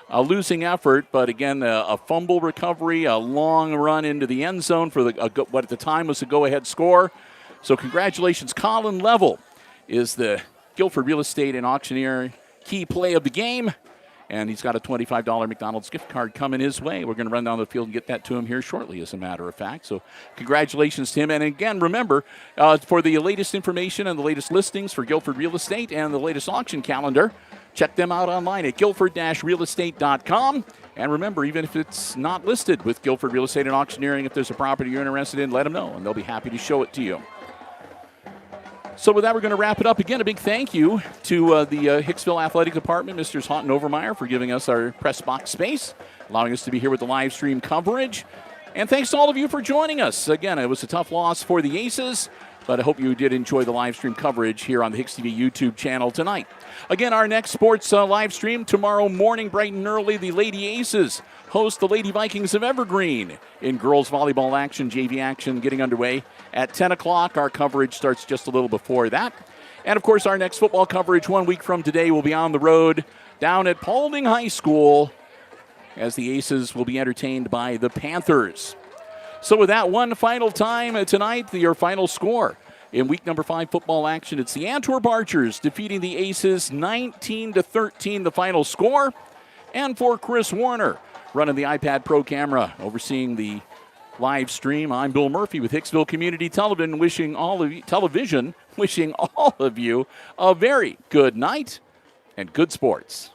A losing effort, but again, a fumble recovery, a long run into the end zone for what at the time was a go-ahead score. So congratulations, Colin Level is the Guilford Real Estate and Auctioneer key play of the game. And he's got a $25 McDonald's gift card coming his way. We're going to run down the field and get that to him here shortly, as a matter of fact. So congratulations to him. And again, remember, for the latest information and the latest listings for Guilford Real Estate and the latest auction calendar, check them out online at guilford-realestate.com. And remember, even if it's not listed with Guilford Real Estate and Auctioneering, if there's a property you're interested in, let them know, and they'll be happy to show it to you. So with that, we're going to wrap it up. Again, a big thank you to the Hicksville Athletic Department, Mr. Haughton Overmeyer, for giving us our press box space, allowing us to be here with the live stream coverage. And thanks to all of you for joining us. Again, it was a tough loss for the Aces, but I hope you did enjoy the live stream coverage here on the HIX-TV YouTube channel tonight. Again, our next sports live stream tomorrow morning, bright and early, the Lady Aces host the Lady Vikings of Evergreen in girls volleyball action, JV action getting underway at 10 o'clock. Our coverage starts just a little before that. And, of course, our next football coverage 1 week from today will be on the road down at Paulding High School as the Aces will be entertained by the Panthers. So with that, one final time tonight, your final score. In week number 5 football action, it's the Antwerp Archers defeating the Aces 19-13, the final score. And for Chris Warner, running the iPad Pro camera, overseeing the live stream, I'm Bill Murphy with Hicksville Community Television, wishing all of you a very good night and good sports.